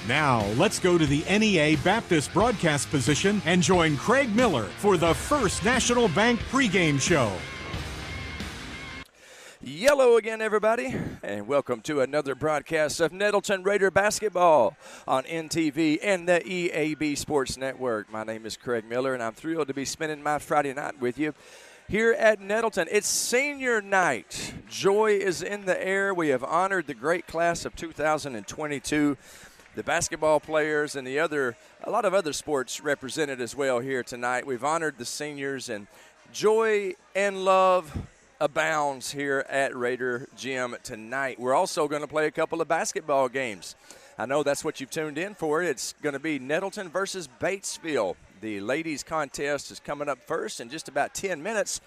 Now, let's go to the NEA Baptist broadcast position and join Craig Miller for the First National Bank pregame show. Yellow again, everybody, and welcome to another broadcast of Nettleton Raider basketball on NTV and the EAB Sports Network. My name is Craig Miller, and I'm thrilled to be spending my Friday night with you here at Nettleton. It's senior night. Joy is in the air. We have honored the great class of 2022. The basketball players and a lot of other sports represented as well here tonight. We've honored the seniors, and joy and love abounds here at Raider Gym tonight. We're also going to play a couple of basketball games. I know that's what you've tuned in for. It's going to be Nettleton versus Batesville. The ladies contest is coming up first in just about 10 minutes,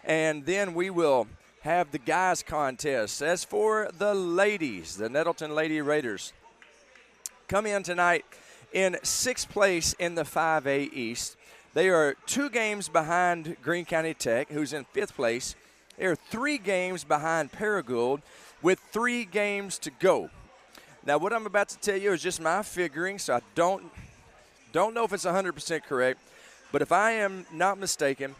and then we will have the guys contest. As for the ladies, the Nettleton Lady Raiders come in tonight in 6th place in the 5A East. They are 2 games behind Greene County Tech, who's in 5th place. They are 3 games behind Paragould with 3 games to go. Now, what I'm about to tell you is just my figuring, so I don't know if it's 100% correct. But if I am not mistaken,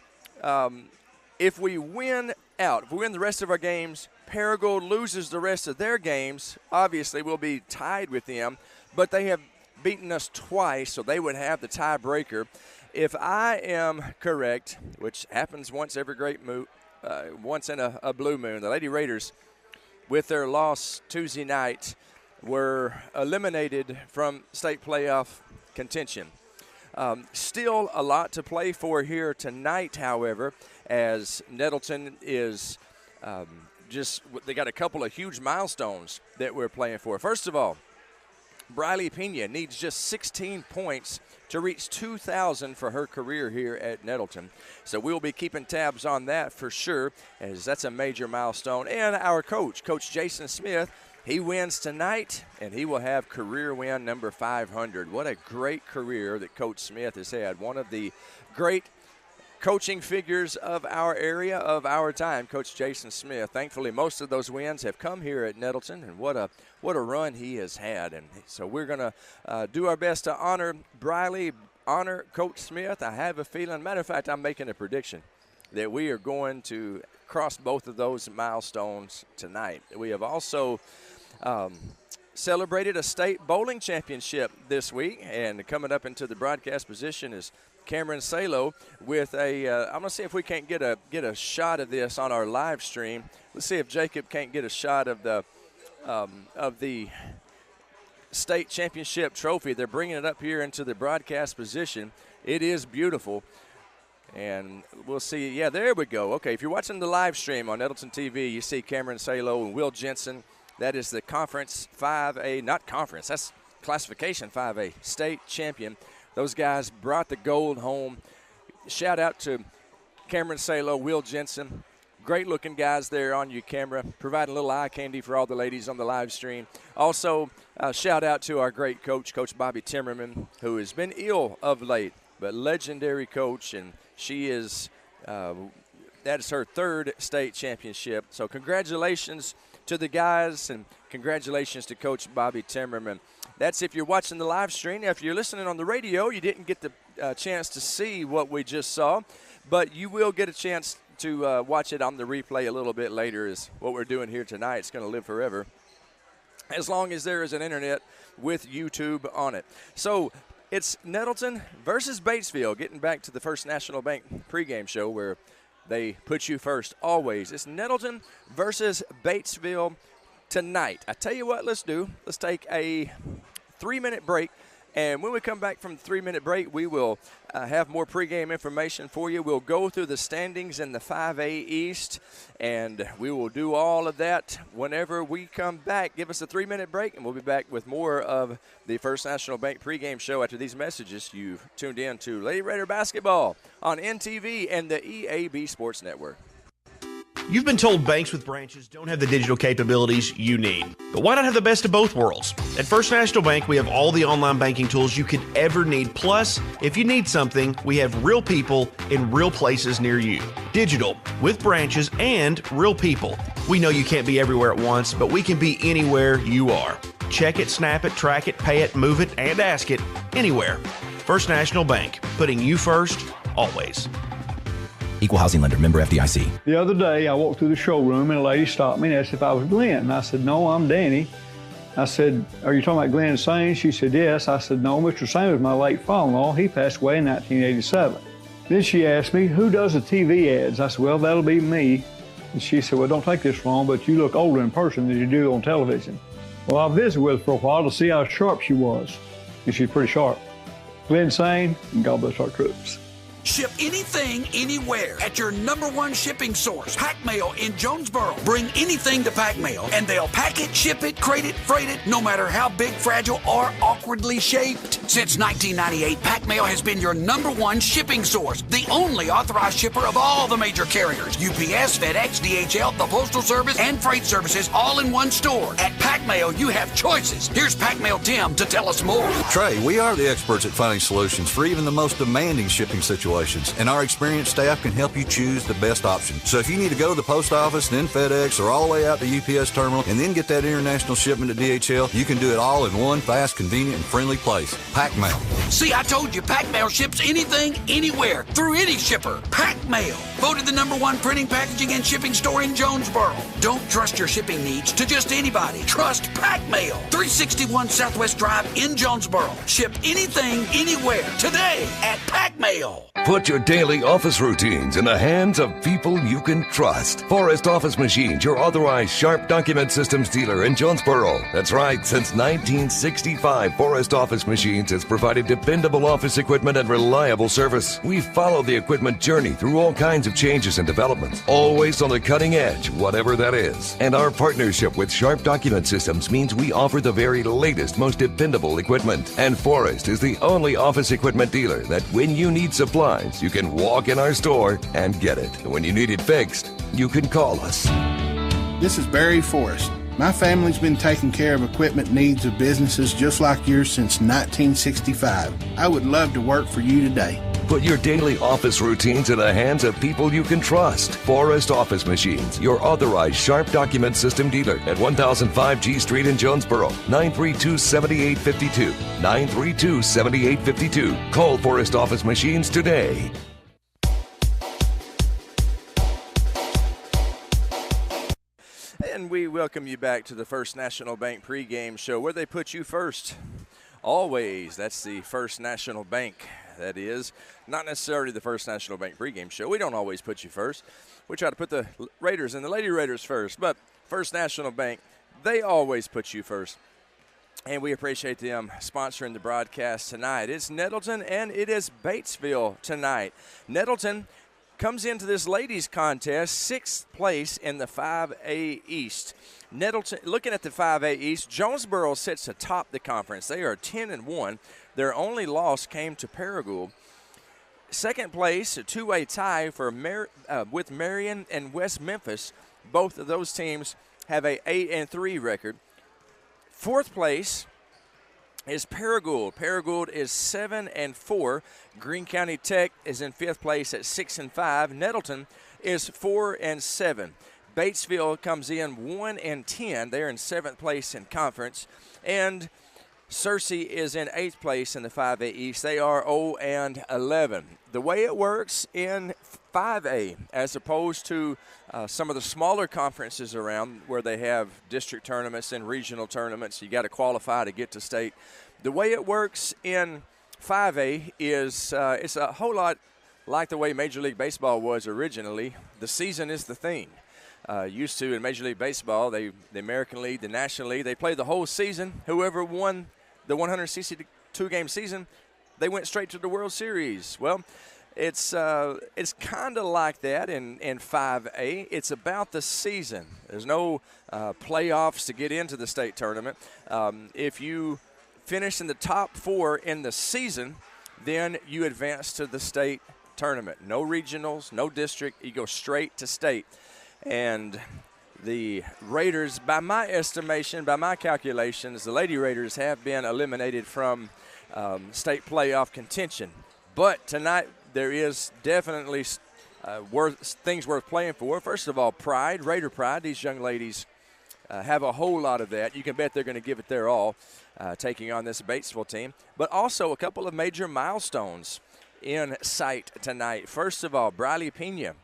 if we win the rest of our games, Paragould loses the rest of their games, obviously we'll be tied with them. But they have beaten us twice, so they would have the tiebreaker. If I am correct, which happens once every once in a blue moon, the Lady Raiders, with their loss Tuesday night, were eliminated from state playoff contention. Still a lot to play for here tonight, however, as Nettleton is they got a couple of huge milestones that we're playing for. First of all, Briley Pena needs just 16 points to reach 2,000 for her career here at Nettleton. So we'll be keeping tabs on that for sure, as that's a major milestone. And our coach, Coach Jason Smith, he wins tonight, and he will have career win number 500. What a great career that Coach Smith has had. One of the great coaching figures of our area, of our time, Coach Jason Smith. Thankfully, most of those wins have come here at Nettleton, and what a run he has had. And so we're going to do our best to honor Briley, honor Coach Smith. I have a feeling, matter of fact, I'm making a prediction that we are going to cross both of those milestones tonight. We have also celebrated a state bowling championship this week, and coming up into the broadcast position is Cameron Salo with I'm going to see if we can't get a shot of this on our live stream. Let's see if Jacob can't get a shot of the state championship trophy. They're bringing it up here into the broadcast position. It is beautiful. And we'll see. Yeah, there we go. Okay, if you're watching the live stream on Nettleton TV, you see Cameron Salo and Will Jensen. That is the Conference 5A, not conference, that's Classification 5A state champion. Those guys brought the gold home. Shout out to Cameron Salo, Will Jensen. Great-looking guys there on your camera, providing a little eye candy for all the ladies on the live stream. Also, shout out to our great coach, Coach Bobby Timmerman, who has been ill of late, but legendary coach, and she is that is her 3rd state championship. So congratulations to the guys, and congratulations to Coach Bobby Timmerman. That's if you're watching the live stream. If you're listening on the radio, you didn't get the chance to see what we just saw, but you will get a chance to watch it on the replay a little bit later. Is what we're doing here tonight. It's going to live forever, as long as there is an internet with YouTube on it. So it's Nettleton versus Batesville, getting back to the First National Bank pregame show where they put you first always. It's Nettleton versus Batesville tonight. I tell you what, let's do. Let's take a 3-minute break, and when we come back from the 3-minute break, we will have more pregame information for you. We'll go through the standings in the 5A East, and we will do all of that whenever we come back. Give us a 3-minute break, and we'll be back with more of the First National Bank pregame show after these messages. You've tuned in to Lady Raider basketball on NTV and the EAB Sports Network. You've been told banks with branches don't have the digital capabilities you need. But why not have the best of both worlds? At First National Bank, we have all the online banking tools you could ever need. Plus, if you need something, we have real people in real places near you. Digital, with branches and real people. We know you can't be everywhere at once, but we can be anywhere you are. check it, snap it, track it, pay it, move it, and ask it anywhere. First National Bank, putting you first, always. Equal housing lender, member FDIC. The other day, I walked through the showroom and a lady stopped me and asked if I was Glenn. And I said, no, I'm Danny. I said, are you talking about Glenn Sane? She said, yes. I said, no, Mr. Sane was my late father-in-law. He passed away in 1987. Then she asked me, who does the TV ads? I said, well, that'll be me. And she said, well, don't take this wrong, but you look older in person than you do on television. Well, I visited with her for a while to see how sharp she was. And she's pretty sharp. Glenn Sane, and God bless our troops. Ship anything, anywhere at your #1 shipping source, Pack Mail in Jonesboro. Bring anything to Pack Mail, and they'll pack it, ship it, crate it, freight it, no matter how big, fragile, or awkwardly shaped. Since 1998, Pack Mail has been your #1 shipping source, the only authorized shipper of all the major carriers: UPS, FedEx, DHL, the Postal Service, and Freight Services, all in one store. At Pack Mail, you have choices. Here's Pack Mail Tim to tell us more. Trey, we are the experts at finding solutions for even the most demanding shipping situations, and our experienced staff can help you choose the best option. So if you need to go to the post office, then FedEx, or all the way out to UPS terminal, and then get that international shipment to DHL, you can do it all in one fast, convenient, and friendly place. Pack Mail. See, I told you, Pack Mail ships anything, anywhere, through any shipper. Pack Mail, voted the #1 printing, packaging, and shipping store in Jonesboro. Don't trust your shipping needs to just anybody. Trust Pack Mail. 361 Southwest Drive in Jonesboro. Ship anything, anywhere, today at Pack Mail. Put your daily office routines in the hands of people you can trust. Forrest Office Machines, your authorized Sharp document systems dealer in Jonesboro. That's right, since 1965, Forrest Office Machines has provided dependable office equipment and reliable service. We follow the equipment journey through all kinds of changes and developments, always on the cutting edge, whatever that is. And our partnership with Sharp document systems means we offer the very latest, most dependable equipment. And Forrest is the only office equipment dealer that when you need supplies, you can walk in our store and get it. When you need it fixed, you can call us. This is Barry Forrest. My family's been taking care of equipment needs of businesses just like yours since 1965. I would love to work for you today. Put your daily office routines in the hands of people you can trust. Forrest Office Machines, your authorized Sharp document system dealer at 1005 G Street in Jonesboro. 932-7852. 932-7852. Call Forrest Office Machines today. And we welcome you back to the First National Bank pregame show, where they put you first. Always. That's the First National Bank. That is not necessarily the First National Bank pregame show. We don't always put you first. We try to put the Raiders and the Lady Raiders first. But First National Bank, they always put you first. And we appreciate them sponsoring the broadcast tonight. It's Nettleton and it is Batesville tonight. Nettleton comes into this ladies contest 6th place in the 5A East. Nettleton, looking at the 5A East, Jonesboro sits atop the conference. They are 10-1. Their only loss came to Paragould. Second place, a two-way tie for with Marion and West Memphis. Both of those teams have a 8-3 record. Fourth place is Paragould. Paragould is 7-4. Greene County Tech is in 5th place at 6-5. Nettleton is 4-7. Batesville comes in 1-10. They're in 7th place in conference. And Searcy is in 8th place in the 5A East. They are 0-11. The way it works in 5A, as opposed to some of the smaller conferences around where they have district tournaments and regional tournaments, you got to qualify to get to state. The way it works in 5A is it's a whole lot like the way Major League Baseball was originally. The season is the thing. Used to in Major League Baseball, the American League, the National League, they played the whole season. Whoever won the 162-game season, they went straight to the World Series. Well, it's kind of like that in 5A. It's about the season. There's no playoffs to get into the state tournament. If you finish in the top 4 in the season, then you advance to the state tournament. No regionals, no district. You go straight to state. And the Raiders, by my estimation, by my calculations, the Lady Raiders have been eliminated from state playoff contention. But tonight there is definitely things worth playing for. First of all, pride, Raider pride. These young ladies have a whole lot of that. You can bet they're going to give it their all, taking on this Batesville team. But also a couple of major milestones in sight tonight. First of all, Briley Pena,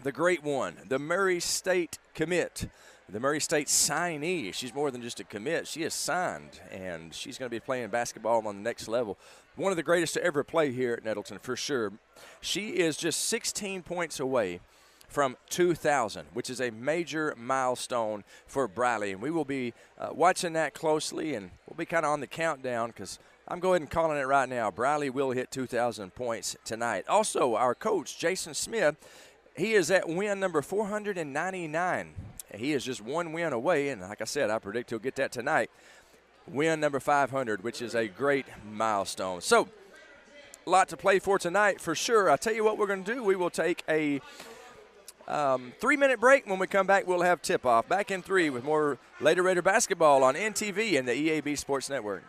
the great one, the Murray State commit, the Murray State signee. She's more than just a commit. She is signed, and she's going to be playing basketball on the next level. One of the greatest to ever play here at Nettleton, for sure. She is just 16 points away from 2,000, which is a major milestone for Briley. And we will be watching that closely, and we'll be kind of on the countdown because I'm going and calling it right now. Briley will hit 2,000 points tonight. Also, our coach, Jason Smith, he is at win number 499. He is just one win away, and like I said, I predict he'll get that tonight. Win number 500, which is a great milestone. So, a lot to play for tonight for sure. I'll tell you what we're going to do. We will take a 3-minute break. When we come back, we'll have tip-off. Back in 3 with more Lady Raider basketball on NTV and the EAB Sports Network.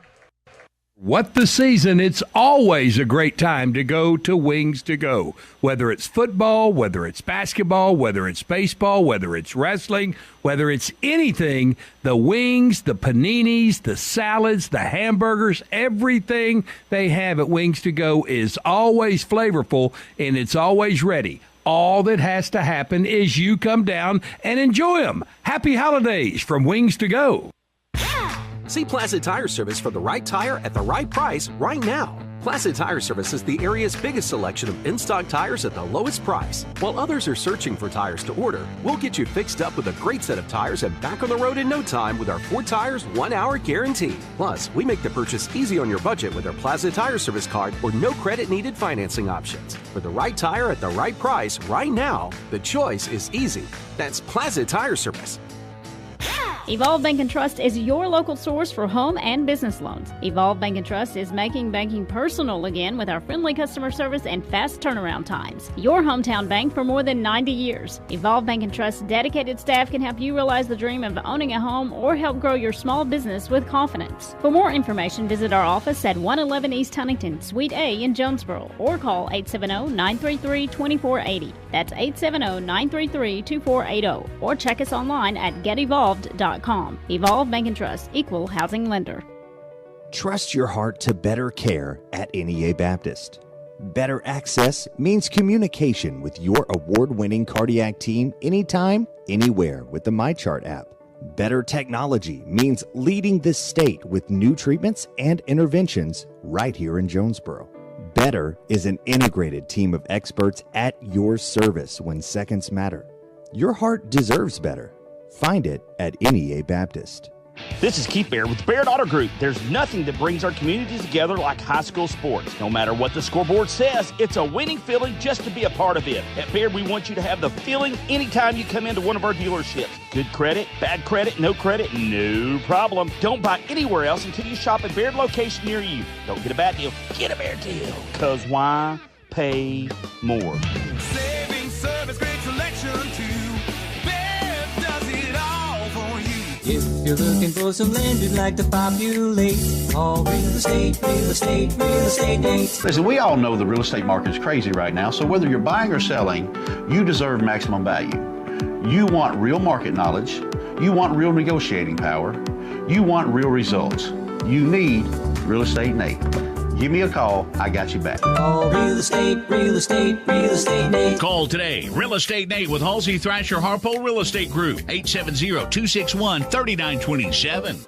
What the season, it's always a great time to go to Wings to Go. Whether it's football, whether it's basketball, whether it's baseball, whether it's wrestling, whether it's anything, the wings, the paninis, the salads, the hamburgers, everything they have at Wings to Go is always flavorful and it's always ready. All that has to happen is you come down and enjoy them. Happy holidays from Wings to Go. See Placid Tire Service for the right tire at the right price right now. Placid Tire Service is the area's biggest selection of in-stock tires at the lowest price. While others are searching for tires to order, we'll get you fixed up with a great set of tires and back on the road in no time with our 4 tires, 1 hour guarantee. Plus, we make the purchase easy on your budget with our Placid Tire Service card or no credit needed financing options. For the right tire at the right price right now, the choice is easy. That's Placid Tire Service. Evolve Bank & Trust is your local source for home and business loans. Evolve Bank & Trust is making banking personal again with our friendly customer service and fast turnaround times. Your hometown bank for more than 90 years. Evolve Bank & Trust's dedicated staff can help you realize the dream of owning a home or help grow your small business with confidence. For more information, visit our office at 111 East Huntington, Suite A in Jonesboro, or call 870-933-2480. That's 870-933-2480. Or check us online at getevolved.com. Evolve Bank & Trust, equal housing lender. Trust your heart to better care at NEA Baptist. Better access means communication with your award-winning cardiac team anytime, anywhere with the MyChart app. Better technology means leading the state with new treatments and interventions right here in Jonesboro. Better is an integrated team of experts at your service when seconds matter. Your heart deserves better. Find it at NEA Baptist. This is Keith Baird with Baird Auto Group. There's nothing that brings our communities together like high school sports. No matter what the scoreboard says, it's a winning feeling just to be a part of it. At Baird, we want you to have the feeling anytime you come into one of our dealerships. Good credit, bad credit, no problem. Don't buy anywhere else until you shop at Baird location near you. Don't get a bad deal, get a Baird deal. Because why pay more? Saving service, great selection too. If you're looking for some land you'd like to populate, call real estate Nate. Listen, we all know the real estate market is crazy right now, so whether you're buying or selling, you deserve maximum value. You want real market knowledge. You want real negotiating power. You want real results. You need Real Estate Nate. Give me a call. I got you back. Call Real Estate Nate. Call today. Real Estate Nate with Halsey Thrasher Harpole Real Estate Group. 870-261-3927.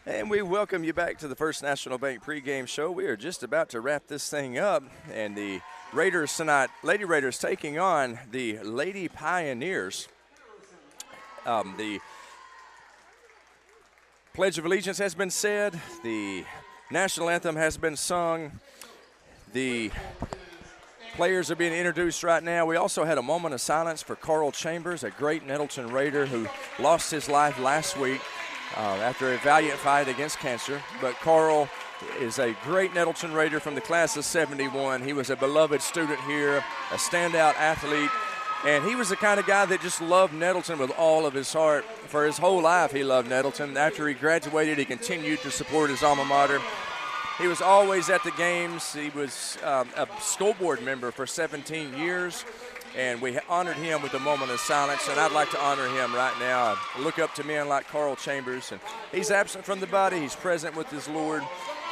And we welcome you back to the First National Bank pregame show. We are just about to wrap this thing up, and the Raiders tonight, Lady Raiders taking on the Lady Pioneers. The Pledge of Allegiance has been said. The national anthem has been sung. The players are being introduced right now. We also had a moment of silence for Carl Chambers, a great Nettleton Raider who lost his life last week after a valiant fight against cancer. But Carl is a great Nettleton Raider from the class of 71. He was a beloved student here, a standout athlete. And he was the kind of guy that just loved Nettleton with all of his heart. For his whole life, he loved Nettleton. After he graduated, he continued to support his alma mater. He was always at the games. He was a school board member for 17 years, and we honored him with a moment of silence, and I'd like to honor him right now. I look up to men like Carl Chambers, and he's absent from the body. He's present with his Lord,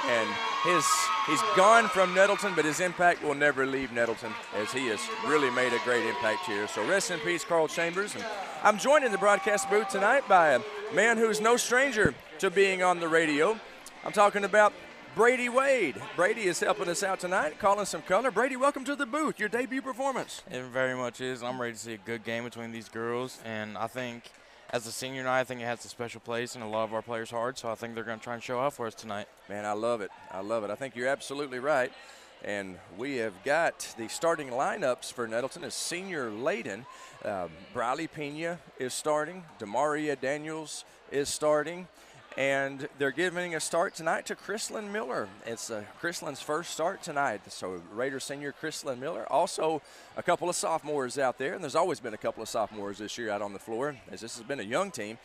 and he's gone from Nettleton, but his impact will never leave Nettleton, as he has really made a great impact here. So rest in peace, Carl Chambers. And I'm joined in the broadcast booth tonight by a man who's no stranger to being on the radio. I'm talking about Brady Wade. Brady is helping us out tonight, calling some color. Brady, welcome to the booth, your debut performance. It very much is. I'm ready to see a good game between these girls, and I think as a senior night, I think it has a special place in a lot of our players' hearts, so I think they're going to try and show out for us tonight. Man, I love it. I love it. I think you're absolutely right. And we have got the starting lineups for Nettleton as senior laden. Briley Pena is starting. Demaria Daniels is starting. And they're giving a start tonight to Chrislyn Miller. It's Chrislyn's first start tonight. So Raiders senior Chrislyn Miller. Also a couple of sophomores out there, and there's always been a couple of sophomores this year out on the floor, as this has been a young team.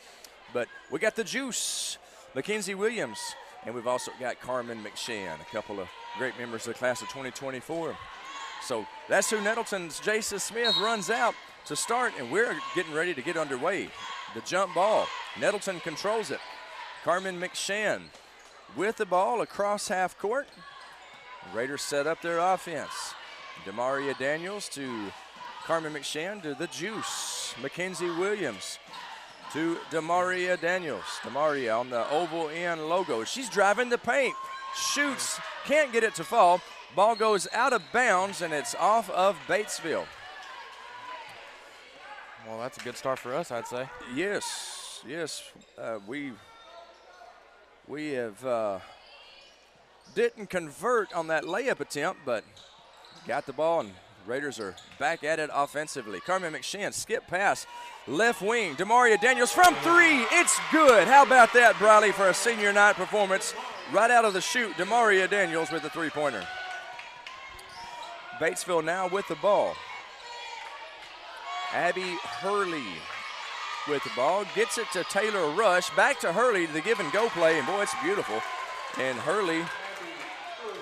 But we got the juice, Mackenzie Williams, and we've also got Carmen McShann, a couple of great members of the class of 2024. So that's who Nettleton's Jason Smith runs out to start, and we're getting ready to get underway. The jump ball, Nettleton controls it. Carmen McShann with the ball across half court. The Raiders set up their offense. Demaria Daniels to Carmen McShann to the juice. Mackenzie Williams to Demaria Daniels. Demaria on the oval end logo. She's driving the paint. Shoots, can't get it to fall. Ball goes out of bounds, and it's off of Batesville. Well, that's a good start for us, I'd say. Yes, yes. We have didn't convert on that layup attempt, but got the ball, and Raiders are back at it offensively. Carmen McShann, skip pass, left wing. Demaria Daniels from three. It's good. How about that, Briley, for a senior night performance? Right out of the chute, Demaria Daniels with the three-pointer. Batesville now with the ball. Abby Hurley with the ball, gets it to Taylor Rush, back to Hurley, the give and go play, and boy, it's beautiful. And Hurley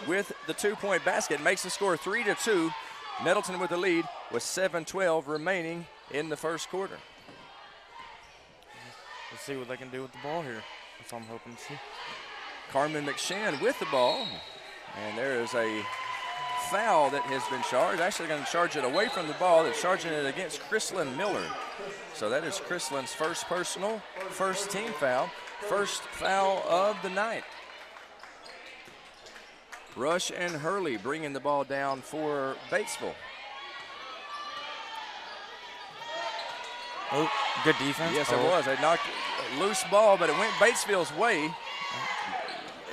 with the two-point basket makes the score 3-2. Nettleton with the lead with 7:12 remaining in the first quarter. Let's see what they can do with the ball here. That's what I'm hoping to see. Carmen McShann with the ball, and there is a foul that has been charged. Actually going to charge it away from the ball. They're charging it against Chrislyn Miller. So that is Chrislyn's first personal, first team foul, first foul of the night. Rush and Hurley bringing the ball down for Batesville. Oh, good defense. Yes, it was. They knocked a loose ball, but it went Batesville's way.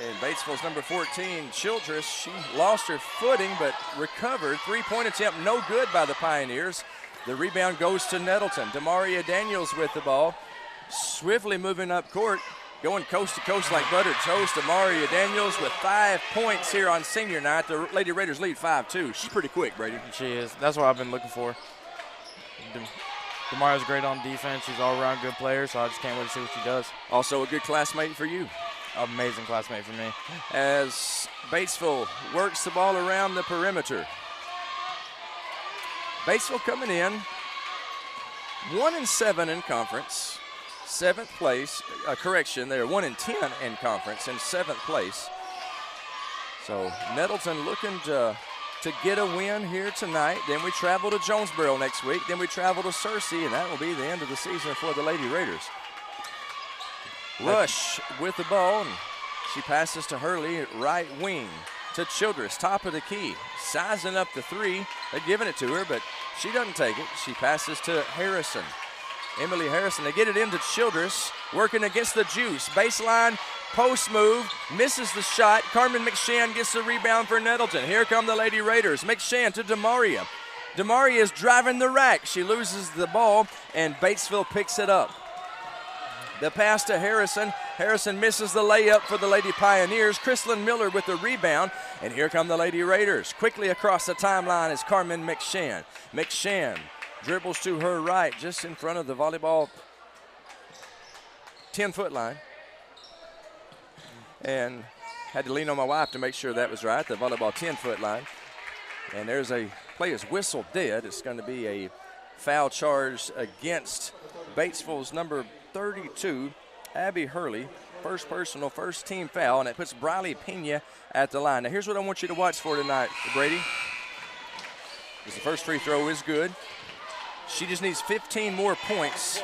And Batesville's number 14, Childress, she lost her footing but recovered. Three-point attempt, no good by the Pioneers. The rebound goes to Nettleton. Demaria Daniels with the ball. Swiftly moving up court, going coast to coast like buttered toast. Demaria Daniels with 5 points here on senior night. The Lady Raiders lead 5-2. She's pretty quick, Brady. She is. That's what I've been looking for. Demaria's great on defense. She's all around good player, so I just can't wait to see what she does. Also a good classmate for you. Amazing classmate for me. As Batesville works the ball around the perimeter. Batesville coming in 1-7 in conference, 7th place. Correction, they're 1-10 in conference, in 7th place. So Nettleton looking to get a win here tonight. Then we travel to Jonesboro next week. Then we travel to Searcy, and that will be the end of the season for the Lady Raiders. Rush with the ball, and she passes to Hurley, right wing to Childress, top of the key, sizing up the three. They're giving it to her, but she doesn't take it. She passes to Harrison. Emily Harrison, they get it into Childress, working against the juice. Baseline, post move, misses the shot. Carmen McShann gets the rebound for Nettleton. Here come the Lady Raiders. McShann to Demaria. Demaria is driving the rack. She loses the ball, and Batesville picks it up. The pass to Harrison. Harrison misses the layup for the Lady Pioneers. Chrislyn Miller with the rebound. And here come the Lady Raiders. Quickly across the timeline is Carmen McShann. McShann dribbles to her right, just in front of the volleyball 10-foot line. And Had to lean on my wife to make sure that was right. The volleyball 10-foot line. And there's a play is whistled dead. It's going to be a foul charge against Batesville's number 32, Abby Hurley. First personal, first team foul, and it puts Briley Pena at the line. Now here's what I want you to watch for tonight, Brady. The first free throw is good. She just needs 15 more points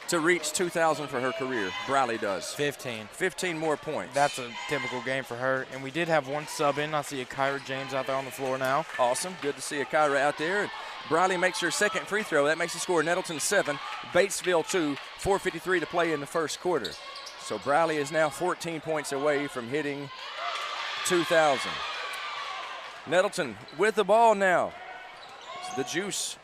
to reach 2,000 for her career. Briley does. 15 more points. That's a typical game for her. And we did have one sub in. I see Kyra James out there on the floor now. Awesome. Good to see Kyra out there. Briley makes her second free throw. That makes the score Nettleton 7, Batesville 2, 4:53 to play in the first quarter. So Briley is now 14 points away from hitting 2,000. Nettleton with the ball now. It's the juice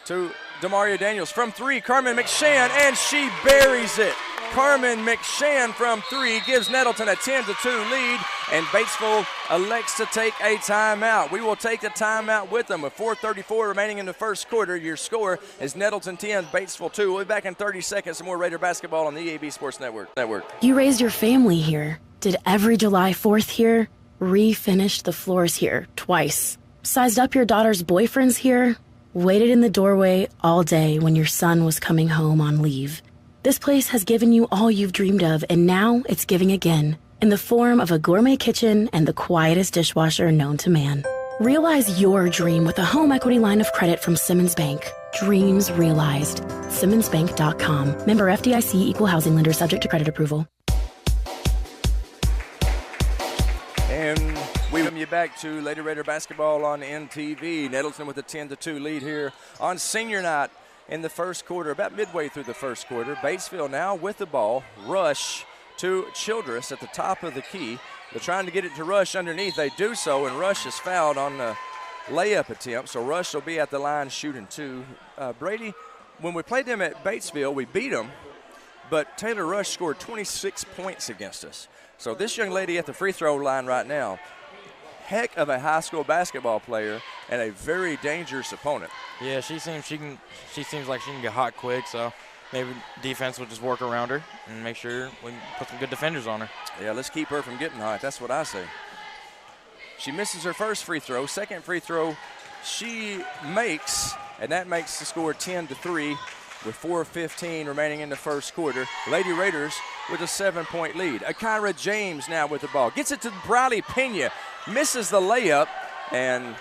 to Demaria Daniels from three. Carmen McShann, and she buries it. Carmen McShann from three gives Nettleton a 10-2 lead, and Batesville elects to take a timeout. We will take the timeout with them with 4:34 remaining in the first quarter. Your score is Nettleton 10, Batesville 2. We'll be back in 30 seconds. Some more Raider basketball on the EAB Sports Network. You raised your family here. Did every July 4th here. Refinished the floors here twice. Sized up your daughter's boyfriends here. Waited in the doorway all day when your son was coming home on leave. This place has given you all you've dreamed of, and now it's giving again in the form of a gourmet kitchen and the quietest dishwasher known to man. Realize your dream with a home equity line of credit from Simmons Bank. Dreams realized. SimmonsBank.com. Member FDIC, equal housing lender, subject to credit approval. And we welcome you back to Lady Raider basketball on NTV. Nettleton with a 10-2 lead here on senior night in the first quarter, about midway through the first quarter. Batesville now with the ball. Rush to Childress at the top of the key. They're trying to get it to Rush underneath. They do so, and Rush is fouled on the layup attempt. So Rush will be at the line shooting two. Brady, when we played them at Batesville, we beat them, but Taylor Rush scored 26 points against us. So this young lady at the free throw line right now, heck of a high school basketball player and a very dangerous opponent. Yeah, she seems like she can get hot quick, so maybe defense will just work around her and make sure we can put some good defenders on her. Yeah, let's keep her from getting hot. That's what I say. She misses her first free throw. Second free throw she makes, and that makes the score 10-3 with 4:15 remaining in the first quarter. Lady Raiders with a 7-point lead. Akira James now with the ball. Gets it to Briley Pena. Misses the layup, and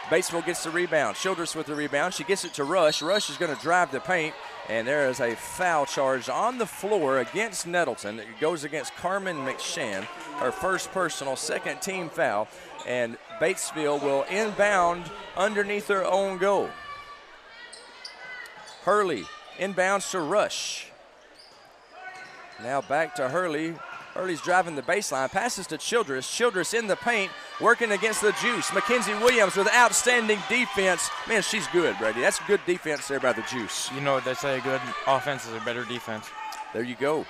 Batesville gets the rebound. Childress with the rebound. She gets it to Rush. Rush is going to drive the paint, and there is a foul charge on the floor against Nettleton. It goes against Carmen McShann, her first personal, second team foul, and Batesville will inbound underneath their own goal. Hurley inbounds to Rush. Now back to Hurley. Hurley's driving the baseline, passes to Childress. Childress in the paint, working against the juice. Mackenzie Williams with outstanding defense. Man, she's good, Brady. That's good defense there by the juice. You know what they say, good offense is a better defense. There you go.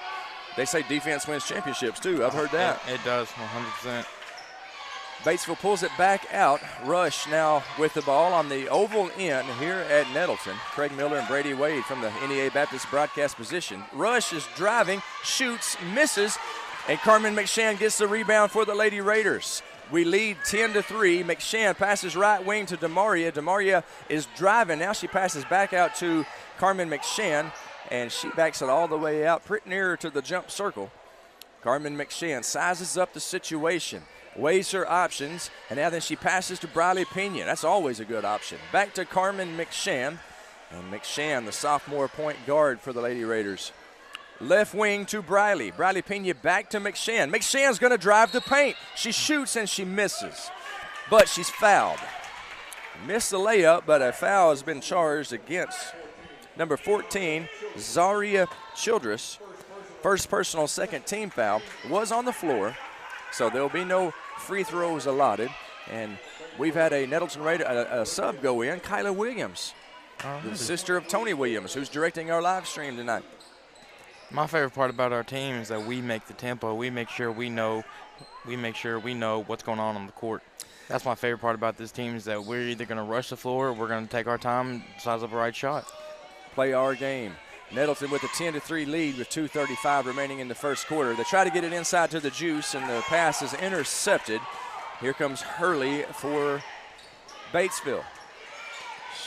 They say defense wins championships, too. I've heard that. It does, 100%. Batesville pulls it back out. Rush now with the ball on the oval end here at Nettleton. Craig Miller and Brady Wade from the NEA Baptist broadcast position. Rush is driving, shoots, misses, and Carmen McShann gets the rebound for the Lady Raiders. We lead 10-3. McShann passes right wing to Demaria. Demaria is driving. Now she passes back out to Carmen McShann, and she backs it all the way out, pretty near to the jump circle. Carmen McShann sizes up the situation, weighs her options, and now then she passes to Briley Pena. That's always a good option. Back to Carmen McShann, and McShann, the sophomore point guard for the Lady Raiders. Left wing to Briley. Briley Pena back to McShann. McShann's going to drive the paint. She shoots and she misses, but she's fouled. Missed the layup, but a foul has been charged against number 14, Zaria Childress. First personal, second team foul. Was on the floor, so there will be no free throws allotted. And we've had a Nettleton Raider, a sub go in, Kyla Williams, the sister of Tony Williams, who's directing our live stream tonight. My favorite part about our team is that we make the tempo. We make sure we know what's going on the court. That's my favorite part about this team is that we're either going to rush the floor or we're going to take our time and size up a right shot. Play our game. Nettleton with a 10-3 lead with 2:35 remaining in the first quarter. They try to get it inside to the Juice, and the pass is intercepted. Here comes Hurley for Batesville.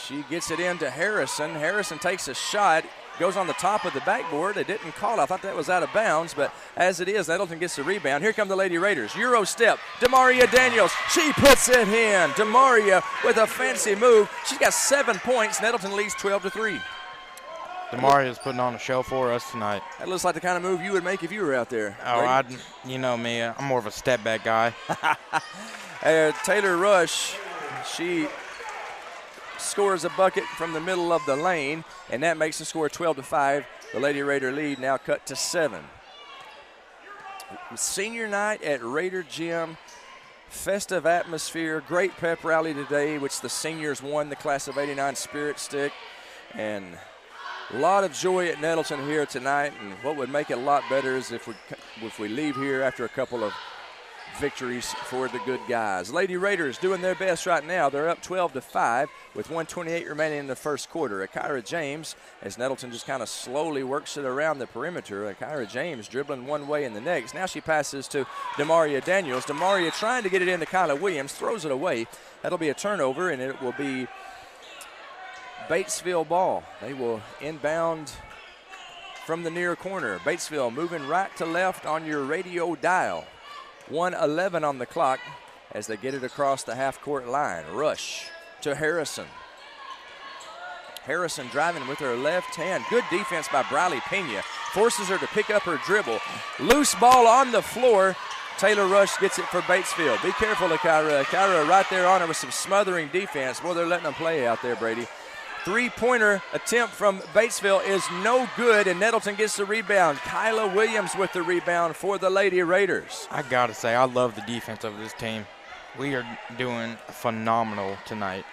She gets it into Harrison. Harrison takes a shot, goes on the top of the backboard. They didn't call it. I thought that was out of bounds, but as it is, Nettleton gets the rebound. Here come the Lady Raiders. Euro step. Demaria Daniels. She puts it in. Demaria with a fancy move. She's got 7 points. Nettleton leads 12-3. Demaria's putting on a show for us tonight. That looks like the kind of move you would make if you were out there. Oh, you know me. I'm more of a step back guy. Taylor Rush, she scores a bucket from the middle of the lane, and that makes the score 12-5. The Lady Raider lead now cut to 7. Senior night at Raider Gym. Festive atmosphere, great pep rally today, which the seniors won the Class of '89 Spirit Stick. And a lot of joy at Nettleton here tonight, and what would make it a lot better is if we leave here after a couple of victories for the good guys. Lady Raiders doing their best right now. They're up 12-5 with 1:28 remaining in the first quarter. Akira James, as Nettleton just kind of slowly works it around the perimeter. Akira James dribbling one way and the next. Now she passes to Demaria Daniels. Demaria trying to get it into Kyla Williams, throws it away. That'll be a turnover, and it will be Batesville ball. They will inbound from the near corner. Batesville moving right to left on your radio dial. 1:11 on the clock as they get it across the half-court line. Rush to Harrison. Harrison driving with her left hand. Good defense by Briley Pena. Forces her to pick up her dribble. Loose ball on the floor. Taylor Rush gets it for Batesville. Be careful, Akira. Akira right there on her with some smothering defense. Boy, they're letting them play out there, Brady. Three-pointer attempt from Batesville is no good, and Nettleton gets the rebound. Kyla Williams with the rebound for the Lady Raiders. I got to say, I love the defense of this team. We are doing phenomenal tonight.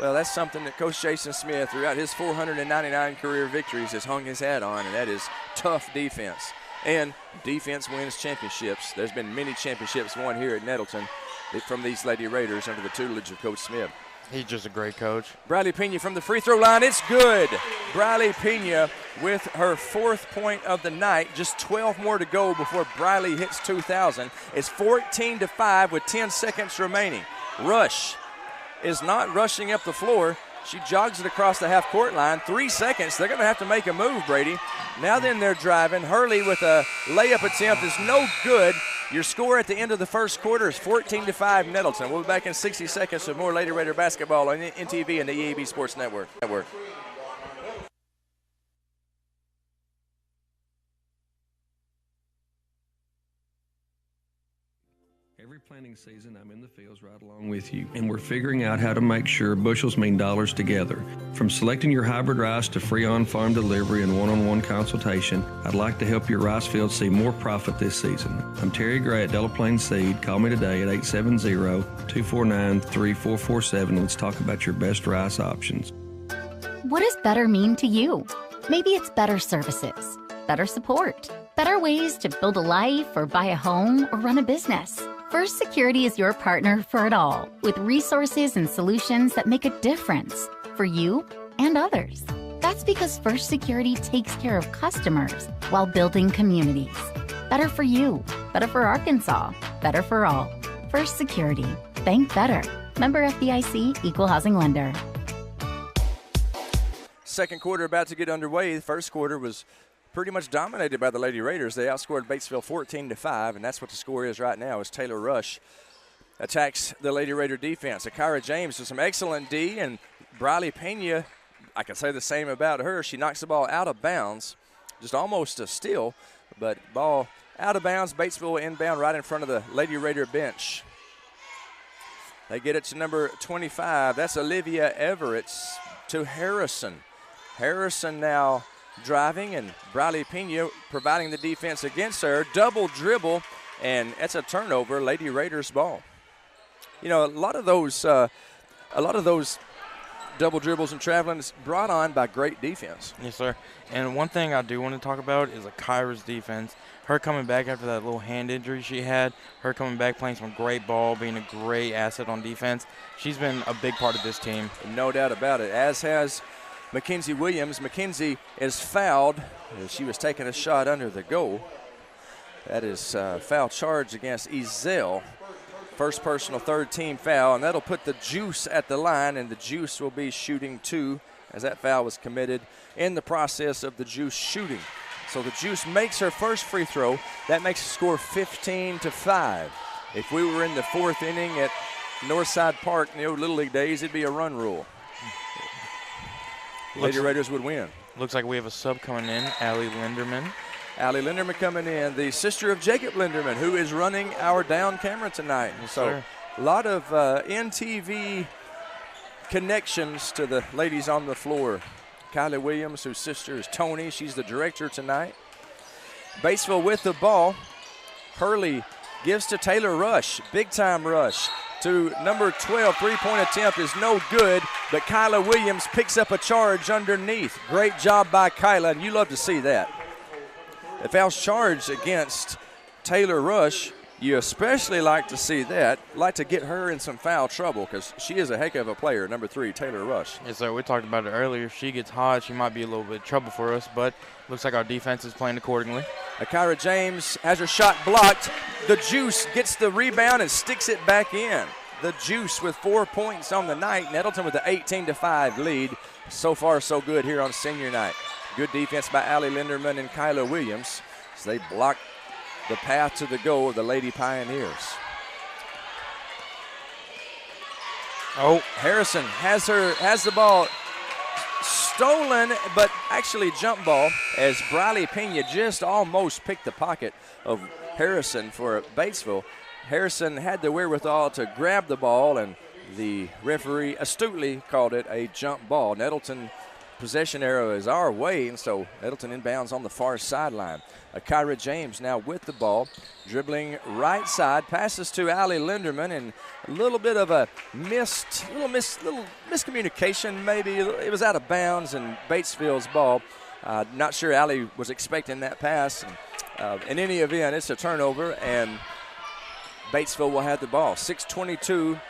Well, that's something that Coach Jason Smith, throughout his 499 career victories, has hung his hat on, and that is tough defense. And defense wins championships. There's been many championships won here at Nettleton from these Lady Raiders under the tutelage of Coach Smith. He's just a great coach. Briley Pena from the free throw line. It's good. Briley Pena with her 4th point of the night. Just 12 more to go before Briley hits 2,000. It's 14-5 with 10 seconds remaining. Rush is not rushing up the floor. She jogs it across the half-court line. 3 seconds. They're going to have to make a move, Brady. Now then they're driving. Hurley with a layup attempt is no good. Your score at the end of the first quarter is 14-5 Nettleton. We'll be back in 60 seconds with more Lady Raider basketball on NTV and the EAB Sports Network. Every planting season, I'm in the fields right along with you, and we're figuring out how to make sure bushels mean dollars together. From selecting your hybrid rice to free on-farm delivery and one-on-one consultation, I'd like to help your rice field see more profit this season. I'm Terry Gray at Delaplane Seed. Call me today at 870-249-3447. Let's talk about your best rice options. What does better mean to you? Maybe it's better services, better support, better ways to build a life or buy a home or run a business. First Security is your partner for it all, with resources and solutions that make a difference for you and others. That's because First Security takes care of customers while building communities. Better for you, better for Arkansas, better for all. First Security. Bank better. Member FDIC, Equal Housing Lender. Second quarter about to get underway. The first quarter was pretty much dominated by the Lady Raiders. They outscored Batesville 14-5, and that's what the score is right now as Taylor Rush attacks the Lady Raider defense. Akira James with some excellent D, and Briley Pena, I can say the same about her. She knocks the ball out of bounds, just almost a steal, but ball out of bounds. Batesville inbound right in front of the Lady Raider bench. They get it to number 25. That's Olivia Everett to Harrison. Harrison now driving, and Briley Pena providing the defense against her. Double dribble, and it's a turnover. Lady Raiders ball. You know, a lot of those double dribbles and traveling is brought on by great defense. Yes, sir. And one thing I do want to talk about is Akira's defense. Her coming back after that little hand injury she had, her coming back playing some great ball, being a great asset on defense. She's been a big part of this team. No doubt about it, as has Mackenzie Williams. Mackenzie is fouled as she was taking a shot under the goal. That is foul charge against Ezell. First personal, third team foul, and that'll put the Juice at the line, and the Juice will be shooting 2 as that foul was committed in the process of the Juice shooting. So the Juice makes her first free throw. That makes the score 15-5. If we were in the 4th inning at Northside Park in the old Little League days, it'd be a run rule. Lady Raiders would win. Looks like we have a sub coming in, Allie Linderman. Allie Linderman coming in, the sister of Jacob Linderman, who is running our down camera tonight. Yes, so sir. A lot of NTV connections to the ladies on the floor. Kylie Williams, whose sister is Tony. She's the director tonight. Batesville with the ball. Hurley gives to Taylor Rush. Big-time rush to number 12. Three-point attempt is no good, but Kyla Williams picks up a charge underneath. Great job by Kyla, and you love to see that. If foul's charged against Taylor Rush, you especially like to see that. Like to get her in some foul trouble because she is a heck of a player, number 3, Taylor Rush. Yes, sir. We talked about it earlier. If she gets hot, she might be a little bit of trouble for us, but looks like our defense is playing accordingly. Akira James has her shot blocked. The Juice gets the rebound and sticks it back in. The Juice with 4 points on the night. Nettleton with the 18-5 lead. So far, so good here on senior night. Good defense by Allie Linderman and Kyla Williams as they block the path to the goal of the Lady Pioneers. Oh, Harrison has the ball stolen, but actually jump ball as Briley Pena just almost picked the pocket of Harrison for Batesville. Harrison had the wherewithal to grab the ball, and the referee astutely called it a jump ball. Nettleton possession arrow is our way, and so Nettleton inbounds on the far sideline. Akira James now with the ball, dribbling right side, passes to Allie Linderman, and a little bit of a little miscommunication maybe. It was out of bounds and Batesville's ball. Not sure Allie was expecting that pass. In any event, it's a turnover, and Batesville will have the ball. 6:22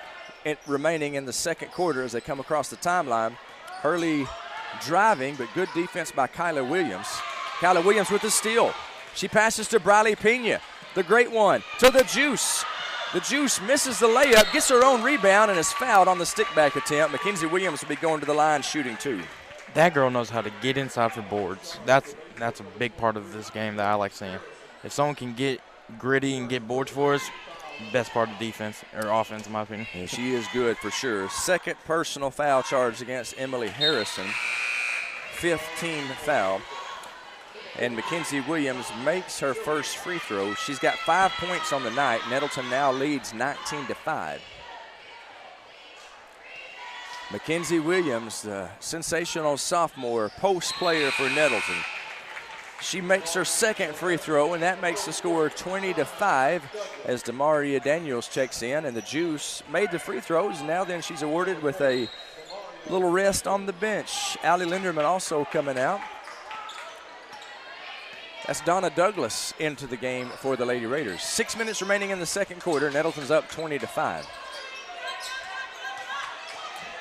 remaining in the second quarter as they come across the timeline. Hurley driving, but good defense by Kyla Williams. Kyla Williams with the steal. She passes to Briley Pena, the great one, to the Juice. The Juice misses the layup, gets her own rebound, and is fouled on the stick-back attempt. Mackenzie Williams will be going to the line shooting 2. That girl knows how to get inside for boards. That's a big part of this game that I like seeing. If someone can get gritty and get boards for us, best part of defense or offense, in my opinion. Yeah, she is good for sure. Second personal foul charge against Emily Harrison. 5th team foul. And Mackenzie Williams makes her first free throw. She's got 5 points on the night. Nettleton now leads 19-5. Mackenzie Williams, the sensational sophomore post player for Nettleton. She makes her second free throw, and that makes the score 20-5 as Demaria Daniels checks in, and the Juice made the free throws. Now then she's awarded with a little rest on the bench. Allie Linderman also coming out. That's Donna Douglas into the game for the Lady Raiders. 6 minutes remaining in the second quarter. Nettleton's up 20-5.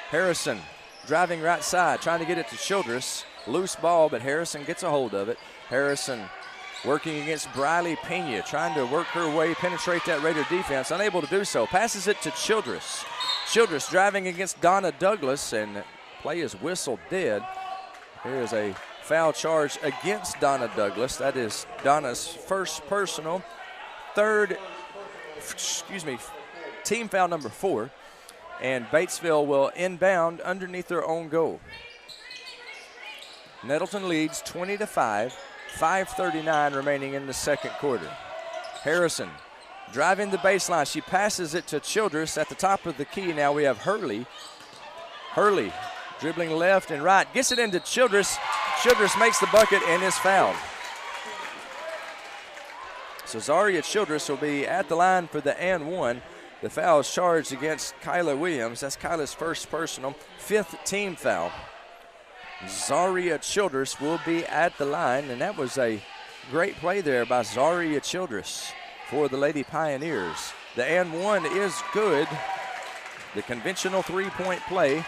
Harrison driving right side, trying to get it to Childress. Loose ball, but Harrison gets a hold of it. Harrison working against Briley Pena, trying to work her way, penetrate that Raider defense. Unable to do so. Passes it to Childress. Childress driving against Donna Douglas, and play is whistled dead. There is a foul charge against Donna Douglas. That is Donna's first personal, team foul number 4. And Batesville will inbound underneath their own goal. Nettleton leads 20-5, 5:39 remaining in the second quarter. Harrison driving the baseline. She passes it to Childress at the top of the key. Now we have Hurley. Hurley dribbling left and right. Gets it into Childress. Childress makes the bucket and is fouled. So Zaria Childress will be at the line for the and one. The foul is charged against Kyla Williams. That's Kyla's first personal, 5th team foul. Zaria Childress will be at the line, and that was a great play there by Zaria Childress for the Lady Pioneers. The and one is good. The conventional 3-point play.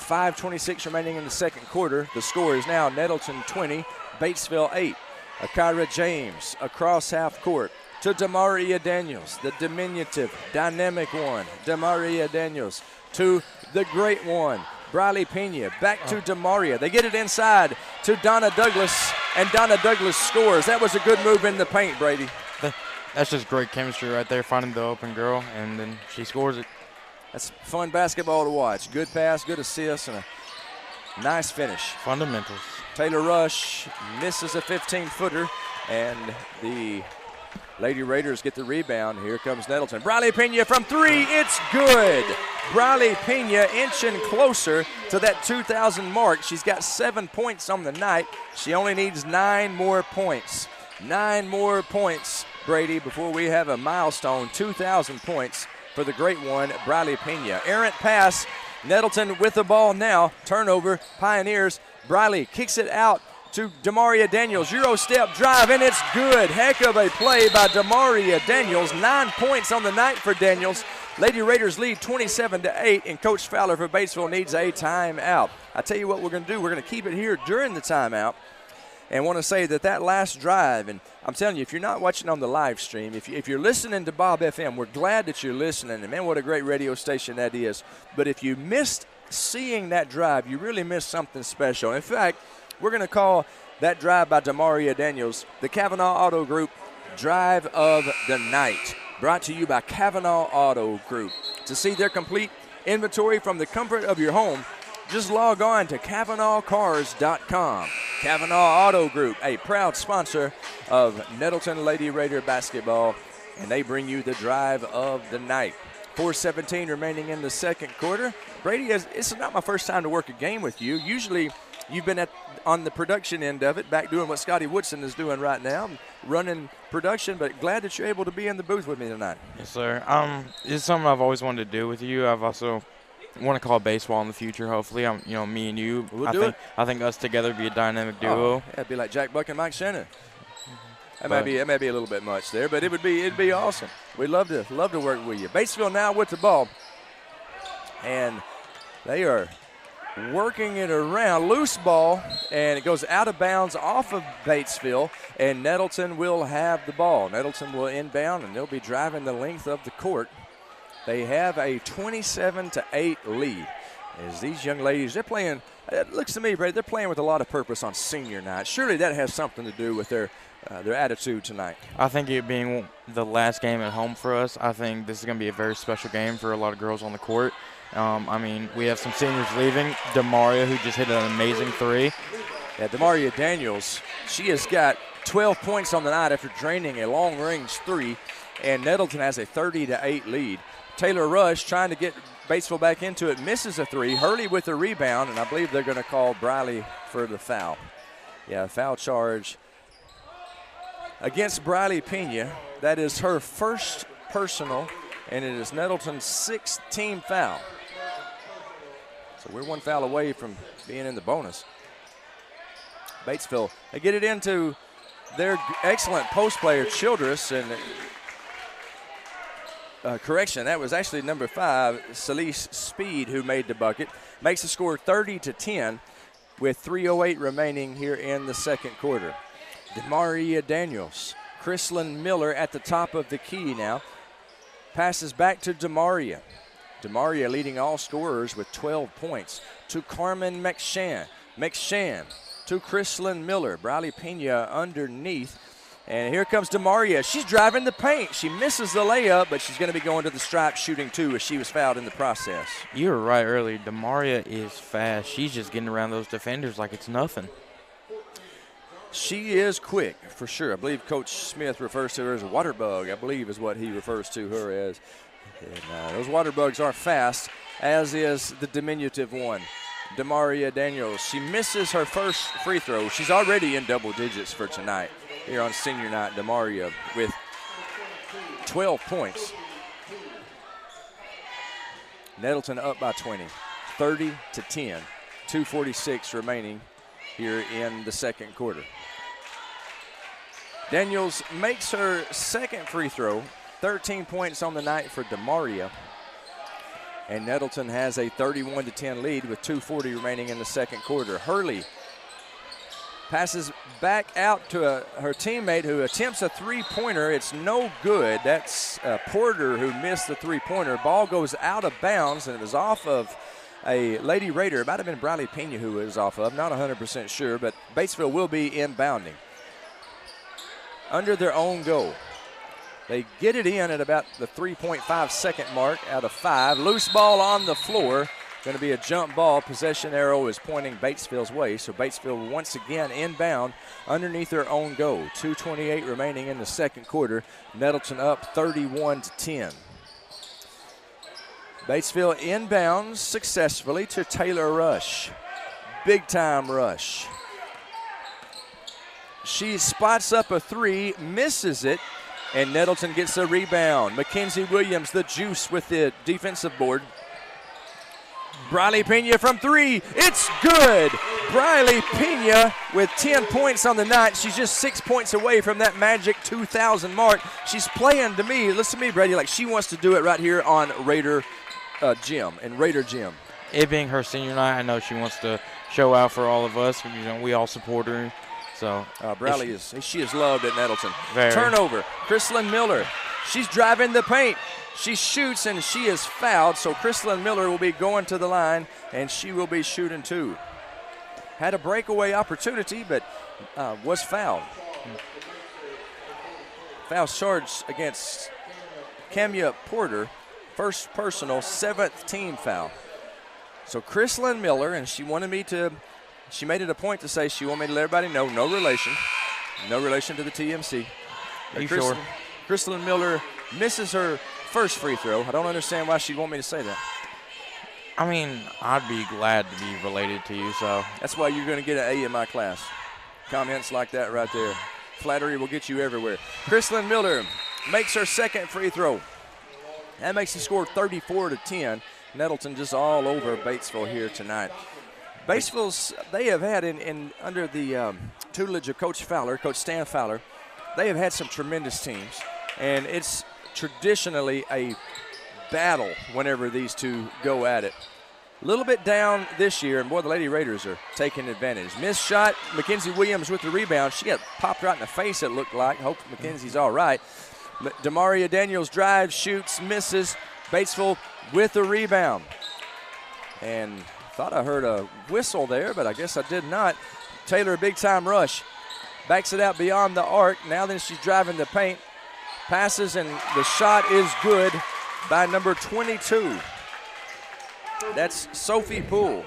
5:26 remaining in the second quarter. The score is now Nettleton 20, Batesville 8. Akira James across half court to Demaria Daniels, the diminutive, dynamic one. Demaria Daniels to the great one, Briley Pena. Back to Demaria. They get it inside to Donna Douglas, and Donna Douglas scores. That was a good move in the paint, Brady. That's just great chemistry right there, finding the open girl, and then she scores it. That's fun basketball to watch. Good pass, good assist, and a nice finish. Fundamentals. Taylor Rush misses a 15-footer, and the Lady Raiders get the rebound. Here comes Nettleton. Briley Pena from three. It's good. Briley Pena inching closer to that 2,000 mark. She's got 7 points on the night. She only needs 9 more points. 9 more points, Brady, before we have a milestone, 2,000 points for the great one, Briley Pena. Errant pass. Nettleton with the ball now. Turnover. Pioneers. Briley kicks it out to Demaria Daniels. Euro step drive, and it's good. Heck of a play by Demaria Daniels. 9 points on the night for Daniels. Lady Raiders lead 27-8, and Coach Fowler for Batesville needs a timeout. I tell you what we're going to do. We're going to keep it here during the timeout. And want to say that last drive, and I'm telling you, if you're not watching on the live stream, if you're listening to Bob FM, we're glad that you're listening. And, man, what a great radio station that is. But if you missed seeing that drive, you really missed something special. In fact, we're going to call that drive by Demaria Daniels the Kavanaugh Auto Group Drive of the Night. Brought to you by Kavanaugh Auto Group. To see their complete inventory from the comfort of your home, just log on to KavanaughCars.com. Kavanaugh Auto Group, a proud sponsor of Nettleton Lady Raider basketball, and they bring you the drive of the night. 4:17 remaining in the second quarter. Brady, it's not my first time to work a game with you. Usually you've been on the production end of it, back doing what Scotty Woodson is doing right now, running production, but glad that you're able to be in the booth with me tonight. Yes, sir. It's something I've always wanted to do with you. I've also want to call baseball in the future, hopefully. Me and you. I think us together would be a dynamic duo. Oh, yeah, it'd be like Jack Buck and Mike Shannon. It may be a little bit much there, but it'd be awesome. We'd love to work with you. Batesville now with the ball, and they are working it around. Loose ball, and it goes out of bounds off of Batesville, and Nettleton will have the ball. Nettleton will inbound, and they'll be driving the length of the court. They have a 27-8 lead. As these young ladies, they're playing, it looks to me, Brady, they're playing with a lot of purpose on senior night. Surely that has something to do with their attitude tonight. I think it being the last game at home for us, I think this is going to be a very special game for a lot of girls on the court. We have some seniors leaving. Demaria, who just hit an amazing three. Yeah, Demaria Daniels, she has got 12 points on the night after draining a long-range three, and Nettleton has a 30-8 lead. Taylor Rush trying to get Batesville back into it, misses a three. Hurley with the rebound, and I believe they're going to call Briley for the foul. Yeah, foul charge against Briley Pena. That is her first personal, and it is Nettleton's 6th team foul. So we're one foul away from being in the bonus. Batesville, they get it into their excellent post player, Childress, and correction, that was actually number 5, Celeste Speed, who made the bucket. Makes the score 30-10 with 3:08 remaining here in the second quarter. Demaria Daniels, Chrislyn Miller at the top of the key now. Passes back to Demaria. Demaria leading all scorers with 12 points to Carmen McShann. McShann to Chrislyn Miller. Briley Pena underneath. And here comes Demaria. She's driving the paint. She misses the layup, but she's going to be going to the stripe shooting two as she was fouled in the process. You were right earlier. Demaria is fast. She's just getting around those defenders like it's nothing. She is quick, for sure. I believe Coach Smith refers to her as a water bug, I believe is what he refers to her as. And those water bugs are fast, as is the diminutive one, Demaria Daniels. She misses her first free throw. She's already in double digits for tonight here on senior night. Demaria with 12 points. Nettleton up by 20, 30-10, 2:46 remaining here in the second quarter. Daniels makes her second free throw, 13 points on the night for Demaria. And Nettleton has a 31-10 lead with 2:40 remaining in the second quarter. Hurley passes back out to her teammate who attempts a three-pointer. It's no good. That's Porter who missed the three-pointer. Ball goes out of bounds, and it was off of a Lady Raider. It might have been Briley Pena who it was off of. Not 100% sure, but Batesville will be inbounding under their own goal. They get it in at about the 3.5 second mark out of 5. Loose ball on the floor. Going to be a jump ball. Possession arrow is pointing Batesville's way. So Batesville once again inbound underneath their own goal. 2:28 remaining in the second quarter. Nettleton up 31-10. Batesville inbounds successfully to Taylor Rush. Big time Rush. She spots up a three, misses it, and Nettleton gets a rebound. Mackenzie Williams, the juice with the defensive board. Briley Pena from three. It's good. Briley Pena with 10 points on the night. She's just 6 points away from that magic 2,000 mark. She's playing to me, listen to me, Brady, like she wants to do it right here on Raider Gym. It being her senior night, I know she wants to show out for all of us. We all support her. So Briley she is loved at Nettleton. Very. Turnover. Chrislyn Miller. She's driving the paint. She shoots and she is fouled. So Chrislyn Miller will be going to the line and she will be shooting too. Had a breakaway opportunity, but was fouled. Foul charged against Camia Porter. First personal, 7th team foul. So Chrislyn Miller, and she made it a point to say she wanted me to let everybody know, no relation to the TMC. Are you sure? Chrislyn Miller misses her first free throw. I don't understand why she'd want me to say that. I mean, I'd be glad to be related to you, so. That's why you're going to get an A in my class. Comments like that right there. Flattery will get you everywhere. Chrislyn Miller makes her second free throw. That makes the score 34-10. Nettleton just all over Batesville here tonight. Batesville's, they have had under the tutelage of Coach Stan Fowler, they have had some tremendous teams. And it's traditionally a battle whenever these two go at it. A little bit down this year, and boy, the Lady Raiders are taking advantage. Missed shot, Mackenzie Williams with the rebound. She got popped right in the face, it looked like. Hope Mackenzie's all right. Demaria Daniels drives, shoots, misses. Batesville with the rebound. And thought I heard a whistle there, but I guess I did not. Taylor, big time rush. Backs it out beyond the arc. Now then she's driving the paint. Passes, and the shot is good by number 22. That's Sophie Poole.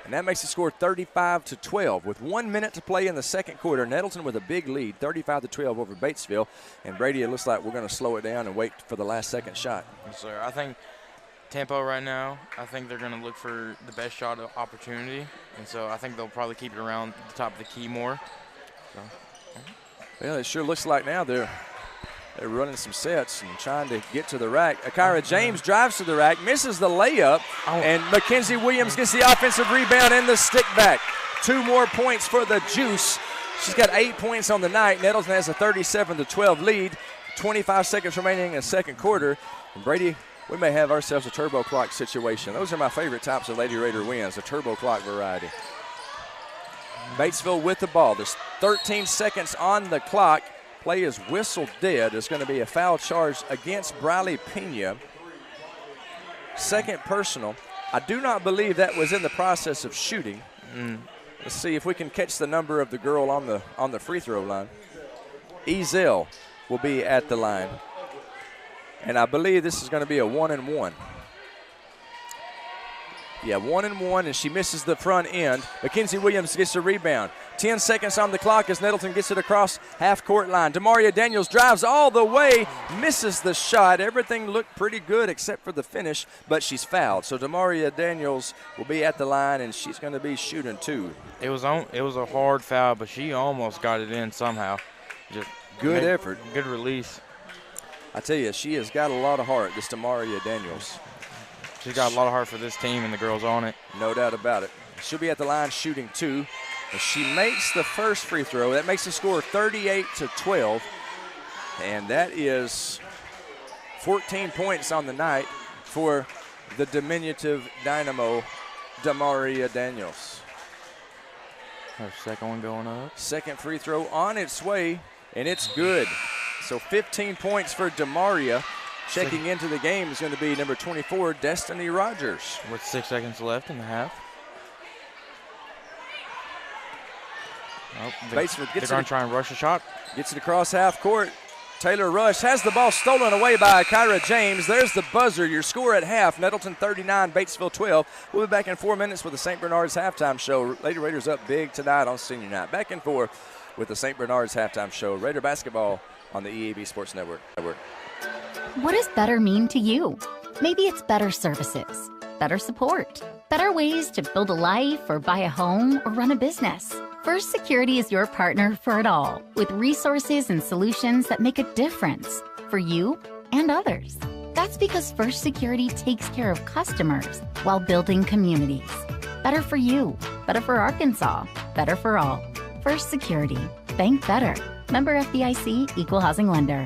And that makes the score 35-12 with 1 minute to play in the second quarter. Nettleton with a big lead, 35-12 over Batesville. And Brady, it looks like we're going to slow it down and wait for the last second shot. Yes, sir. I think tempo right now, I think they're going to look for the best shot opportunity. And so I think they'll probably keep it around the top of the key more. So. Well, it sure looks like now they're running some sets and trying to get to the rack. Akira James drives to the rack, misses the layup, and Mackenzie Williams gets the offensive rebound and the stick back. 2 more points for the Juice. She's got 8 points on the night. Nettleton has a 37-12 lead. 25 seconds remaining in the second quarter. And Brady, we may have ourselves a turbo clock situation. Those are my favorite types of Lady Raider wins, the turbo clock variety. Batesville with the ball. There's 13 seconds on the clock. Play is whistled dead. There's going to be a foul charge against Briley Pena. Second personal. I do not believe that was in the process of shooting. Let's see if we can catch the number of the girl on the free throw line. Ezel will be at the line. And I believe this is going to be a 1-and-1. Yeah, 1-and-1, and she misses the front end. Mackenzie Williams gets the rebound. 10 seconds on the clock as Nettleton gets it across half-court line. Demaria Daniels drives all the way, misses the shot. Everything looked pretty good except for the finish, but she's fouled. So Demaria Daniels will be at the line, and she's going to be shooting too. It was a hard foul, but she almost got it in somehow. Just good effort. Good release. I tell you, she has got a lot of heart, this Demaria Daniels. She's got a lot of heart for this team and the girls on it. No doubt about it. She'll be at the line shooting 2. And she makes the first free throw. That makes the score 38-12. And that is 14 points on the night for the diminutive dynamo, Demaria Daniels. Our second one going up. Second free throw on its way, and it's good. So 15 points for Demaria. Checking into the game is going to be number 24, Destiny Rogers. With 6 seconds left in the half. They're going to try and rush a shot. Gets it across half court. Taylor Rush has the ball stolen away by Kyra James. There's the buzzer. Your score at half, Nettleton 39, Batesville 12. We'll be back in 4 minutes with the St. Bernard's halftime show. Lady Raiders up big tonight on senior night. Back in 4 with the St. Bernard's halftime show. Raider basketball on the EAB Sports Network. What does better mean to you? Maybe it's better services, better support, better ways to build a life or buy a home or run a business. First Security is your partner for it all, with resources and solutions that make a difference for you and others. That's because First Security takes care of customers while building communities. Better for you, better for Arkansas, better for all. First Security. Bank better. Member FDIC, Equal Housing Lender.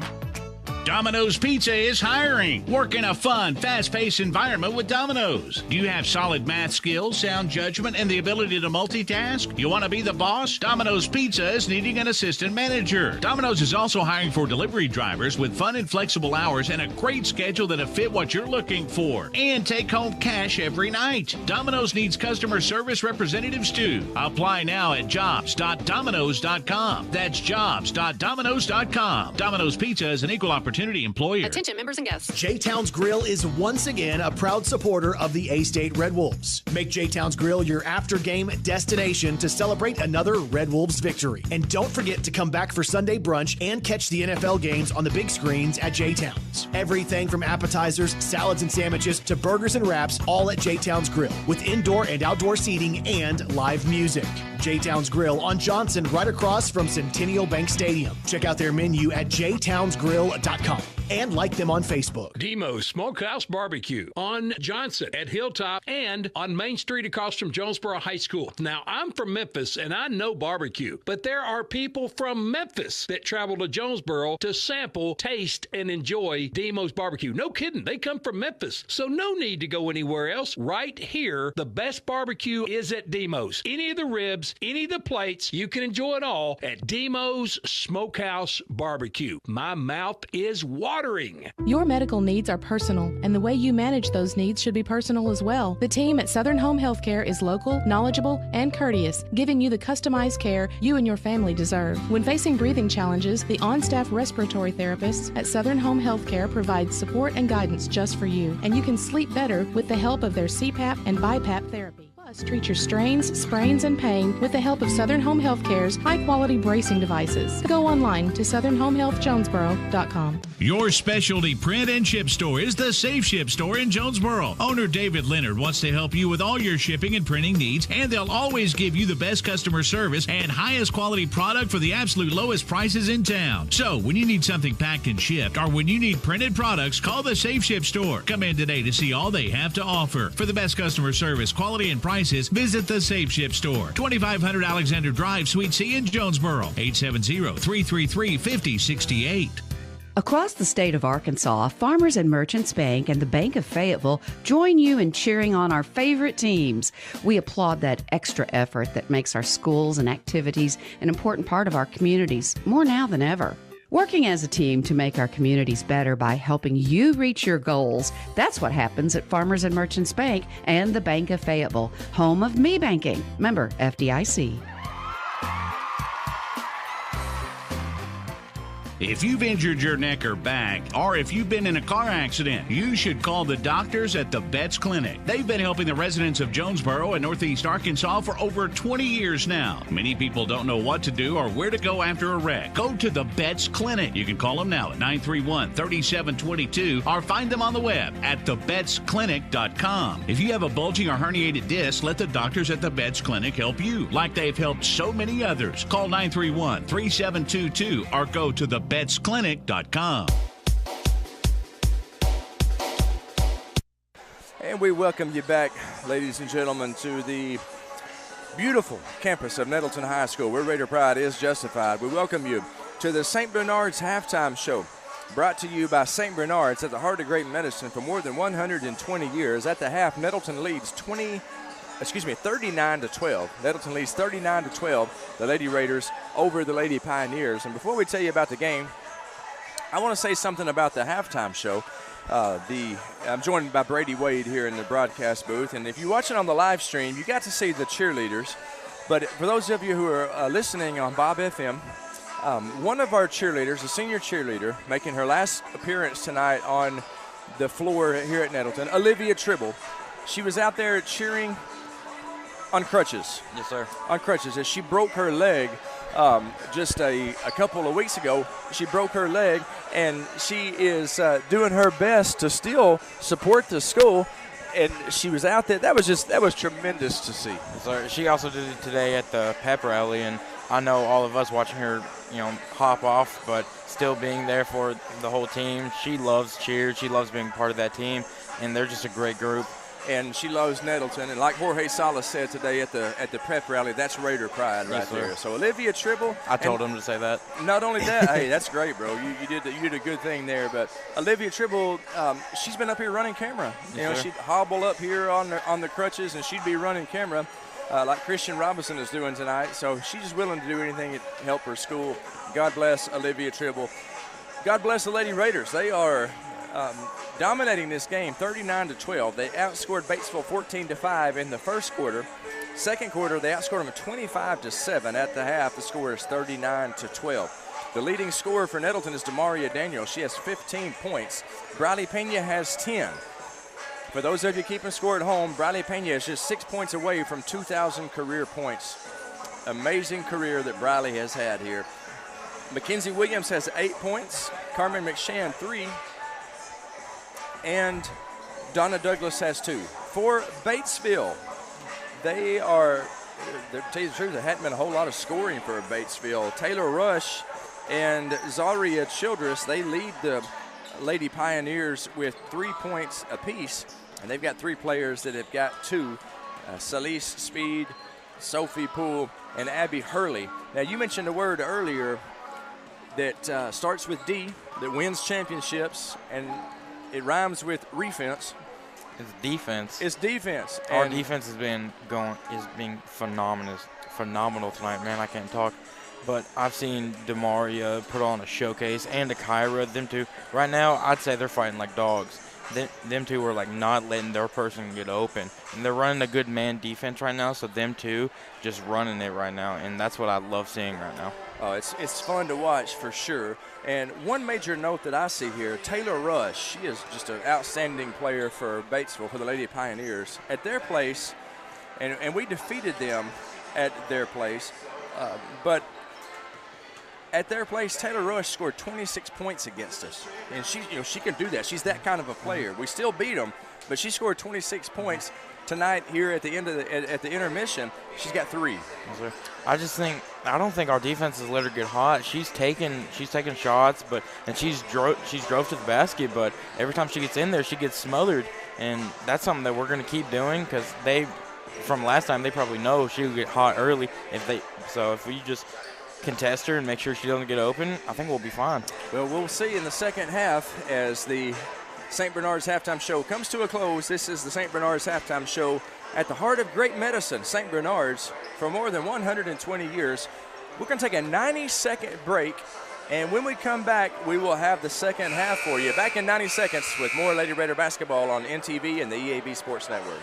Domino's Pizza is hiring. Work in a fun, fast-paced environment with Domino's. Do you have solid math skills, sound judgment, and the ability to multitask? You want to be the boss? Domino's Pizza is needing an assistant manager. Domino's is also hiring for delivery drivers with fun and flexible hours and a great schedule that'll fit what you're looking for. And take home cash every night. Domino's needs customer service representatives too. Apply now at jobs.domino's.com. That's jobs.domino's.com. Domino's Pizza is an equal opportunity employer. Attention members and guests. J-Town's Grill is once again a proud supporter of the A-State Red Wolves. Make J-Town's Grill your after-game destination to celebrate another Red Wolves victory. And don't forget to come back for Sunday brunch and catch the NFL games on the big screens at J-Town's. Everything from appetizers, salads and sandwiches to burgers and wraps, all at J-Town's Grill, with indoor and outdoor seating and live music. J-Town's Grill on Johnson, right across from Centennial Bank Stadium. Check out their menu at jtownsgrill.com and like them on Facebook. Demo's Smokehouse Barbecue on Johnson at Hilltop and on Main Street across from Jonesboro High School. Now, I'm from Memphis and I know barbecue, but there are people from Memphis that travel to Jonesboro to sample, taste, and enjoy Demo's Barbecue. No kidding. They come from Memphis, so no need to go anywhere else. Right here, the best barbecue is at Demo's. Any of the ribs, any of the plates, you can enjoy it all at Demo's Smokehouse Barbecue. My mouth is watering. Your medical needs are personal, and the way you manage those needs should be personal as well. The team at Southern Home Healthcare is local, knowledgeable, and courteous, giving you the customized care you and your family deserve. When facing breathing challenges, the on-staff respiratory therapists at Southern Home Healthcare provide support and guidance just for you, and you can sleep better with the help of their CPAP and BiPAP therapy. Plus, treat your strains, sprains, and pain with the help of Southern Home Healthcare's high-quality bracing devices. Go online to southernhomehealthjonesboro.com. Your specialty print and ship store is the Safe Ship Store in Jonesboro. Owner David Leonard wants to help you with all your shipping and printing needs, and they'll always give you the best customer service and highest quality product for the absolute lowest prices in town. So, when you need something packed and shipped, or when you need printed products, call the Safe Ship Store. Come in today to see all they have to offer. For the best customer service, quality, and prices, visit the Safe Ship Store, 2500 Alexander Drive, Suite C in Jonesboro, 870-333-5068. Across the state of Arkansas, Farmers and Merchants Bank and the Bank of Fayetteville join you in cheering on our favorite teams. We applaud that extra effort that makes our schools and activities an important part of our communities, more now than ever. Working as a team to make our communities better by helping you reach your goals, that's what happens at Farmers and Merchants Bank and the Bank of Fayetteville, home of me banking. Member FDIC. If you've injured your neck or back, or if you've been in a car accident, you should call the doctors at the Betts Clinic. They've been helping the residents of Jonesboro and Northeast Arkansas for over 20 years now. Many people don't know what to do or where to go after a wreck. Go to the Betts Clinic. You can call them now at 931-3722 or find them on the web at thebettsclinic.com. If you have a bulging or herniated disc, let the doctors at the Betts Clinic help you, like they've helped so many others. Call 931-3722 or go to thebettsclinic.com. And we welcome you back, ladies and gentlemen, to the beautiful campus of Nettleton High School, where Raider pride is justified. We welcome you to the St. Bernard's halftime show. brought to you by St. Bernard's at the heart of great medicine for more than 120 years. At the half, Nettleton leads 39-12. Nettleton leads 39-12, the Lady Raiders over the Lady Pioneers. And before we tell you about the game, I want to say something about the halftime show. I'm joined by Brady Wade here in the broadcast booth, and if you watch it on the live stream, you got to see the cheerleaders. But for those of you who are listening on Bob FM, one of our cheerleaders, a senior cheerleader, making her last appearance tonight on the floor here at Nettleton, Olivia Tribble, she was out there cheering on crutches. Yes, sir. On crutches, as she broke her leg just a couple of weeks ago. She broke her leg, and she is doing her best to still support the school. And she was out there. That was tremendous to see. Yes, sir. She also did it today at the pep rally, and I know all of us watching her, hop off, but still being there for the whole team. She loves cheer. She loves being part of that team, and they're just a great group. And she loves Nettleton. And like Jorge Salas said today at the prep rally, that's Raider pride right there. So Olivia Tribble. I told him to say that. Not only that, hey, that's great, bro. You did a good thing there. But Olivia Tribble, she's been up here running camera. She'd hobble up here on the crutches, and she'd be running camera like Christian Robinson is doing tonight. So she's willing to do anything to help her school. God bless Olivia Tribble. God bless the Lady Raiders. They are dominating this game 39-12. They outscored Batesville 14-5 in the first quarter. Second quarter, they outscored them 25-7. At the half, the score is 39-12. The leading scorer for Nettleton is Demaria Daniels. She has 15 points. Briley Pena has 10. For those of you keeping score at home, Briley Pena is just 6 points away from 2,000 career points. Amazing career that Briley has had here. Mackenzie Williams has 8 points. Carmen McShann 3. And Donna Douglas has 2. For Batesville, to tell you the truth, there hadn't been a whole lot of scoring for Batesville. Taylor Rush and Zaria Childress, they lead the Lady Pioneers with 3 points apiece, and they've got 3 players that have got 2. Celeste Speed, Sophie Poole, and Abby Hurley. Now, you mentioned a word earlier that starts with D, that wins championships, and it rhymes with refense. It's defense. It's defense. Our defense has been being phenomenal tonight, man. I can't talk. But I've seen Demaria put on a showcase, and Kyra, them two. Right now, I'd say they're fighting like dogs. Them two are like not letting their person get open. And they're running a good man defense right now, so them two just running it right now. And that's what I love seeing right now. Oh, it's fun to watch for sure. And one major note that I see here, Taylor Rush, she is just an outstanding player for Batesville, for the Lady Pioneers. At their place, and we defeated them at their place, but at their place, Taylor Rush scored 26 points against us. And she can do that. She's that kind of a player. We still beat them, but she scored 26 points tonight here at the end of at the intermission. She's got 3. I don't think our defense has let her get hot. She's taking shots, and she's drove to the basket, but every time she gets in there, she gets smothered, and that's something that we're going to keep doing because from last time, they probably know she'll get hot early if we just contest her and make sure she doesn't get open, I think we'll be fine. Well, we'll see in the second half as the St. Bernard's halftime show comes to a close. This is the St. Bernard's halftime show at the heart of great medicine, St. Bernard's, for more than 120 years. We're going to take a 90-second break, and when we come back, we will have the second half for you. Back in 90 seconds with more Lady Raider basketball on NTV and the EAB Sports Network.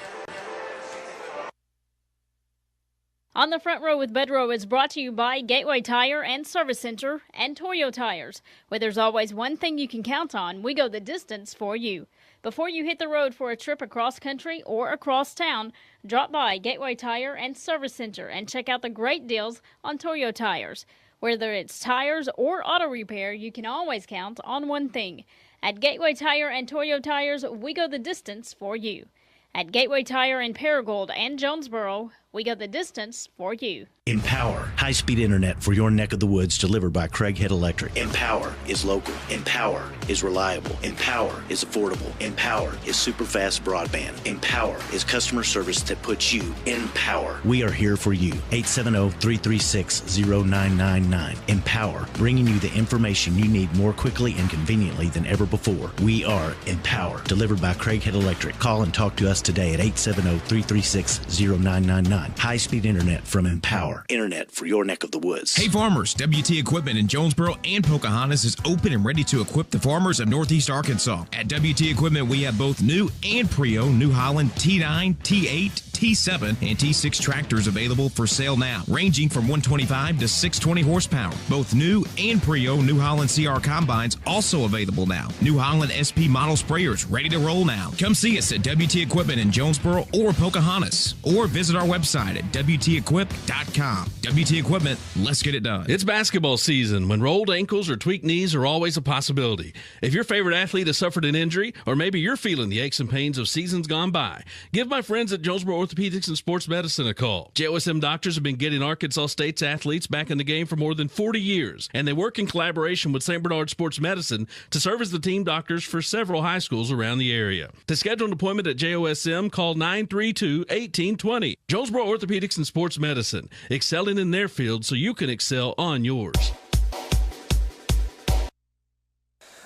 On the Front Row with Bedrow is brought to you by Gateway Tire and Service Center and Toyo Tires. Where there's always one thing you can count on, we go the distance for you. Before you hit the road for a trip across country or across town, drop by Gateway Tire and Service Center and check out the great deals on Toyo Tires. Whether it's tires or auto repair, you can always count on one thing. At Gateway Tire and Toyo Tires, we go the distance for you. At Gateway Tire in Paragould and Jonesboro, We go the distance for you. Empower, high-speed internet for your neck of the woods delivered by Craighead Electric. Empower is local. Empower is reliable. Empower is affordable. Empower is super fast broadband. Empower is customer service that puts you in power. We are here for you. 870-336-0999. Empower, bringing you the information you need more quickly and conveniently than ever before. We are Empower, delivered by Craighead Electric. Call and talk to us today at 870-336-0999. High-speed internet from Empower. Internet for your neck of the woods. Hey farmers, WT Equipment in Jonesboro and Pocahontas is open and ready to equip the farmers of Northeast Arkansas. At WT Equipment, we have both new and pre-owned New Holland T9, T8, T7, and T6 tractors available for sale now, ranging from 125 to 620 horsepower. Both new and pre-owned New Holland CR combines also available now. New Holland SP model sprayers ready to roll now. Come see us at WT Equipment in Jonesboro or Pocahontas, or visit our website at WTEquip.com. WT Equipment, let's get it done. It's basketball season when rolled ankles or tweaked knees are always a possibility. If your favorite athlete has suffered an injury, or maybe you're feeling the aches and pains of seasons gone by, give my friends at Jonesboro Orthopedics and Sports Medicine a call. JOSM doctors have been getting Arkansas State's athletes back in the game for more than 40 years, and they work in collaboration with St. Bernard Sports Medicine to serve as the team doctors for several high schools around the area. To schedule an appointment at JOSM, call 932-1820. Jonesboro Orthopedics and Sports Medicine, excelling in their field so you can excel on yours.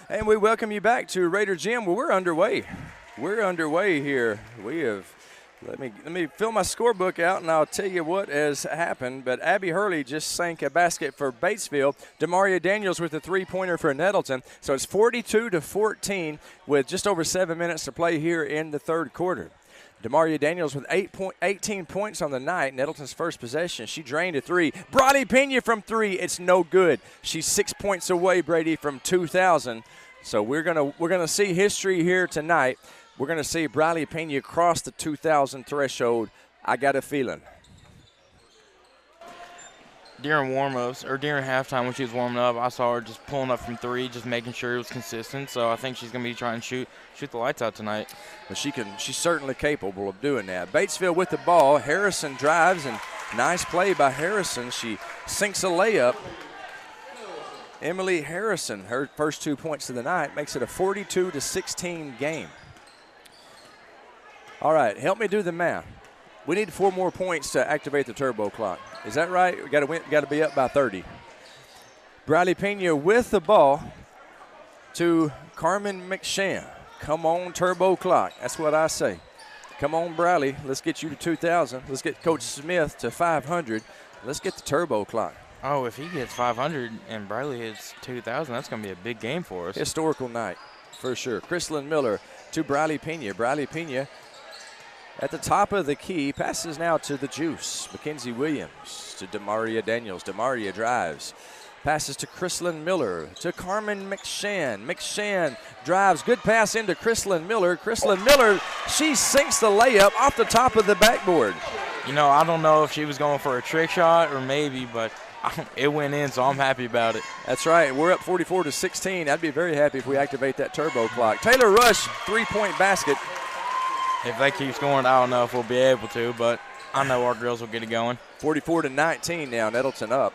And we welcome you back to Raider Gym. Well, we're underway. We're underway here. We have, let me fill my scorebook out, and I'll tell you what has happened. But Abby Hurley just sank a basket for Batesville. Demaria Daniels with a three-pointer for Nettleton. So it's 42-14 with just over 7 minutes to play here in the third quarter. Demaria Daniels with 18 points on the night. Nettleton's first possession. She drained a three. Briley Pena from three. It's no good. She's 6 points away, Brady, from 2,000. So we're gonna see history here tonight. We're gonna see Briley Pena cross the 2,000 threshold. I got a feeling. During warm-ups, or during halftime when she was warming up, I saw her just pulling up from three, just making sure it was consistent. So I think she's going to be trying to shoot the lights out tonight. But she's certainly capable of doing that. Batesville with the ball. Harrison drives, and nice play by Harrison. She sinks a layup. Emily Harrison, her first 2 points of the night, makes it a 42-16 game. All right, help me do the math. We need 4 more points to activate the turbo clock. Is that right? We got to be up by 30. Briley Pena with the ball to Carmen McShann. Come on, turbo clock. That's what I say. Come on, Briley. Let's get you to 2,000. Let's get Coach Smith to 500. Let's get the turbo clock. Oh, if he gets 500 and Briley hits 2,000, that's going to be a big game for us. Historical night, for sure. Chrislyn Miller to Briley Pena. Briley Pena at the top of the key, passes now to the Juice. Mackenzie Williams to Demaria Daniels. Demaria drives. Passes to Chrislyn Miller, to Carmen McShann. McShann drives. Good pass into Chrislyn Miller. Chrislyn Miller, she sinks the layup off the top of the backboard. You know, I don't know if she was going for a trick shot or maybe, but it went in, so I'm happy about it. That's right. We're up 44-16. I'd be very happy if we activate that turbo clock. Taylor Rush, three-point basket. If they keep scoring, I don't know if we'll be able to, but I know our girls will get it going. 44-19 now, Nettleton up.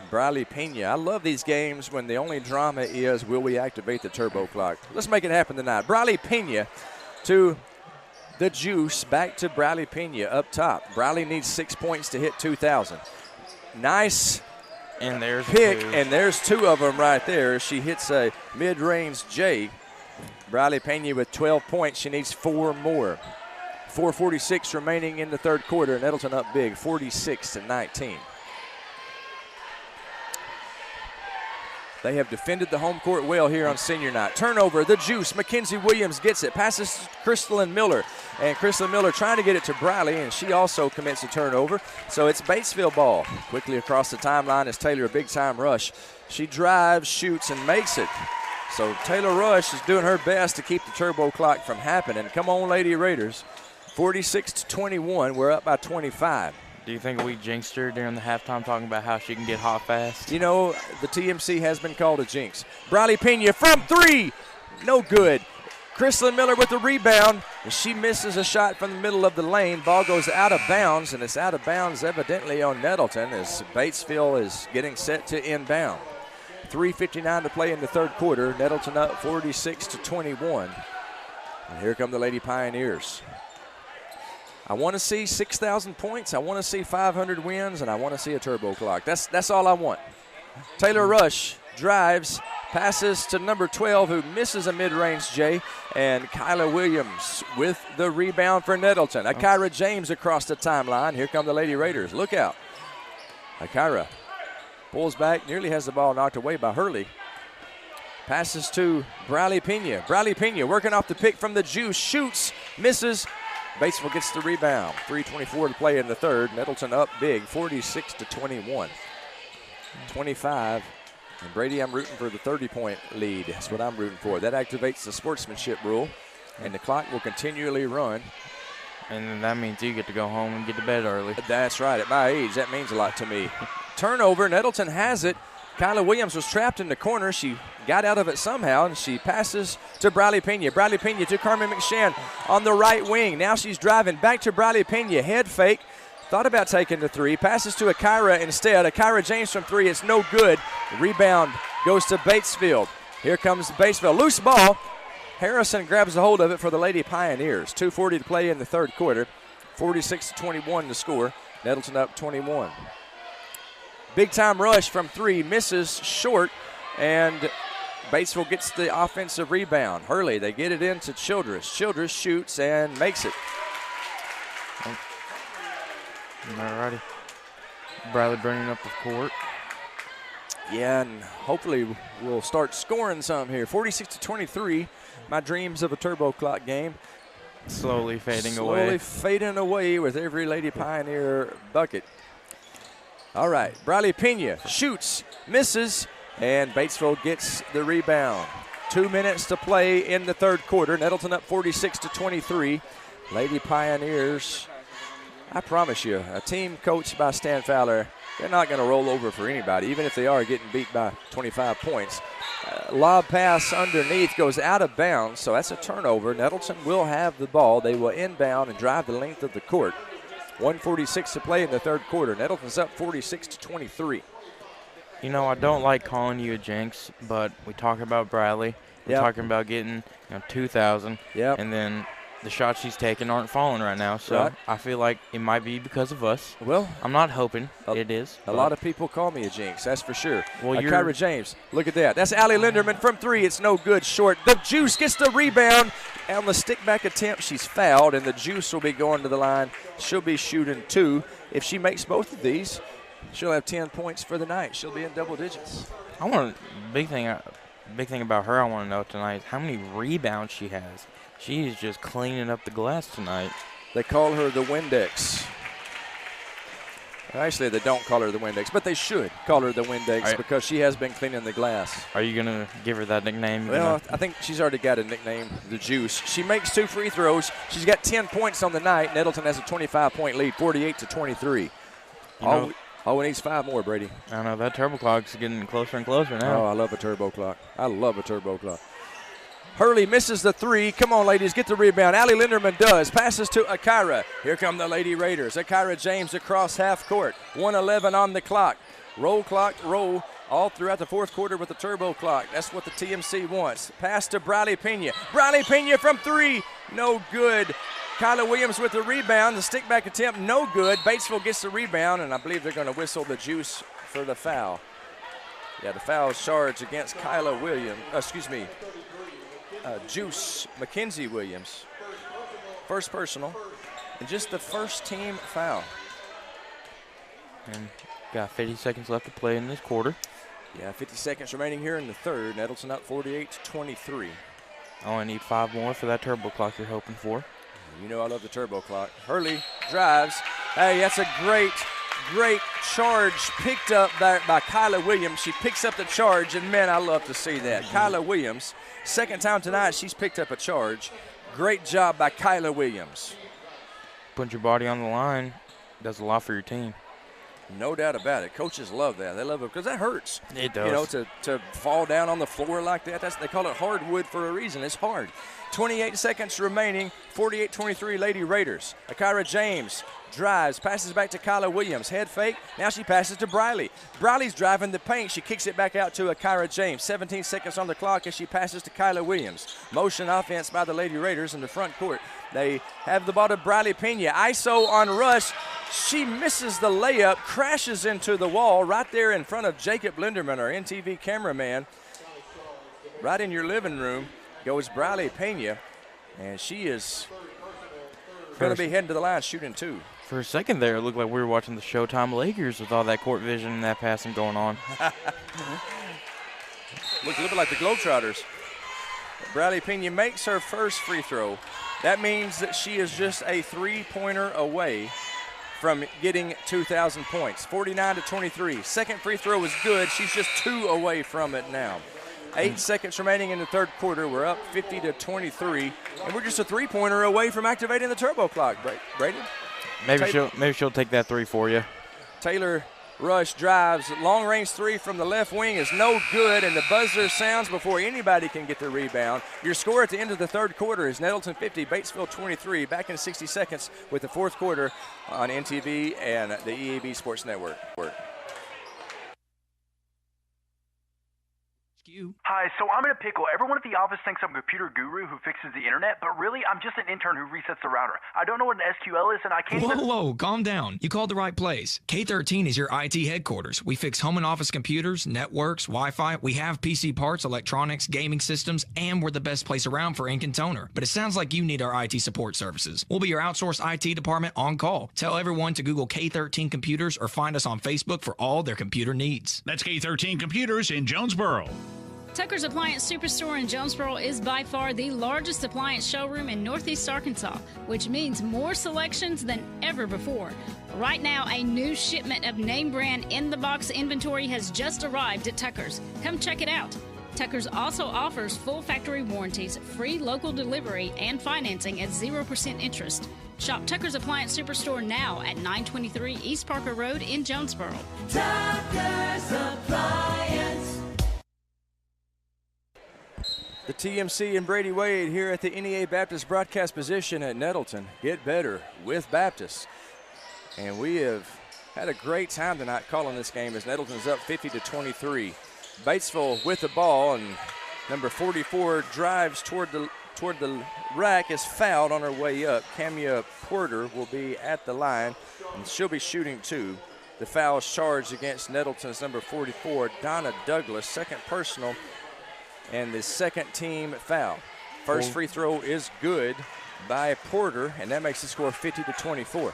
Briley Pena. I love these games when the only drama is, will we activate the turbo clock? Let's make it happen tonight. Briley Pena to the Juice, back to Briley Pena up top. Briley needs 6 points to hit 2,000. Nice and there's pick, and there's 2 of them right there. She hits a mid-range J. Briley Pena with 12 points. She needs 4 more. 4:46 remaining in the third quarter. Nettleton up big, 46-19. They have defended the home court well here on senior night. Turnover, the Juice. Mackenzie Williams gets it. Passes to Chrislyn Miller. And Chrislyn Miller trying to get it to Briley, and she also commits a turnover. So it's Batesville ball. Quickly across the timeline is Taylor, a big-time rush. She drives, shoots, and makes it. So Taylor Rush is doing her best to keep the turbo clock from happening. Come on, Lady Raiders. 46-21. We're up by 25. Do you think we jinxed her during the halftime talking about how she can get hot fast? You know, the TMC has been called a jinx. Briley Pena from 3. No good. Chrislyn Miller with the rebound, and she misses a shot from the middle of the lane. Ball goes out of bounds, and it's out of bounds evidently on Nettleton as Batesville is getting set to inbound. 3:59 to play in the third quarter. Nettleton up 46-21. And here come the Lady Pioneers. I want to see 6,000 points. I want to see 500 wins, and I want to see a turbo clock. That's all I want. Taylor Rush drives, passes to number 12, who misses a mid-range J, and Kyla Williams with the rebound for Nettleton. Akira James across the timeline. Here come the Lady Raiders. Look out. Akira pulls back, nearly has the ball knocked away by Hurley. Passes to Briley Pena. Briley Pena working off the pick from the Juice. Shoots, misses. Batesville gets the rebound. 3:24 to play in the third. Nettleton up big, 46-21. 25. And Brady, I'm rooting for the 30-point lead. That's what I'm rooting for. That activates the sportsmanship rule, and the clock will continually run. And that means you get to go home and get to bed early. That's right. At my age, that means a lot to me. Turnover. Nettleton has it. Kyla Williams was trapped in the corner. She got out of it somehow, and she passes to Briley Pena. Briley Pena to Carmen McShann on the right wing. Now she's driving back to Briley Pena. Head fake. Thought about taking the three. Passes to Akira instead. Akira James from three. It's no good. The rebound goes to Batesville. Here comes Batesville. Loose ball. Harrison grabs a hold of it for the Lady Pioneers. 2:40 to play in the third quarter. 46-21 the score. Nettleton up 21. Big time rush from three, misses short, and Batesville gets the offensive rebound. Hurley, they get it into Childress. Childress shoots and makes it. Alrighty. Bradley bringing up the court. Yeah, and hopefully we'll start scoring some here. 46-23, my dreams of a turbo clock game. Slowly fading away. Slowly fading away with every Lady Pioneer bucket. All right, Briley Pena shoots, misses, and Batesville gets the rebound. 2 minutes to play in the third quarter. Nettleton up 46-23. Lady Pioneers, I promise you, a team coached by Stan Fowler, they're not going to roll over for anybody, even if they are getting beat by 25 points. Lob pass underneath goes out of bounds, so that's a turnover. Nettleton will have the ball. They will inbound and drive the length of the court. 1:46 to play in the third quarter. Nettleton's up 46-23. You know, I don't like calling you a jinx, but we talk about Bradley. We're talking about getting 2,000, and then the shots she's taking aren't falling right now. So I feel like it might be because of us. Well, I'm not hoping it is. A lot of people call me a jinx, that's for sure. Well, Kyra James, look at that. That's Allie Linderman from three. It's no good, short. The Juice gets the rebound. On the stick-back attempt, she's fouled, and the Juice will be going to the line. She'll be shooting two. If she makes both of these, she'll have 10 points for the night. She'll be in double digits. Big thing about her I want to know tonight is how many rebounds she has. She's just cleaning up the glass tonight. They call her the Windex. Actually, they don't call her the Windex, but they should call her the Windex because she has been cleaning the glass. Are you going to give her that nickname? Well, I think she's already got a nickname, the Juice. She makes 2 free throws. She's got 10 points on the night. Nettleton has a 25-point lead, 48-23. All we need is 5 more, Brady. I know. That turbo clock's getting closer and closer now. Oh, I love a turbo clock. I love a turbo clock. Hurley misses the three. Come on, ladies, get the rebound. Allie Linderman does. Passes to Akira. Here come the Lady Raiders. Akira James across half court. 1:11 on the clock. Roll clock, roll all throughout the fourth quarter with the turbo clock. That's what the TMC wants. Pass to Briley Pena. Briley Pena from three. No good. Kyla Williams with the rebound. The stick-back attempt, no good. Batesville gets the rebound, and I believe they're going to whistle the Juice for the foul. Yeah, the foul charge against Kyla Williams. Juice Mackenzie Williams. First personal, and just the first team foul. And got 50 seconds left to play in this quarter. Yeah, 50 seconds remaining here in the third. Nettleton up 48-23. I only need 5 more for that turbo clock you're hoping for. You know I love the turbo clock. Hurley drives. Hey, that's a great charge picked up by Kyla Williams. She picks up the charge, and, man, I love to see that. Kyla Williams, second time tonight she's picked up a charge. Great job by Kyla Williams. Put your body on the line does a lot for your team. No doubt about it. Coaches love that. They love it because that hurts. It does. You know, to fall down on the floor like that. They call it hardwood for a reason. It's hard. 28 seconds remaining, 48-23 Lady Raiders. Akira James drives, passes back to Kyla Williams. Head fake, now she passes to Briley. Briley's driving the paint. She kicks it back out to Akira James. 17 seconds on the clock as she passes to Kyla Williams. Motion offense by the Lady Raiders in the front court. They have the ball to Briley Pena. ISO on rush. She misses the layup, crashes into the wall right there in front of Jacob Linderman, our NTV cameraman. Right in your living room goes Briley Pena, and she is going to be heading to the line shooting 2. For a second there, it looked like we were watching the Showtime Lakers with all that court vision and that passing going on. Looked a little bit like the Globetrotters. Briley Pena makes her first free throw. That means that she is just a three-pointer away from getting 2,000 points. 49-23. Second free throw was good. She's just 2 away from it now. 8 seconds remaining in the third quarter. We're up 50-23, and we're just a three-pointer away from activating the turbo clock. Brady? Maybe she'll take that 3 for you. Taylor Rush drives. Long-range 3 from the left wing is no good, and the buzzer sounds before anybody can get the rebound. Your score at the end of the third quarter is Nettleton 50, Batesville 23. Back in 60 seconds with the fourth quarter on NTV and the EAB Sports Network. Hi, so I'm in a pickle. Everyone at the office thinks I'm a computer guru who fixes the internet, but really, I'm just an intern who resets the router. I don't know what an SQL is, and I can't Whoa, calm down. You called the right place. K13 is your IT headquarters. We fix home and office computers, networks, Wi-Fi. We have PC parts, electronics, gaming systems, and we're the best place around for ink and toner. But it sounds like you need our IT support services. We'll be your outsourced IT department on call. Tell everyone to Google K13 Computers or find us on Facebook for all their computer needs. That's K13 Computers in Jonesboro. Tucker's Appliance Superstore in Jonesboro is by far the largest appliance showroom in Northeast Arkansas, which means more selections than ever before. Right now, a new shipment of name brand in-the-box inventory has just arrived at Tucker's. Come check it out. Tucker's also offers full factory warranties, free local delivery, and financing at 0% interest. Shop Tucker's Appliance Superstore now at 923 East Parker Road in Jonesboro. Tucker's Appliance. The TMC and Brady Wade here at the NEA Baptist broadcast position at Nettleton. Get better with Baptist. And we have had a great time tonight calling this game as Nettleton's up 50-23. Batesville with the ball, and number 44 drives toward the rack, is fouled on her way up. Camia Porter will be at the line, and she'll be shooting 2. The foul is charged against Nettleton's number 44, Donna Douglas, second personal, and the second team foul. First free throw is good by Porter, and that makes the score 50-24.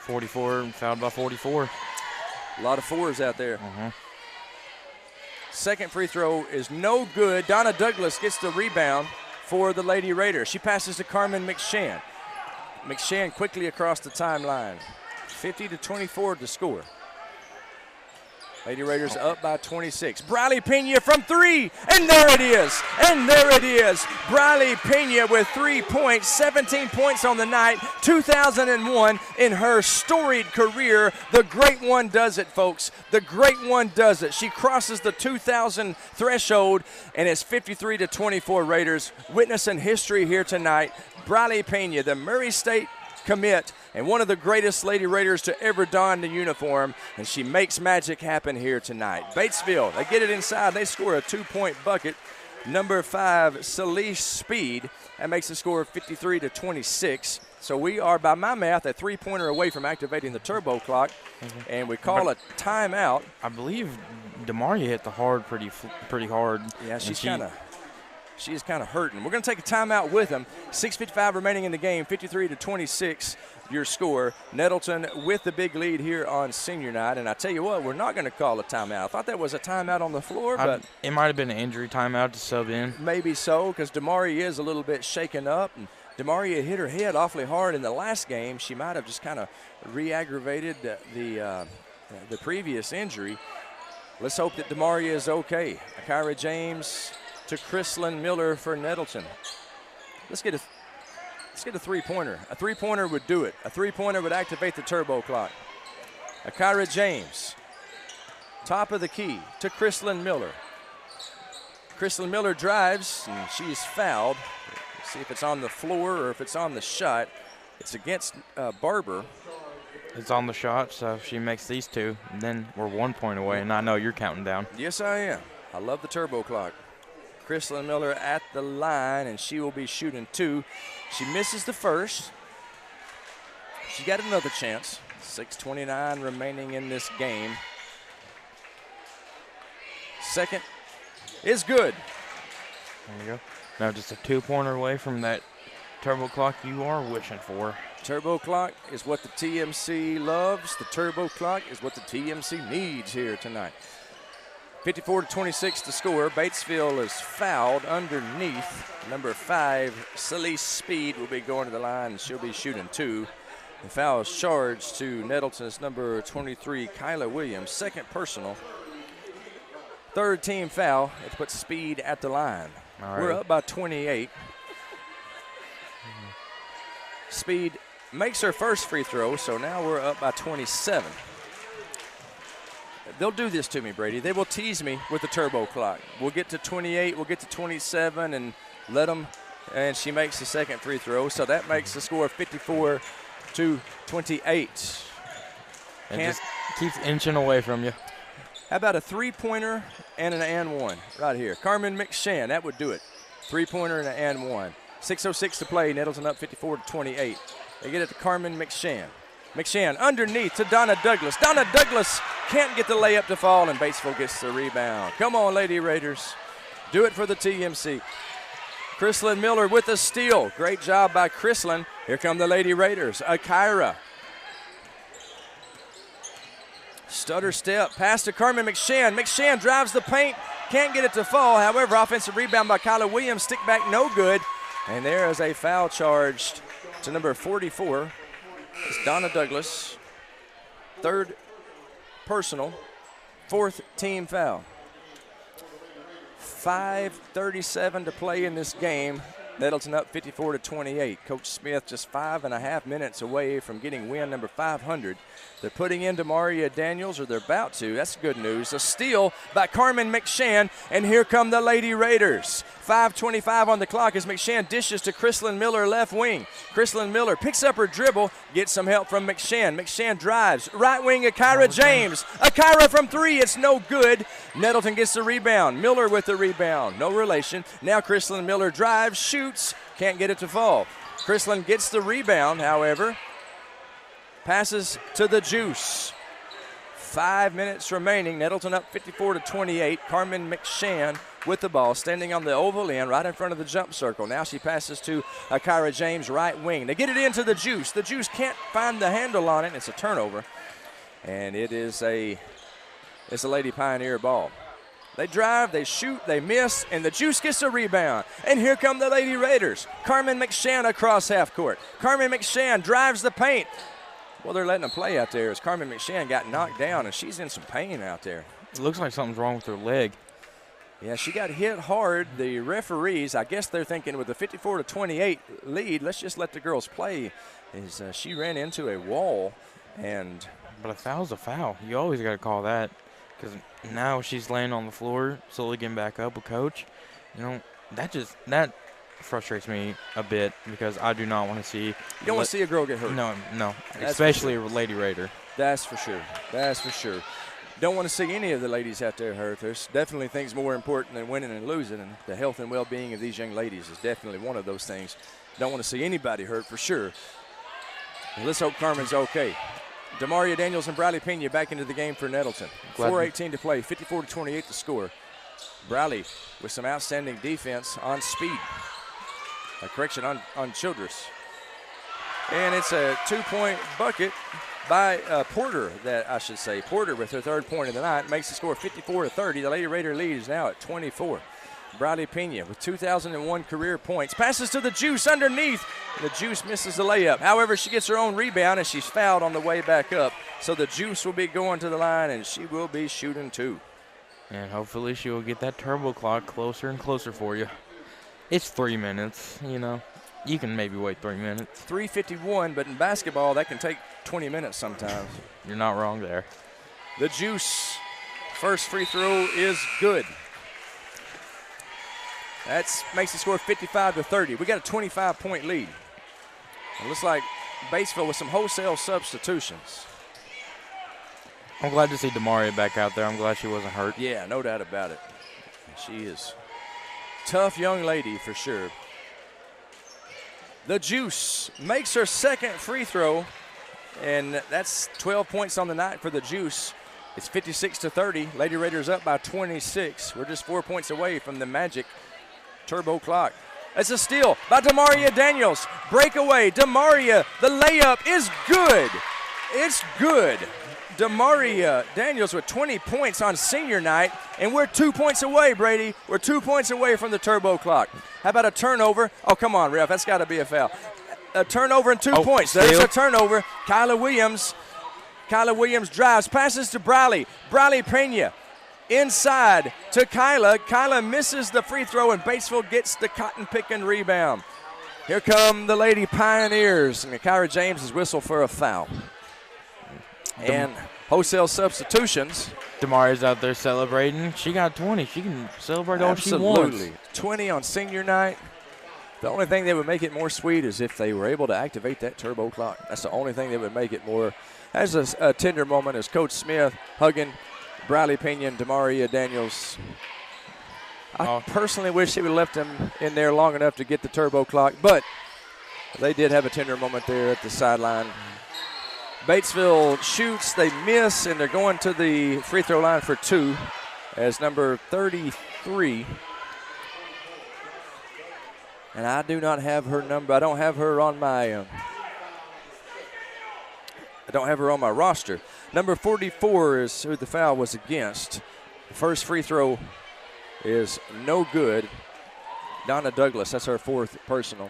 44 and fouled by 44. A lot of fours out there. Second free throw is no good. Donna Douglas gets the rebound for the Lady Raiders. She passes to Carmen McShann. McShann quickly across the timeline. 50-24 to score. Lady Raiders up by 26. Briley Pena from 3, and there it is. And there it is. Briley Pena with 3 points, 17 points on the night, 2001 in her storied career. The great one does it, folks. The great one does it. She crosses the 2,000 threshold, and it's 53-24 Raiders. Witnessing history here tonight. Briley Pena, the Murray State commit, and one of the greatest Lady Raiders to ever don the uniform, and she makes magic happen here tonight. Batesville, they get it inside. They score a 2-point bucket. Number 5, Celeste Speed. That makes the score 53-26. So we are, by my math, a 3-pointer away from activating the turbo clock, and we call a timeout. I believe Demaria hit the hard pretty hard. Yeah, she is kind of hurting. We're going to take a timeout with them. 6:55 remaining in the game, 53-26 your score. Nettleton with the big lead here on senior night. And I tell you what, we're not going to call a timeout. I thought that was a timeout on the floor, but it might have been an injury timeout to sub in. Maybe so, because Demaria is a little bit shaken up. And Demaria hit her head awfully hard in the last game. She might have just kind of re-aggravated the previous injury. Let's hope that Demaria is okay. Akira James to Chrislyn Miller for Nettleton. Let's get a three-pointer. A three-pointer would do it. A three-pointer would activate the turbo clock. Akira James, top of the key to Chrislyn Miller. Chrislyn Miller drives, and she's fouled. see if it's on the floor or if it's on the shot. It's against Barber. It's on the shot, so if she makes these two, then we're 1 point away, and I know you're counting down. Yes, I am. I love the turbo clock. Chrislyn Miller at the line, and she will be shooting 2. She misses the first. She got another chance. 6:29 remaining in this game. Second is good. There you go. Now just a 2-pointer away from that turbo clock you are wishing for. Turbo clock is what the TMC loves. The turbo clock is what the TMC needs here tonight. 54-26 to score. Batesville is fouled underneath. Number 5, Celeste Speed, will be going to the line, and she'll be shooting 2. The foul is charged to Nettleton's number 23, Kyla Williams. Second personal. Third team foul. It puts Speed at the line. All right. We're up by 28. Speed makes her first free throw, so now we're up by 27. They'll do this to me, Brady. They will tease me with the turbo clock. We'll get to 28, we'll get to 27, and let them, and she makes the second free throw, so that makes the score 54-28. It just keeps inching away from you. How about a three-pointer and an and one right here? Carmen McShann, that would do it. Three-pointer and an and one. 6:06 to play, Nettleton up 54-28. They get it to Carmen McShann. McShann underneath to Donna Douglas. Donna Douglas can't get the layup to fall, and Batesville gets the rebound. Come on, Lady Raiders. Do it for the TMC. Chrislyn Miller with a steal. Great job by Chrislyn. Here come the Lady Raiders. Akira. Stutter step. Pass to Carmen McShann. McShann drives the paint. Can't get it to fall. However, offensive rebound by Kyla Williams. Stick back, no good. And there is a foul charged to number 44. It's Donna Douglas. Third personal. Fourth team foul. 5:37 to play in this game. Nettleton up 54-28. Coach Smith just 5.5 minutes away from getting win number 500. They're putting in Demaria Daniels, or they're about to. That's good news. A steal by Carmen McShann, and here come the Lady Raiders. 5:25 on the clock as McShann dishes to Chrislyn Miller left wing. Chrislyn Miller picks up her dribble, gets some help from McShann. McShann drives. Right wing, Akira James. Akira from 3, it's no good. Nettleton gets the rebound. Miller with the rebound. No relation. Now Chrislyn Miller drives, shoots, can't get it to fall. Chrislyn gets the rebound, however. Passes to the Juice. 5 minutes remaining. Nettleton up 54-28. Carmen McShann with the ball, standing on the oval end right in front of the jump circle. Now she passes to Akira James, right wing. They get it into the Juice. The Juice can't find the handle on it. It's a turnover. And it's a Lady Pioneer ball. They drive, they shoot, they miss, and the Juice gets a rebound. And here come the Lady Raiders. Carmen McShann across half court. Carmen McShann drives the paint. Well, they're letting them play out there as Carmen McShann got knocked down, and she's in some pain out there. It looks like something's wrong with her leg. Yeah, she got hit hard. The referees, I guess they're thinking with a 54-28 lead, let's just let the girls play. She ran into a wall. But a foul's a foul. You always got to call that, because now she's laying on the floor, slowly getting back up with Coach. You know, that frustrates me a bit, because I do not want to see. You don't want to see a girl get hurt. No, That's especially a Lady Raider. That's for sure. That's for sure. Don't want to see any of the ladies out there hurt. There's definitely things more important than winning and losing, and the health and well-being of these young ladies is definitely one of those things. Don't want to see anybody hurt for sure. Well, let's hope Carmen's okay. Demaria Daniels and Briley Pena back into the game for Nettleton. 4:18 to play, 54-28 to score. Briley with some outstanding defense on Speed. A correction on Childress. And it's a 2-point bucket by Porter, Porter with her third point of the night makes the score 54-30. The Lady Raider lead is now at 24. Briley Pena with 2001 career points. Passes to the Juice underneath. The Juice misses the layup. However, she gets her own rebound, and she's fouled on the way back up. So the Juice will be going to the line, and she will be shooting 2. And hopefully she will get that turbo clock closer and closer for you. It's 3 minutes, you know. You can maybe wait 3 minutes. 3:51, but in basketball, that can take 20 minutes sometimes. You're not wrong there. The Juice, first free throw is good. That makes the score 55-30. We got a 25-point lead. It looks like Batesville with some wholesale substitutions. I'm glad to see Demaria back out there. I'm glad she wasn't hurt. Yeah, no doubt about it. She is a tough young lady for sure. The Juice makes her second free throw, and that's 12 points on the night for the Juice. It's 56-30. Lady Raiders up by 26. We're just 4 points away from the magic turbo clock. It's a steal by Demaria Daniels. Breakaway. Demaria, the layup is good. It's good. Demaria Daniels with 20 points on senior night, and we're 2 points away, Brady. We're 2 points away from the turbo clock. How about a turnover? Oh, come on, ref. That's got to be a foul. A turnover and 2 points. There's a turnover. Kyla Williams drives, passes to Briley. Briley Pena inside to Kyla. Kyla misses the free throw, and Batesville gets the cotton-picking rebound. Here come the Lady Pioneers, and Kyra James is whistled for a foul. And wholesale substitutions. Demaria's out there celebrating. She got 20. She can celebrate all she wants. Absolutely. 20 on senior night. The only thing that would make it more sweet is if they were able to activate that turbo clock. That's the only thing that would make it more. As a tender moment as Coach Smith hugging Briley Pena and Demaria Daniels. I personally wish they would have left him in there long enough to get the turbo clock, but they did have a tender moment there at the sideline. Batesville shoots, they miss, and they're going to the free throw line for two as number 33. And I do not have her number. I don't have her on my roster. Number 44 is who the foul was against. The first free throw is no good. Donna Douglas, that's her fourth personal.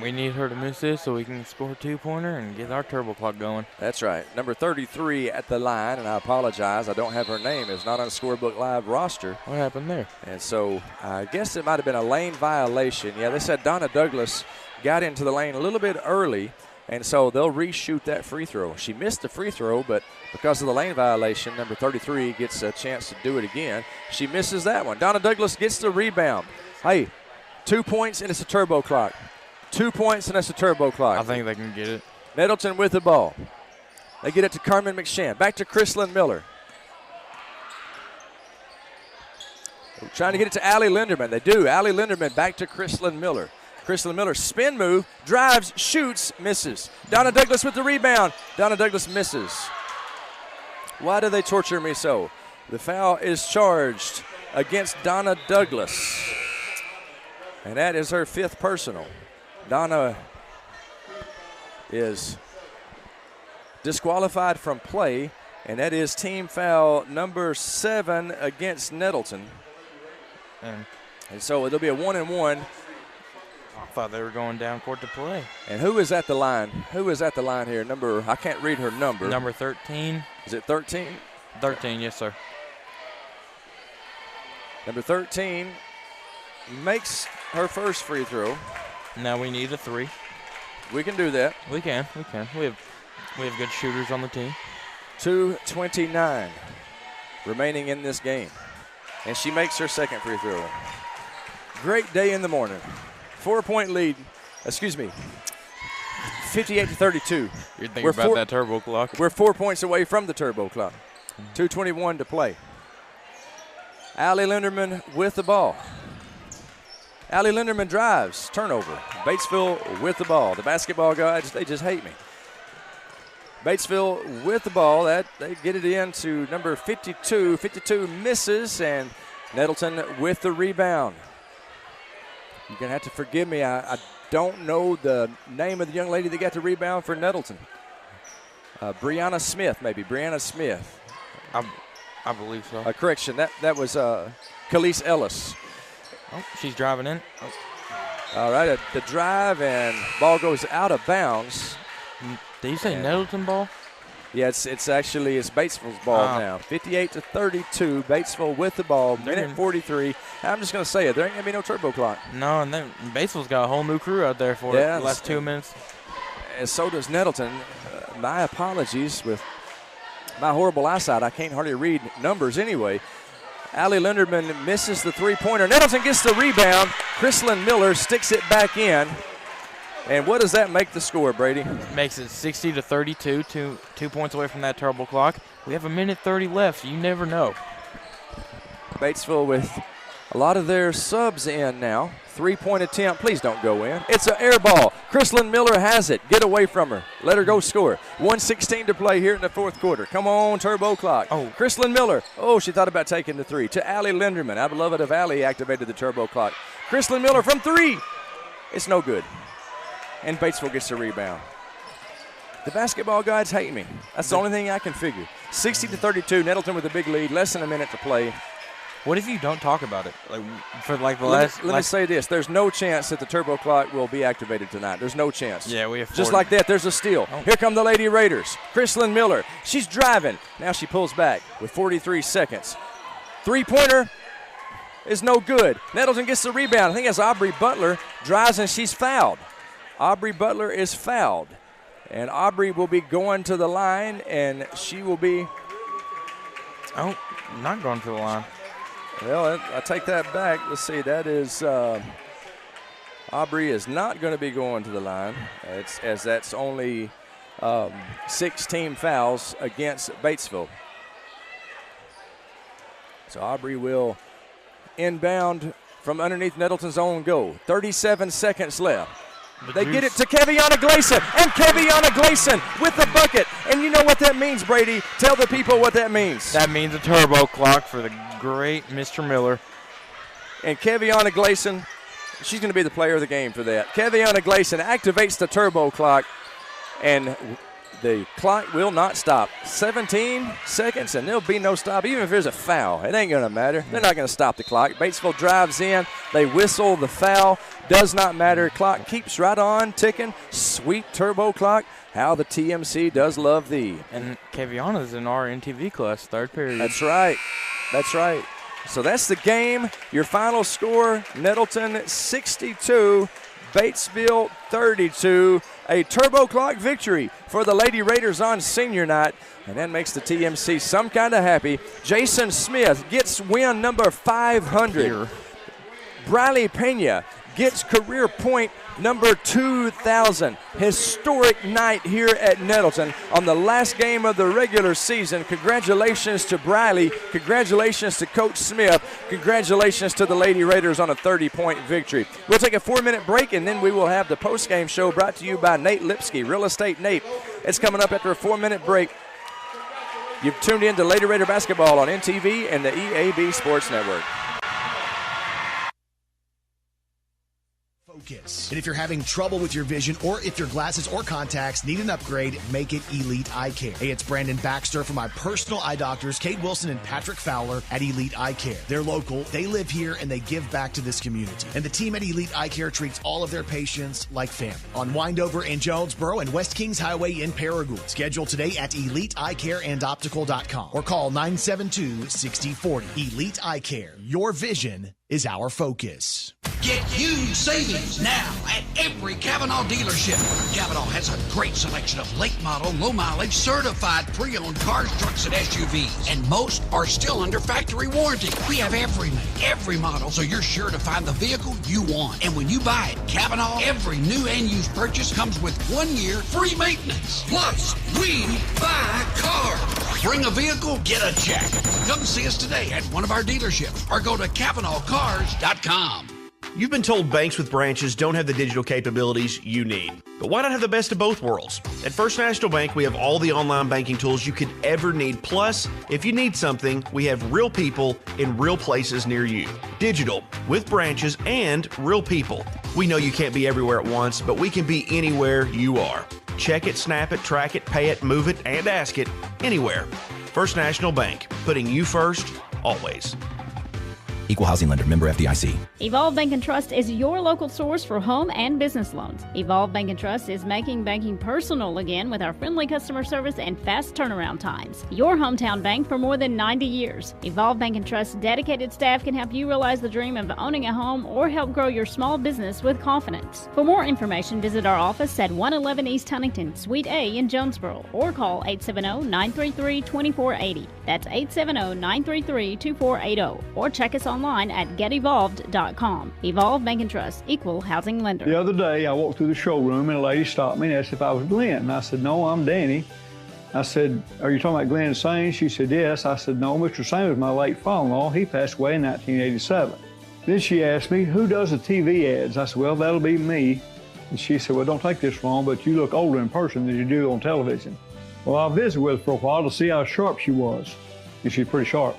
We need her to miss this so we can score a two-pointer and get our turbo clock going. That's right. Number 33 at the line, and I apologize. I don't have her name. It's not on the Scorebook Live roster. What happened there? And so I guess it might have been a lane violation. Yeah, they said Donna Douglas got into the lane a little bit early, and so they'll reshoot that free throw. She missed the free throw, but because of the lane violation, number 33 gets a chance to do it again. She misses that one. Donna Douglas gets the rebound. Hey, 2 points, and it's a turbo clock. 2 points, and that's a turbo clock. I think they can get it. Nettleton with the ball. They get it to Carmen McShann. Back to Chrislyn Miller. Trying to get it to Allie Linderman. They do. Allie Linderman back to Chrislyn Miller. Chrislyn Miller, spin move, drives, shoots, misses. Donna Douglas with the rebound. Donna Douglas misses. Why do they torture me so? The foul is charged against Donna Douglas. And that is her fifth personal. Donna is disqualified from play, and that is team foul number 7 against Nettleton. And so it'll be a 1-and-1. I thought they were going down court to play. And who is at the line? Who is at the line here? I can't read her number. Number 13. Is it 13? 13, yes, sir. Number 13 makes her first free throw. Now we need a 3. We can do that. We can. We have good shooters on the team. 2:29 remaining in this game. And she makes her second free throw. Great day in the morning. 4-point lead. 58-32. You're thinking about that turbo clock. We're 4 points away from the turbo clock. 2:21 to play. Allie Linderman with the ball. Allie Linderman drives, turnover. Batesville with the ball. The basketball guys, they just hate me. Batesville with the ball. They get it in to number 52. 52 misses, and Nettleton with the rebound. You're going to have to forgive me. I don't know the name of the young lady that got the rebound for Nettleton. Brianna Smith, maybe. Brianna Smith. I believe so. Correction, that was Khalees Ellis. Oh, she's driving in. Oh. All right, the drive, and ball goes out of bounds. Did you say Nettleton ball? Yeah, it's Batesville's ball now. 58-32, Batesville with the ball. Minute 43. I'm just going to say it. There ain't going to be no turbo clock. No, and then Batesville's got a whole new crew out there for the last 2 minutes. And so does Nettleton. My apologies with my horrible eyesight. I can't hardly read numbers anyway. Allie Linderman misses the three-pointer. Nettleton gets the rebound. Chrislyn Miller sticks it back in. And what does that make the score, Brady? Makes it 60-32, 2 points away from that turbo clock. We have 1:30 left, so you never know. Batesville with a lot of their subs in now. Three-point attempt. Please don't go in. It's an air ball. Chrislyn Miller has it. Get away from her. Let her go score. 1:16 to play here in the fourth quarter. Come on, turbo clock. Oh, Chrislyn Miller. Oh, she thought about taking the three. To Allie Linderman. I love it if Allie activated the turbo clock. Chrislyn Miller from three. It's no good. And Batesville gets the rebound. The basketball gods hate me. That's the only thing I can figure. 60-32. Nettleton with a big lead. Less than a minute to play. What if you don't talk about it? Let me say this. There's no chance that the turbo clock will be activated tonight. There's no chance. Yeah, we have 40. Just like that, there's a steal. Oh. Here come the Lady Raiders. Chrislyn Miller. She's driving. Now she pulls back with 43 seconds. Three-pointer is no good. Nettleton gets the rebound. I think it's Aubrey Butler. Drives and she's fouled. Aubrey Butler is fouled. And Aubrey will be going to the line, and she will be... Oh, not going to the line. Well, I take that back. Let's see. That is Aubrey is not going to be going to the line, as that's only 6 team fouls against Batesville. So Aubrey will inbound from underneath Nettleton's own goal. 37 seconds left. They get it to Keviana Gleason, and Keviana Gleason with the bucket. And you know what that means, Brady. Tell the people what that means. That means a turbo clock for the great Mr. Miller. And Keviana Gleason, she's going to be the player of the game for that. Keviana Gleason activates the turbo clock, and the clock will not stop. 17 seconds, and there'll be no stop. Even if there's a foul, it ain't going to matter. They're not going to stop the clock. Batesville drives in. They whistle the foul. Does not matter. Clock keeps right on ticking. Sweet turbo clock. How the TMC does love thee. And Keviana's in our NTV class, third period. That's right. That's right. So that's the game. Your final score, Nettleton 62, Batesville 32. A turbo clock victory for the Lady Raiders on senior night. And that makes the TMC some kind of happy. Jason Smith gets win number 500. Briley Pena gets career point number 2,000. Historic night here at Nettleton on the last game of the regular season. Congratulations to Briley. Congratulations to Coach Smith. Congratulations to the Lady Raiders on a 30-point victory. We'll take a 4-minute break, and then we will have the post-game show brought to you by Nate Lipsky, Real Estate Nate. It's coming up after a 4-minute break. You've tuned in to Lady Raider basketball on NTV and the EAB Sports Network. Focus. And if you're having trouble with your vision, or if your glasses or contacts need an upgrade, make it Elite Eye Care. Hey, it's Brandon Baxter from my personal eye doctors, Kate Wilson and Patrick Fowler at Elite Eye Care. They're local, they live here, and they give back to this community. And the team at Elite Eye Care treats all of their patients like family. On Windover in Jonesboro and West Kings Highway in Paragould. Schedule today at EliteEyeCareAndOptical.com or call 972-6040. Elite Eye Care. Your vision is our focus. Get huge savings now at every Kavanaugh dealership. Kavanaugh has a great selection of late model, low mileage, certified pre-owned cars, trucks, and SUVs. And most are still under factory warranty. We have every make, every model, so you're sure to find the vehicle you want. And when you buy at Kavanaugh, every new and used purchase comes with 1 year free maintenance. Plus, we buy cars. Bring a vehicle, get a check. Come see us today at one of our dealerships or go to KavanaughCars.com. You've been told banks with branches don't have the digital capabilities you need. But why not have the best of both worlds? At First National Bank, we have all the online banking tools you could ever need. Plus, if you need something, we have real people in real places near you. Digital, with branches and real people. We know you can't be everywhere at once, but we can be anywhere you are. Check it, snap it, track it, pay it, move it, and ask it anywhere. First National Bank, putting you first, always. Equal housing lender. Member FDIC. Evolve Bank & Trust is your local source for home and business loans. Evolve Bank & Trust is making banking personal again with our friendly customer service and fast turnaround times. Your hometown bank for more than 90 years. Evolve Bank & Trust's dedicated staff can help you realize the dream of owning a home or help grow your small business with confidence. For more information, visit our office at 111 East Huntington, Suite A in Jonesboro, or call 870-933-2480. That's 870-933-2480. Or check us online at getevolved.com. Evolve Bank & Trust, equal housing lender. The other day, I walked through the showroom and a lady stopped me and asked if I was Glenn. And I said, no, I'm Danny. I said, are you talking about Glenn Sane? She said, yes. I said, no, Mr. Sane was my late father-in-law. He passed away in 1987. Then she asked me, who does the TV ads? I said, well, that'll be me. And she said, well, don't take this wrong, but you look older in person than you do on television. Well, I visited with her for a while to see how sharp she was. And she's pretty sharp.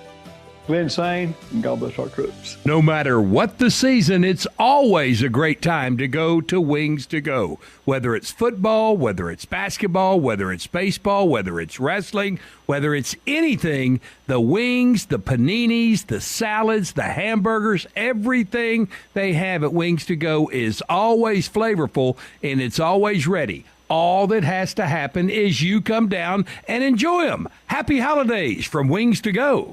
Glenn Sane, and God bless our troops. No matter what the season, it's always a great time to go to Wings to Go. Whether it's football, whether it's basketball, whether it's baseball, whether it's wrestling, whether it's anything, the wings, the paninis, the salads, the hamburgers, everything they have at Wings to Go is always flavorful and it's always ready. All that has to happen is you come down and enjoy them. Happy holidays from Wings to Go.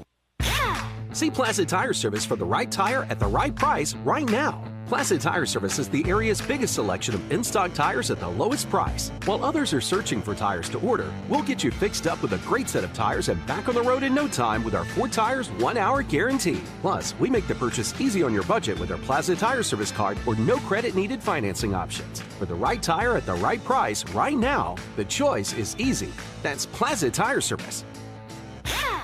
See Placid Tire Service for the right tire at the right price right now. Placid Tire Service is the area's biggest selection of in-stock tires at the lowest price. While others are searching for tires to order, we'll get you fixed up with a great set of tires and back on the road in no time with our 4 tires, 1 hour guarantee. Plus, we make the purchase easy on your budget with our Placid Tire Service card or no credit needed financing options. For the right tire at the right price right now, the choice is easy. That's Placid Tire Service.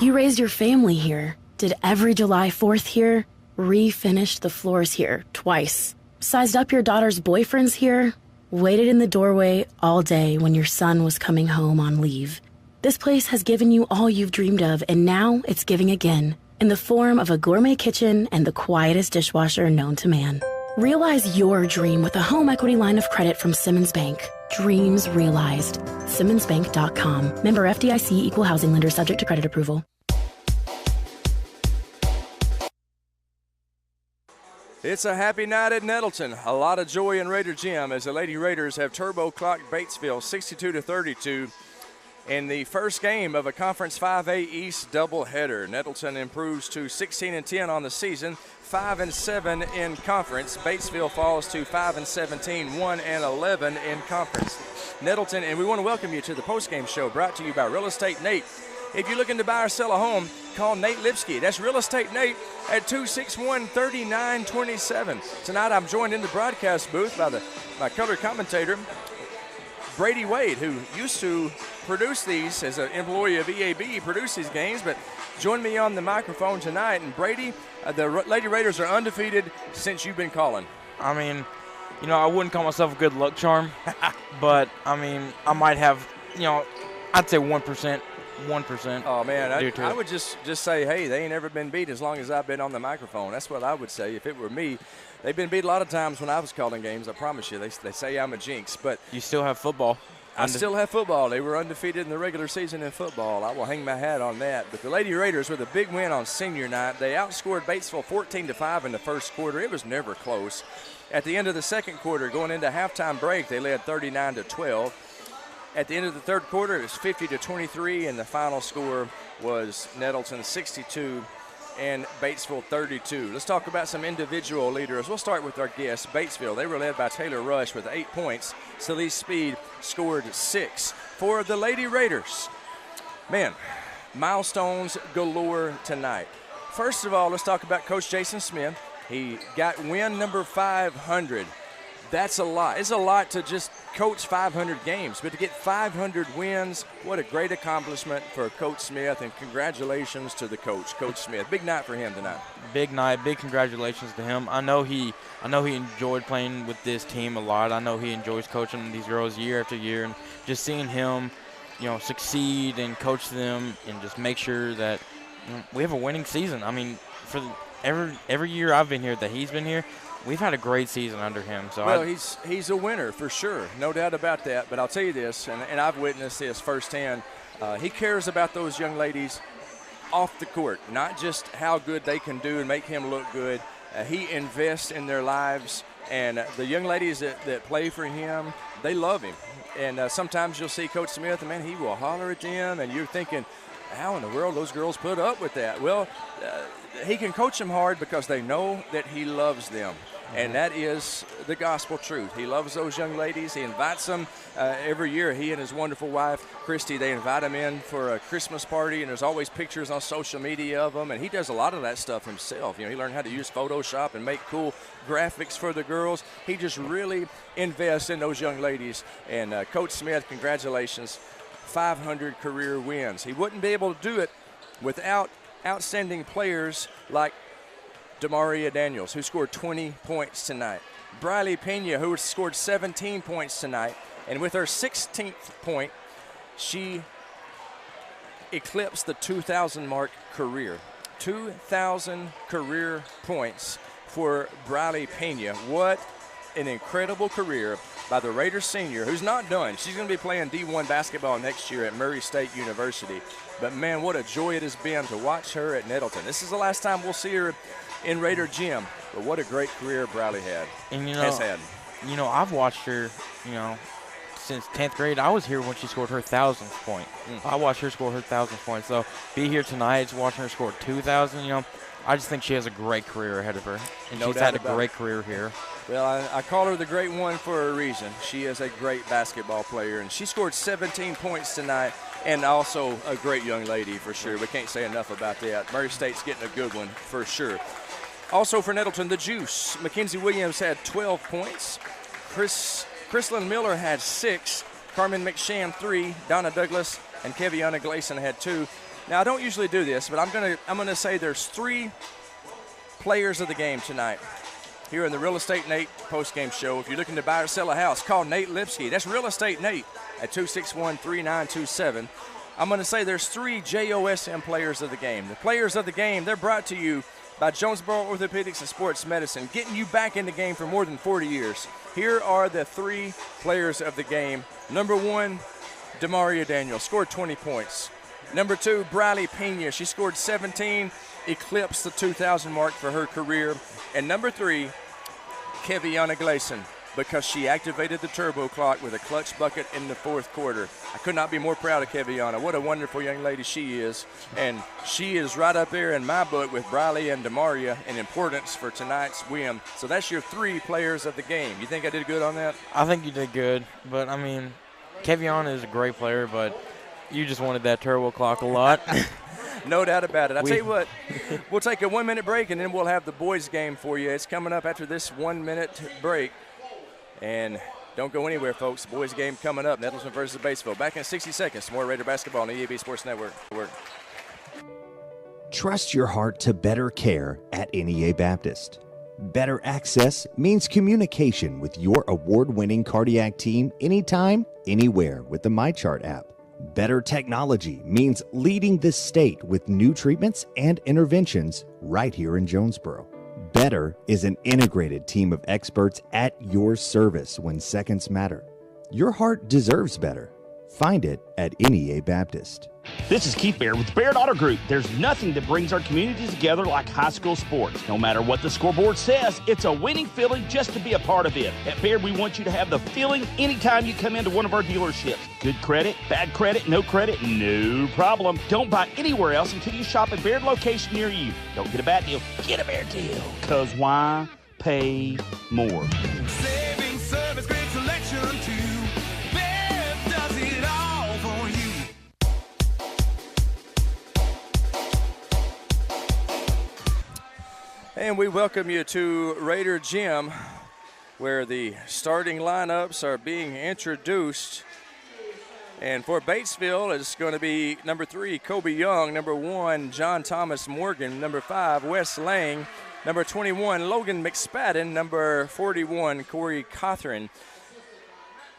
You raised your family here. Did every July 4th here, refinished the floors here twice, sized up your daughter's boyfriends here, waited in the doorway all day when your son was coming home on leave. This place has given you all you've dreamed of, and now it's giving again, in the form of a gourmet kitchen and the quietest dishwasher known to man. Realize your dream with a home equity line of credit from Simmons Bank. Dreams realized. SimmonsBank.com. Member FDIC, equal housing lender, subject to credit approval. It's a happy night at Nettleton. A lot of joy in Raider Gym as the Lady Raiders have turbo clocked Batesville 62-32 in the first game of a Conference 5A East doubleheader. Nettleton improves to 16-10 on the season, 5-7 in conference. Batesville falls to 5-17, 1-11 in conference. Nettleton, and we want to welcome you to the postgame show brought to you by Real Estate Nate. If you're looking to buy or sell a home, call Nate Lipsky. That's Real Estate Nate at 261-3927. Tonight I'm joined in the broadcast booth by my color commentator, Brady Wade, who used to produce these as an employee of EAB. He produced these games, but joined me on the microphone tonight. And Brady, the Lady Raiders are undefeated since you've been calling. I mean, you know, I wouldn't call myself a good luck charm, but, I mean, I might have, you know, I'd say 1%. 1%. Oh, man, I would just say, hey, they ain't ever been beat as long as I've been on the microphone. That's what I would say if it were me. They've been beat a lot of times when I was calling games, I promise you. They say I'm a jinx. But you still have football. I still have football. They were undefeated in the regular season in football. I will hang my hat on that. But the Lady Raiders with a big win on senior night. They outscored Batesville 14-5 in the first quarter. It was never close. At the end of the second quarter, going into halftime break, they led 39-12. At the end of the third quarter, it was 50-23, and the final score was Nettleton 62 and Batesville 32. Let's talk about some individual leaders. We'll start with our guest, Batesville. They were led by Taylor Rush with 8 points. Celeste Speed scored 6. For the Lady Raiders, man, milestones galore tonight. First of all, let's talk about Coach Jason Smith. He got win number 500. That's a lot. It's a lot to just coach 500 games, but to get 500 wins, what a great accomplishment for Coach Smith, and congratulations to the coach, Coach Smith. Big night for him tonight. Big night. Big congratulations to him. I know he enjoyed playing with this team a lot. I know he enjoys coaching these girls year after year, and just seeing him, you know, succeed and coach them and just make sure that, you know, we have a winning season. I mean, for every year I've been here that he's been here, we've had a great season under him. So well, he's a winner for sure, no doubt about that. But I'll tell you this, and I've witnessed this firsthand. He cares about those young ladies off the court, not just how good they can do and make him look good. He invests in their lives, and the young ladies that play for him, they love him. And sometimes you'll see Coach Smith, and, man, he will holler at them, and you're thinking, how in the world those girls put up with that? Well, he can coach them hard because they know that he loves them. And that is the gospel truth. He loves those young ladies. He invites them every year. He and his wonderful wife, Christy, they invite him in for a Christmas party, and there's always pictures on social media of them. And he does a lot of that stuff himself. You know, he learned how to use Photoshop and make cool graphics for the girls. He just really invests in those young ladies. And Coach Smith, congratulations, 500 career wins. He wouldn't be able to do it without outstanding players like Demaria Daniels, who scored 20 points tonight. Briley Pena, who scored 17 points tonight. And with her 16th point, she eclipsed the 2,000 mark career. 2,000 career points for Briley Pena. What an incredible career by the Raiders senior, who's not done. She's going to be playing D1 basketball next year at Murray State University. But, man, what a joy it has been to watch her at Nettleton. This is the last time we'll see her in Raider Gym, but what a great career Briley has had. You know, I've watched her, you know, since 10th grade. I was here when she scored her 1,000th point. I watched her score her 1,000th point. So be here tonight watching her score 2,000, you know, I just think she has a great career ahead of her. And she's had a great career here. Well, I call her the great one for a reason. She is a great basketball player, and she scored 17 points tonight, and also a great young lady for sure. We can't say enough about that. Murray State's getting a good one for sure. Also for Nettleton, the Juice. Mackenzie Williams had 12 points. Chrislyn Miller had 6. Carmen McSham 3. Donna Douglas and Keviana Gleason had 2. Now, I don't usually do this, but I'm gonna say there's 3 players of the game tonight. Here in the Real Estate Nate postgame show. If you're looking to buy or sell a house, call Nate Lipsky. That's Real Estate Nate at 261-3927. I'm going to say there's 3 JOSM players of the game. The players of the game, they're brought to you by Jonesboro Orthopedics and Sports Medicine, getting you back in the game for more than 40 years. Here are the 3 players of the game. Number 1, Demaria Daniels, scored 20 points. Number 2, Briley Pena. She scored 17, eclipsed the 2,000 mark for her career. And number 3, Keviana Gleason, because she activated the turbo clock with a clutch bucket in the 4th quarter. I could not be more proud of Keviana. What a wonderful young lady she is. And she is right up there in my book with Briley and Demaria in importance for tonight's win. So that's your 3 players of the game. You think I did good on that? I think you did good. But, I mean, Keviana is a great player, but you just wanted that turbo clock a lot. No doubt about it. I'll tell you what, we'll take a 1-minute break, and then we'll have the boys' game for you. It's coming up after this 1-minute break. And don't go anywhere, folks. Boys' game coming up. Nettleton versus Batesville. Back in 60 seconds. More Raider basketball on the EAB Sports Network. Trust your heart to better care at NEA Baptist. Better access means communication with your award-winning cardiac team anytime, anywhere with the MyChart app. Better technology means leading the state with new treatments and interventions right here in Jonesboro. Better is an integrated team of experts at your service when seconds matter. Your heart deserves better. Find it at NEA Baptist. This is Keith Baird with the Baird Auto Group. There's nothing that brings our communities together like high school sports. No matter what the scoreboard says, it's a winning feeling just to be a part of it. At Baird, we want you to have the feeling anytime you come into one of our dealerships. Good credit, bad credit, no problem. Don't buy anywhere else until you shop at Baird location near you. Don't get a bad deal, get a Baird deal. Because why pay more? Saving service, great selection too. Baird does it all for you. And we welcome you to Raider Gym, where the starting lineups are being introduced. And for Batesville, it's going to be number 3, Kobe Young, number 1, John Thomas Morgan, number 5, Wes Lang, number 21, Logan McSpadden, number 41, Corey Cothran.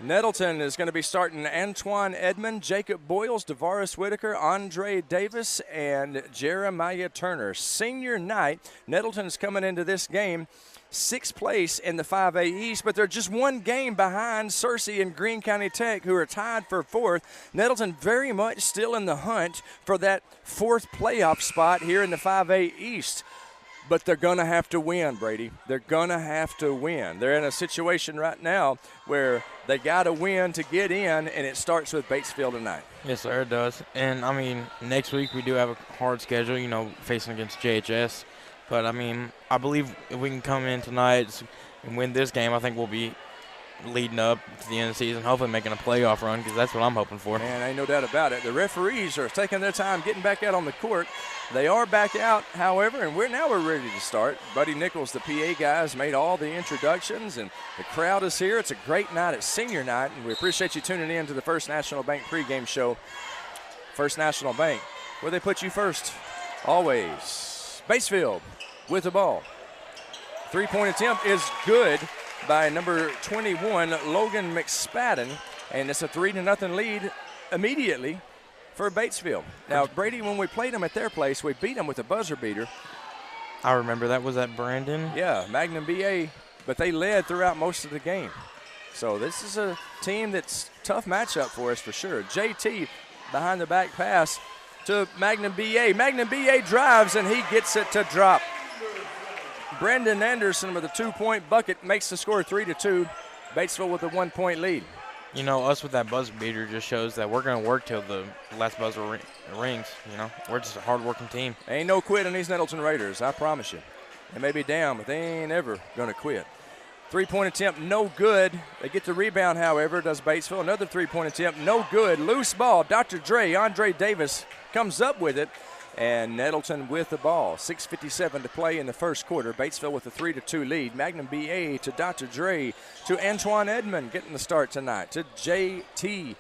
Nettleton is going to be starting Antoine Edmond, Jacob Boyles, DeVaris Whitaker, Andre Davis, and Jeremiah Turner. Senior night, Nettleton's coming into this game 6th place in the 5A East, but they're just one game behind Searcy and Greene County Tech, who are tied for 4th. Nettleton very much still in the hunt for that 4th playoff spot here in the 5A East. But they're going to have to win, Brady. They're going to have to win. They're in a situation right now where they got to win to get in, and it starts with Batesville tonight. Yes, sir, it does. And, I mean, next week we do have a hard schedule, you know, facing against JHS. But, I mean, I believe if we can come in tonight and win this game, I think we'll be leading up to the end of the season, hopefully making a playoff run, because that's what I'm hoping for. Man, ain't no doubt about it. The referees are taking their time getting back out on the court. They are back out, however, and we're ready to start. Buddy Nichols, the PA guy, has made all the introductions, and the crowd is here. It's a great night. It's senior night, and we appreciate you tuning in to the First National Bank pregame show. First National Bank, where they put you first, always. Batesville with the ball. Three-point attempt is good by number 21, Logan McSpadden, and it's a 3-0 lead immediately for Batesville. Now, Brady, when we played them at their place, we beat them with a buzzer beater. I remember that. Was that Brandon? Yeah, Magnum BA, but they led throughout most of the game. So this is a team that's a tough matchup for us for sure. JT behind the back pass to Magnum BA. Magnum BA drives, and he gets it to drop. Brendan Anderson with a 2-point bucket makes the score 3-2. Batesville with a 1-point lead. You know, us with that buzzer beater just shows that we're going to work till the last buzzer rings. You know, we're just a hard-working team. Ain't no quit on these Nettleton Raiders, I promise you. They may be down, but they ain't ever going to quit. 3-point attempt, no good. They get the rebound, however, does Batesville. Another 3-point attempt, no good. Loose ball, Dr. Dre, Andre Davis comes up with it, and Nettleton with the ball. 6:57 to play in the first quarter. Batesville with a 3-2 lead. Magnum BA to Dr. Dre, to Antoine Edmond getting the start tonight, to JT,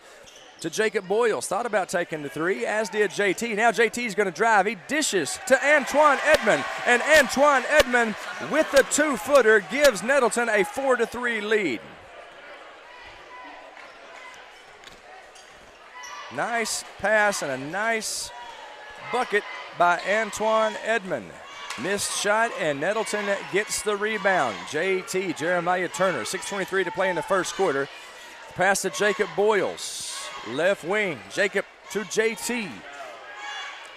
to Jacob Boyles. Thought about taking the three, as did JT. Now JT's going to drive. He dishes to Antoine Edmond, and Antoine Edmond with the 2-footer gives Nettleton a 4-3 lead. Nice pass and a nice bucket by Antoine Edmond. Missed shot, and Nettleton gets the rebound. JT, Jeremiah Turner, 6:23 to play in the first quarter. Pass to Jacob Boyles, left wing. Jacob to JT.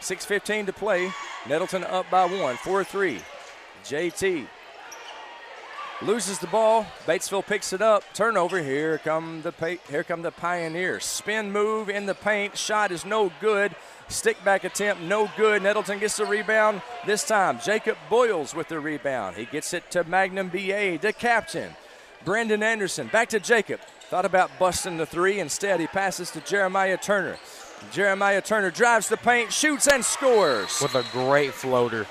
6:15 to play. Nettleton up by 1, 4-3. JT loses the ball. Batesville picks it up. Turnover. Here come the Pioneers. Spin move in the paint. Shot is no good. Stick back attempt, no good. Nettleton gets the rebound this time. Jacob Boyles with the rebound. He gets it to Magnum BA, the captain. Brendan Anderson, back to Jacob. Thought about busting the three. Instead, he passes to Jeremiah Turner. Jeremiah Turner drives the paint, shoots, and scores. With a great floater.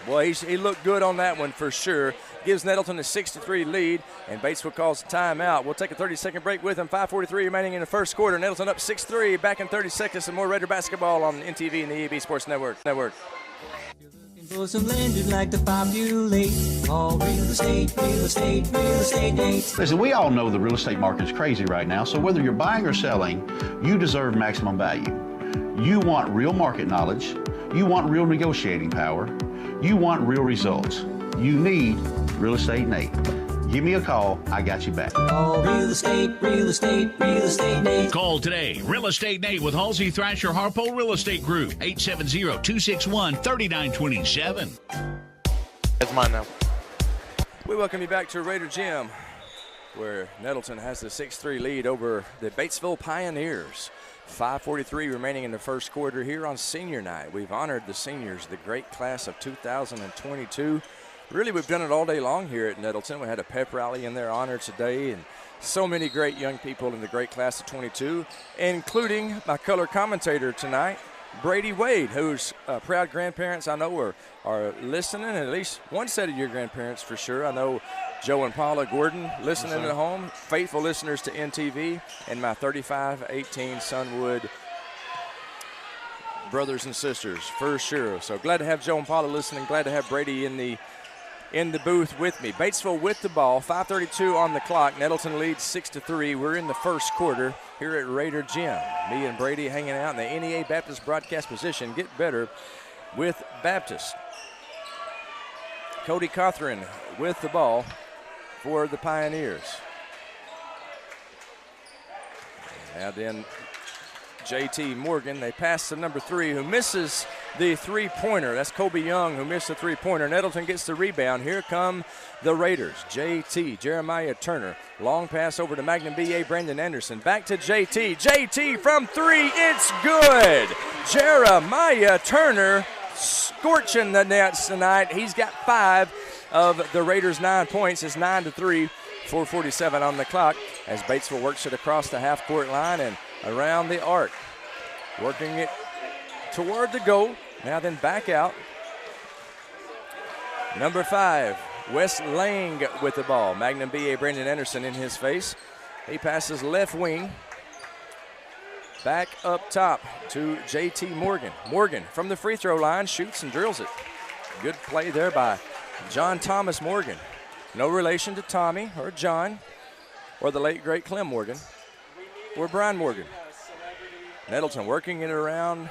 Boy, he looked good on that one for sure. Gives Nettleton a 6-3 lead, and Batesville calls a timeout. We'll take a 30-second break with him. 5:43 remaining in the first quarter. Nettleton up 6-3. Back in 30 seconds. Some more Raider basketball on NTV and the EAB Sports Network. For some land you'd like to populate. All real estate, real estate, real estate dates. Listen, we all know the real estate market is crazy right now, so whether you're buying or selling, you deserve maximum value. You want real market knowledge. You want real negotiating power. You want real results. You need Real Estate Nate. Give me a call. I got you back. Oh, real estate, real estate, real estate Nate. Call today. Real Estate Nate with Halsey Thrasher Harpole Real Estate Group. 870-261-3927. That's mine now. We welcome you back to Raider Gym, where Nettleton has the 6-3 lead over the Batesville Pioneers. 5:43 remaining in the first quarter here on senior night. We've honored the seniors, the great class of 2022. Really, we've done it all day long here at Nettleton. We had a pep rally in their honor today, and so many great young people in the great class of 22, including my color commentator tonight, Brady Wade, whose proud grandparents I know are listening, and at least one set of your grandparents for sure. I know Joe and Paula Gordon listening at home, faithful listeners to NTV, and my 3518 Sunwood brothers and sisters for sure. So glad to have Joe and Paula listening. Glad to have Brady in the in the booth with me. Batesville with the ball, 5:32 on the clock. Nettleton leads 6-3. We're in the first quarter here at Raider Gym. Me and Brady hanging out in the NEA Baptist broadcast position. Get better with Baptist. Cody Cothran with the ball for the Pioneers. Now then, JT Morgan, they pass to number 3, who misses the three-pointer. That's Kobe Young, who missed the three-pointer. Nettleton gets the rebound. Here come the Raiders. JT, Jeremiah Turner. Long pass over to Magnum BA, Brandon Anderson. Back to JT. JT from 3, it's good. Jeremiah Turner scorching the nets tonight. He's got 5 of the Raiders' 9 points. It's 9-3, 4:47 on the clock as Batesville works it across the half-court line and around the arc. Working it toward the goal. Now then back out. Number 5, Wes Lang with the ball. Magnum BA Brandon Anderson in his face. He passes left wing. Back up top to JT Morgan. Morgan from the free throw line shoots and drills it. Good play there by John Thomas Morgan. No relation to Tommy or John or the late great Clem Morgan or Brian Morgan. Nettleton working it around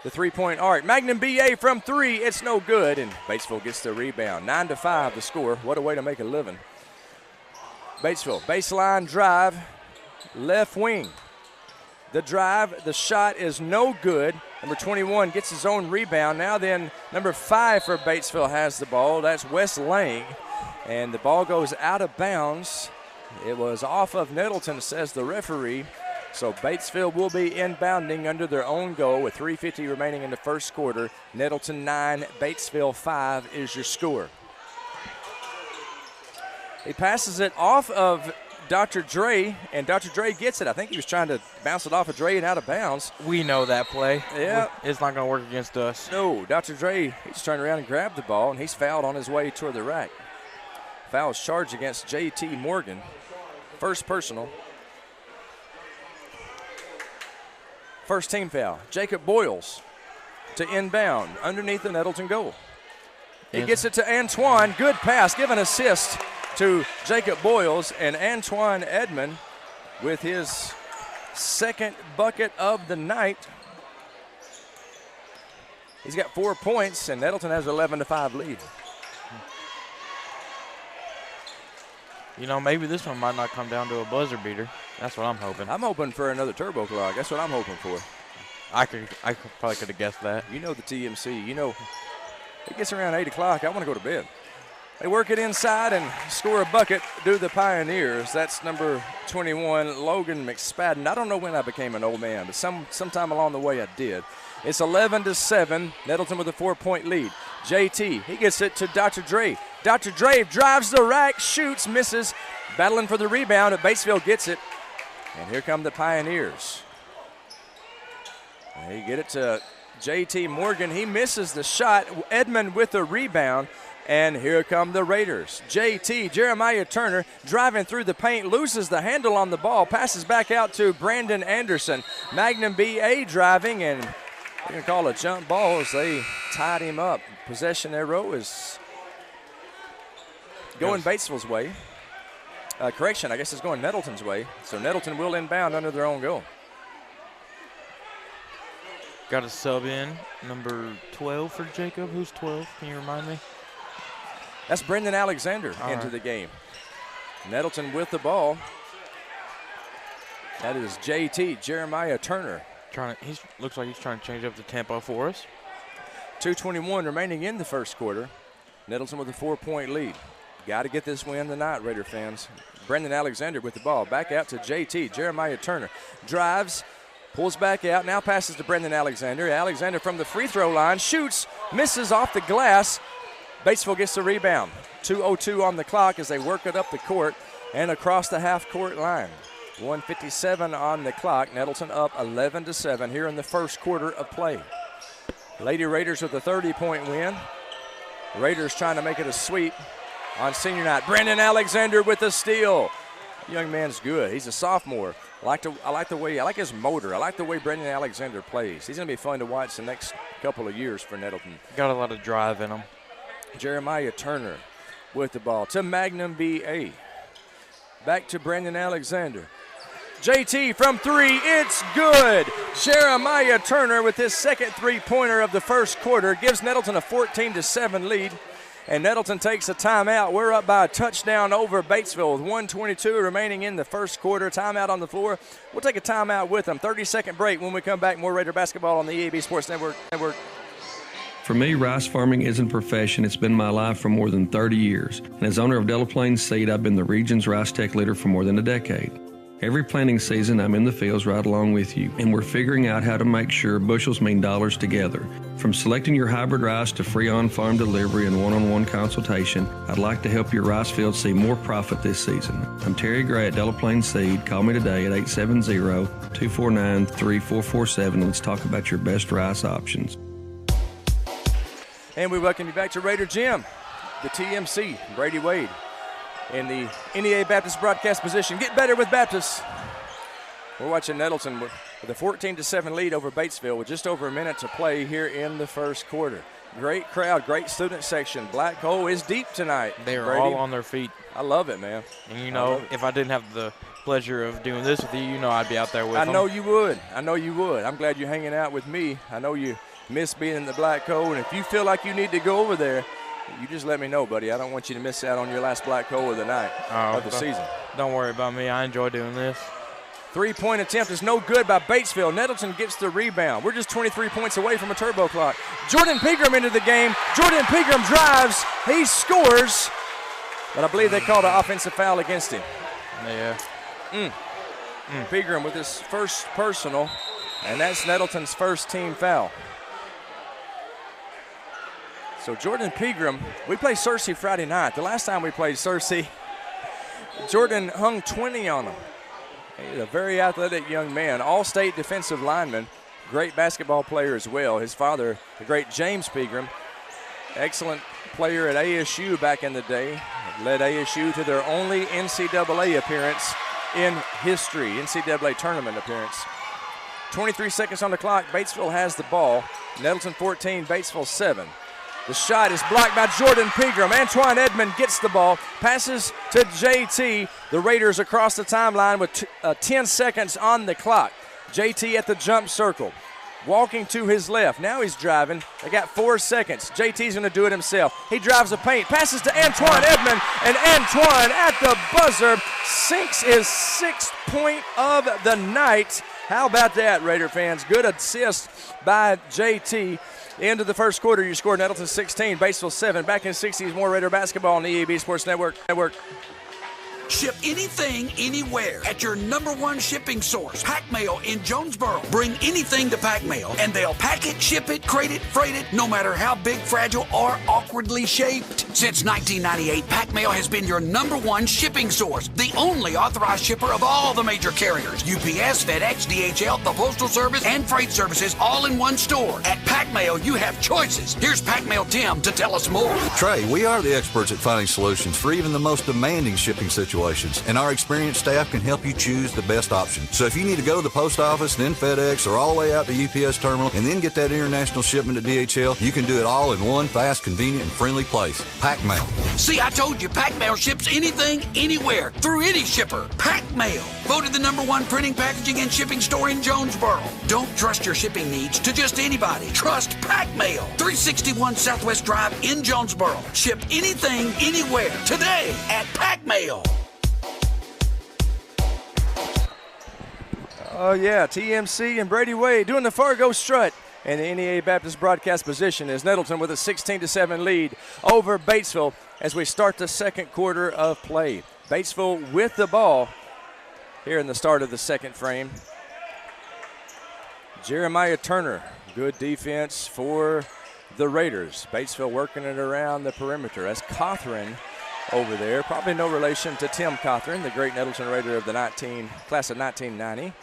the three-point arc. Magnum BA from 3, it's no good, and Batesville gets the rebound. 9-5 the score. What a way to make a living. Batesville, baseline drive, left wing. The drive, the shot is no good. Number 21 gets his own rebound. Now then, number 5 for Batesville has the ball. That's Wes Lang, and the ball goes out of bounds. It was off of Nettleton, says the referee. So Batesville will be inbounding under their own goal with 3:50 remaining in the first quarter. Nettleton 9, Batesville 5 is your score. He passes it off of Dr. Dre, and Dr. Dre gets it. I think he was trying to bounce it off of Dre and out of bounds. We know that play. Yeah. It's not going to work against us. No, Dr. Dre, he's turned around and grabbed the ball, and he's fouled on his way toward the rack. Foul is charged against JT Morgan. First personal. First team foul. Jacob Boyles to inbound underneath the Nettleton goal. He gets it to Antoine. Good pass. Give an assist to Jacob Boyles, and Antoine Edmond with his second bucket of the night. He's got 4 points, and Nettleton has an 11-5 lead. You know, maybe this one might not come down to a buzzer beater. That's what I'm hoping. I'm hoping for another turbo clock. That's what I'm hoping for. I probably could have guessed that. You know the TMC. You know, it gets around 8 o'clock. I want to go to bed. They work it inside and score a bucket, do the Pioneers. That's number 21, Logan McSpadden. I don't know when I became an old man, but sometime along the way I did. It's 11-7, Nettleton with a 4-point lead. JT, he gets it to Dr. Dre. Dr. Dre drives the rack, shoots, misses, battling for the rebound, and Batesville gets it. And here come the Pioneers. They get it to JT Morgan. He misses the shot. Edmond with the rebound. And here come the Raiders. JT, Jeremiah Turner, driving through the paint, loses the handle on the ball, passes back out to Brandon Anderson. Magnum BA driving, and they're going to call a jump ball as they tied him up. Possession arrow is going Batesville's way. Correction, I guess it's going Nettleton's way. So Nettleton will inbound under their own goal. Got a sub in, number 12 for Jacob. Who's 12? Can you remind me? That's Brendan Alexander into the game. Nettleton with the ball. That is JT, Jeremiah Turner. Looks like he's trying to change up the tempo for us. 2:21 remaining in the first quarter. Nettleton with a 4-point lead. Got to get this win tonight, Raider fans. Brendan Alexander with the ball. Back out to JT, Jeremiah Turner. Drives, pulls back out, now passes to Brendan Alexander. Alexander from the free throw line, shoots, misses off the glass. Batesville gets the rebound. 2:02 on the clock as they work it up the court and across the half-court line. 1:57 on the clock. Nettleton up 11-7 here in the first quarter of play. Lady Raiders with a 30-point win. Raiders trying to make it a sweep on senior night. Brendan Alexander with a steal. Young man's good. He's a sophomore. I like his motor. I like the way Brendan Alexander plays. He's going to be fun to watch the next couple of years for Nettleton. Got a lot of drive in him. Jeremiah Turner with the ball to Magnum BA. Back to Brandon Alexander. JT from three, it's good. Jeremiah Turner with his second three-pointer of the first quarter gives Nettleton a 14-7 lead. And Nettleton takes a timeout. We're up by a touchdown over Batesville with 1:22 remaining in the first quarter. Timeout on the floor. We'll take a timeout with them. 30-second break. When we come back, more Raider basketball on the EAB Sports Network. For me, rice farming isn't a profession. It's been my life for more than 30 years. And as owner of Delta Plains Seed, I've been the region's Rice Tech leader for more than a decade. Every planting season, I'm in the fields right along with you, and we're figuring out how to make sure bushels mean dollars together. From selecting your hybrid rice to free on-farm delivery and one-on-one consultation, I'd like to help your rice field see more profit this season. I'm Terry Gray at Delta Plains Seed. Call me today at 870-249-3447, and let's talk about your best rice options. And we welcome you back to Raider Gym, the TMC, Brady Wade. In the NEA Baptist broadcast position. Get better with Baptist. We're watching Nettleton with a 14-7 lead over Batesville with just over a minute to play here in the first quarter. Great crowd, great student section. Black Hole is deep tonight. They are Brady. all on their feet. I love it, man. And you know, if I didn't have the pleasure of doing this with you, you know I'd be out there with them. I know you would. I know you would. I'm glad you're hanging out with me. I know you miss being in the Black Hole, and if you feel like you need to go over there, you just let me know, buddy. I don't want you to miss out on your last Black Hole of the night of the season. Don't worry about me. I enjoy doing this. Three-point attempt is no good by Batesville. Nettleton gets the rebound. We're just 23 points away from a turbo clock. Jordan Pegram into the game. Jordan Pegram drives. He scores. But I believe they called an offensive foul against him. Yeah. Pegram with his first personal, and that's Nettleton's first team foul. So Jordan Pegram, we played Searcy Friday night. The last time we played Searcy, Jordan hung 20 on him. He's a very athletic young man, all-state defensive lineman, great basketball player as well. His father, the great James Pegram, excellent player at ASU back in the day, led ASU to their only NCAA appearance in history, NCAA tournament appearance. 23 seconds on the clock. Batesville has the ball. Nettleton 14, Batesville 7. The shot is blocked by Jordan Pegram. Antoine Edmond gets the ball, passes to JT. The Raiders across the timeline with 10 seconds on the clock. JT at the jump circle, walking to his left. Now he's driving. They got 4 seconds. JT's going to do it himself. He drives the paint, passes to Antoine Edmond, and Antoine at the buzzer sinks his 6th point of the night. How about that, Raider fans? Good assist by JT. End of the first quarter, you scored Nettleton 16, Batesville 7. Back in the 60s, more Raider basketball on the EAB Sports Network. Ship anything, anywhere at your #1 shipping source, Pack Mail in Jonesboro. Bring anything to Pack Mail, and they'll pack it, ship it, crate it, freight it, no matter how big, fragile, or awkwardly shaped. Since 1998, Pack Mail has been your #1 shipping source, the only authorized shipper of all the major carriers. UPS, FedEx, DHL, the Postal Service, and freight services all in one store. At Pack Mail, you have choices. Here's Pack Mail Tim to tell us more. Trey, we are the experts at finding solutions for even the most demanding shipping situations, and our experienced staff can help you choose the best option. So if you need to go to the post office, then FedEx, or all the way out to UPS terminal, and then get that international shipment to DHL, you can do it all in one fast, convenient, and friendly place. Pack Mail. See, I told you, Pack Mail ships anything, anywhere, through any shipper. Pack Mail, voted the #1 printing, packaging, and shipping store in Jonesboro. Don't trust your shipping needs to just anybody. Trust Pack Mail. 361 Southwest Drive in Jonesboro. Ship anything, anywhere, today at Pack Mail. Oh, yeah, TMC and Brady Wade doing the Fargo strut. And the NEA Baptist broadcast position is Nettleton with a 16-7 lead over Batesville as we start the second quarter of play. Batesville with the ball here in the start of the second frame. Jeremiah Turner, good defense for the Raiders. Batesville working it around the perimeter. That's Cothran over there. Probably no relation to Tim Cothran, the great Nettleton Raider of the class of 1990.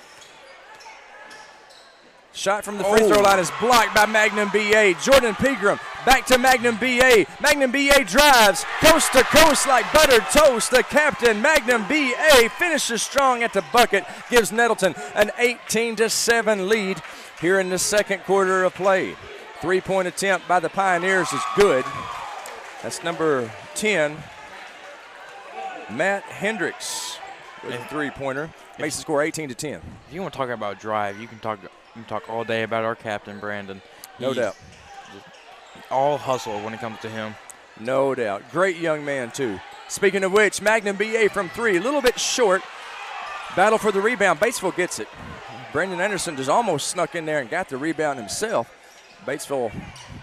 Shot from the free throw line is blocked by Magnum BA. Jordan Pegram back to Magnum BA. Magnum BA drives coast to coast like buttered toast. The captain, Magnum BA, finishes strong at the bucket, gives Nettleton an 18-7 lead here in the second quarter of play. Three-point attempt by the Pioneers is good. That's number 10 Matt Hendricks with a three-pointer. Makes the score 18-10. If you want to talk about drive, you can talk all day about our captain, Brandon. No doubt. All hustle when it comes to him. No doubt. Great young man, too. Speaking of which, Magnum BA from three, a little bit short. Battle for the rebound. Batesville gets it. Brendan Anderson just almost snuck in there and got the rebound himself. Batesville,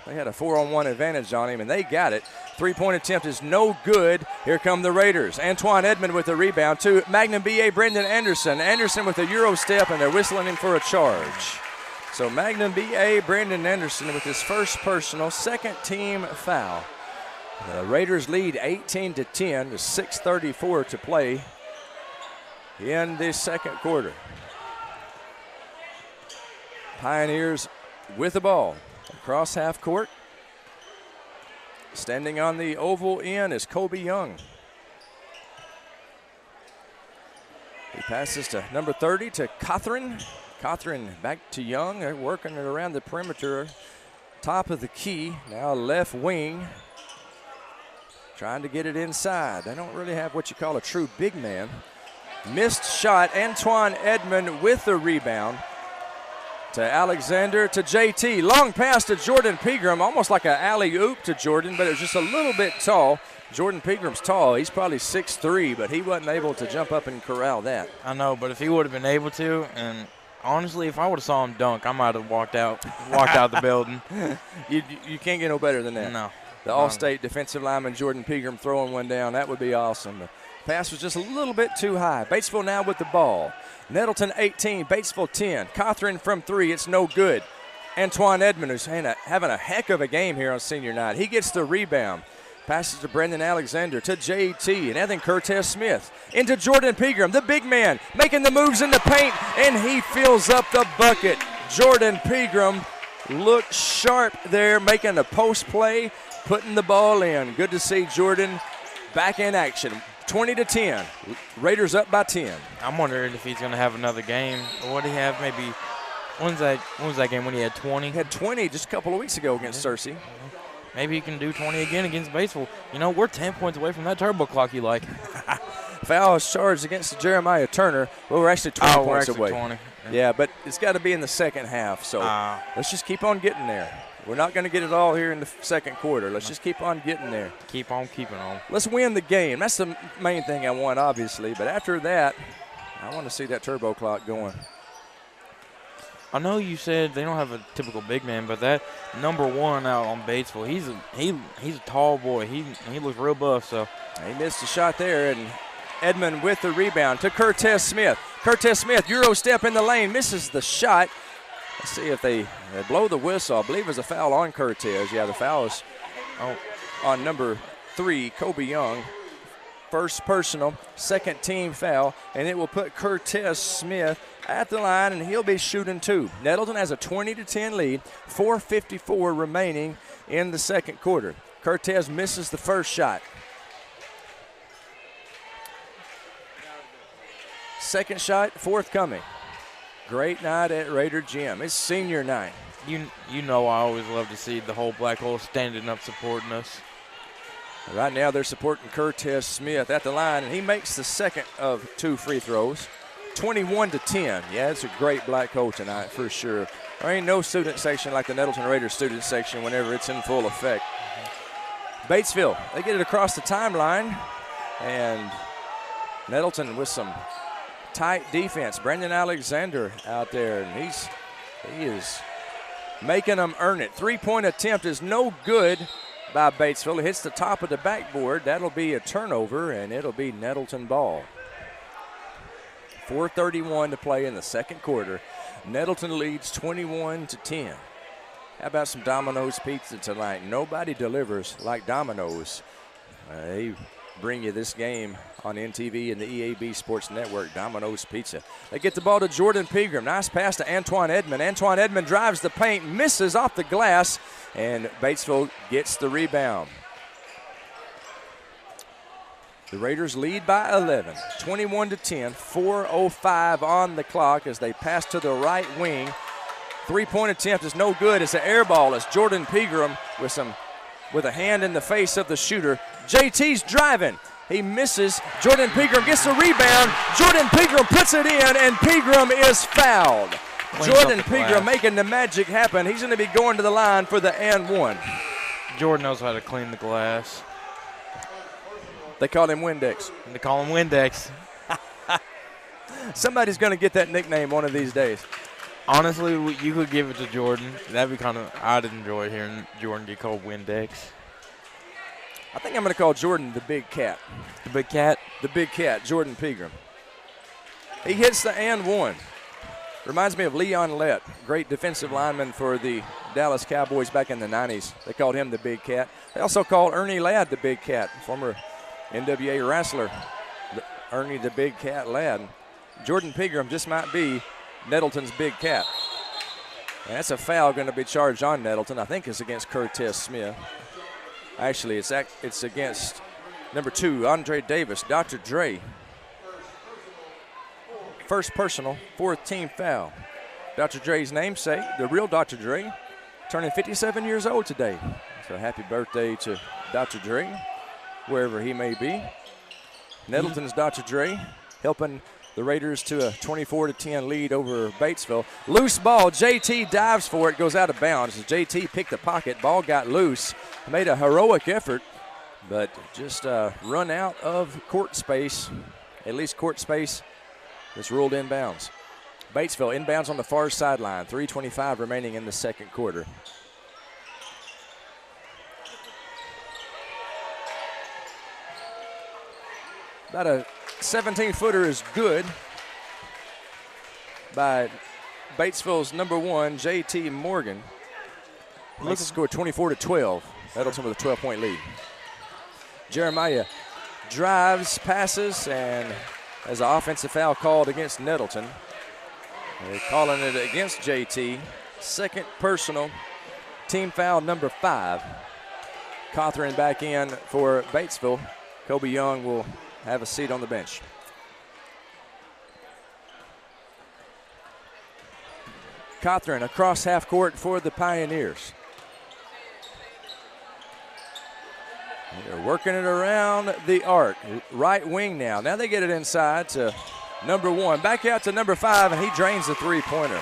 they had a 4-on-1 advantage on him, and they got it. Three-point attempt is no good. Here come the Raiders. Antoine Edmond with the rebound to Magnum BA Brendan Anderson. Anderson with a Euro step, and they're whistling him for a charge. So Magnum BA Brendan Anderson with his first personal, second team foul. The Raiders lead 18-10 to 6:34 to play in the second quarter. Pioneers with the ball across half court. Standing on the oval end is Kobe Young. He passes to number 30 to Catherine. Catherine back to Young. They're working it around the perimeter. Top of the key. Now left wing. Trying to get it inside. They don't really have what you call a true big man. Missed shot. Antoine Edmond with the rebound. To Alexander, to JT. Long pass to Jordan Pegram, almost like an alley-oop to Jordan, but it was just a little bit tall. Jordan Pegram's tall. He's probably 6'3", but he wasn't able to jump up and corral that. I know, but if he would have been able to, and honestly, if I would have saw him dunk, I might have walked out the building. You can't get no better than that. No. The All-State defensive lineman Jordan Pegram throwing one down, that would be awesome. The pass was just a little bit too high. Batesville now with the ball. Nettleton 18, Batesville 10. Catherine from three, it's no good. Antoine Edmond, who's having a heck of a game here on senior night. He gets the rebound. Passes to Brendan Alexander, to JT, and I think Curtis Smith. Into Jordan Pegram, the big man, making the moves in the paint, and he fills up the bucket. Jordan Pegram looked sharp there, making a post play, putting the ball in. Good to see Jordan back in action. 20-10. Raiders up by 10. I'm wondering if he's going to have another game. What did he have? Maybe. When was that game when he had 20? He had 20 just a couple of weeks ago against Searcy. Maybe he can do 20 again against Batesville. You know, we're 10 points away from that turbo clock you like. Foul is charged against Jeremiah Turner. Well, we're actually 20 points away. 20. Yeah, but it's got to be in the second half. So let's just keep on getting there. We're not going to get it all here in the second quarter. Let's just keep on getting there. Keep on keeping on. Let's win the game. That's the main thing I want, obviously. But after that, I want to see that turbo clock going. I know you said they don't have a typical big man, but that number one out on Batesville, he's a tall boy. He looks real buff. So he missed a shot there, and Edmond with the rebound to Curtis Smith. Curtis Smith, Euro step in the lane, misses the shot. Let's see if they blow the whistle. I believe there's a foul on Curtis. Yeah, the foul is on number 3, Kobe Young. First personal, second team foul, and it will put Curtis Smith at the line, and he'll be shooting two. Nettleton has a 20-10 lead, 4:54 remaining in the second quarter. Curtis misses the first shot. Second shot forthcoming. Great night at Raider Gym. It's senior night. You know I always love to see the whole Black Hole standing up supporting us. Right now they're supporting Curtis Smith at the line, and he makes the second of 2 free throws. 21-10. Yeah, it's a great Black Hole tonight for sure. There ain't no student section like the Nettleton Raiders student section whenever it's in full effect. Batesville, they get it across the timeline, and Nettleton with some tight defense. Brendan Alexander out there, and he is making them earn it. Three-point attempt is no good by Batesville. It hits the top of the backboard. That'll be a turnover, and it'll be Nettleton ball. 4:31 to play in the second quarter. Nettleton leads 21-10. How about some Domino's pizza tonight? Nobody delivers like Domino's. They bring you this game on NTV and the EAB Sports Network. Domino's Pizza. They get the ball to Jordan Pegram. Nice pass to Antoine Edmond. Antoine Edmond drives the paint, misses off the glass, and Batesville gets the rebound. The Raiders lead by 11, 21-10, 4:05 on the clock as they pass to the right wing. Three-point attempt is no good. It's an air ball. It's Jordan Pegram with a hand in the face of the shooter. JT's driving. He misses. Jordan Pegram gets the rebound. Jordan Pegram puts it in, and Pegram is fouled. Jordan Pegram making the magic happen. He's going to be going to the line for the and one. Jordan knows how to clean the glass. They call him Windex. And they call him Windex. Somebody's going to get that nickname one of these days. Honestly, you could give it to Jordan. That'd be kind of, I'd enjoy hearing Jordan get called Windex. I think I'm going to call Jordan the Big Cat. The Big Cat? The Big Cat, Jordan Pegram. He hits the and one. Reminds me of Leon Lett, great defensive lineman for the Dallas Cowboys back in the 90s. They called him the Big Cat. They also called Ernie Ladd the Big Cat, former NWA wrestler, Ernie the Big Cat Ladd. Jordan Pegram just might be Nettleton's Big Cat. And that's a foul going to be charged on Nettleton. I think it's against Curtis Smith. Actually, it's against number 2, Andre Davis, Dr. Dre. First personal, 4th team foul. Dr. Dre's namesake, the real Dr. Dre, turning 57 years old today. So happy birthday to Dr. Dre, wherever he may be. Nettleton's Dr. Dre helping the Raiders to a 24-10 lead over Batesville. Loose ball, JT dives for it, goes out of bounds. JT picked the pocket, ball got loose, made a heroic effort, but just run out of court space, at least court space that's ruled inbounds. Batesville inbounds on the far sideline, 3:25 remaining in the second quarter. About a 17-footer is good by Batesville's number 1, JT Morgan. Let's score 24-12. Nettleton with a 12-point lead. Jeremiah drives, passes, and has an offensive foul called against Nettleton. They're calling it against JT. Second personal, team foul number 5. Cawthorn back in for Batesville. Kobe Young will have a seat on the bench. Cawthorn across half court for the Pioneers. They're working it around the arc. Right wing now. Now they get it inside to number 1. Back out to number 5, and he drains the three-pointer.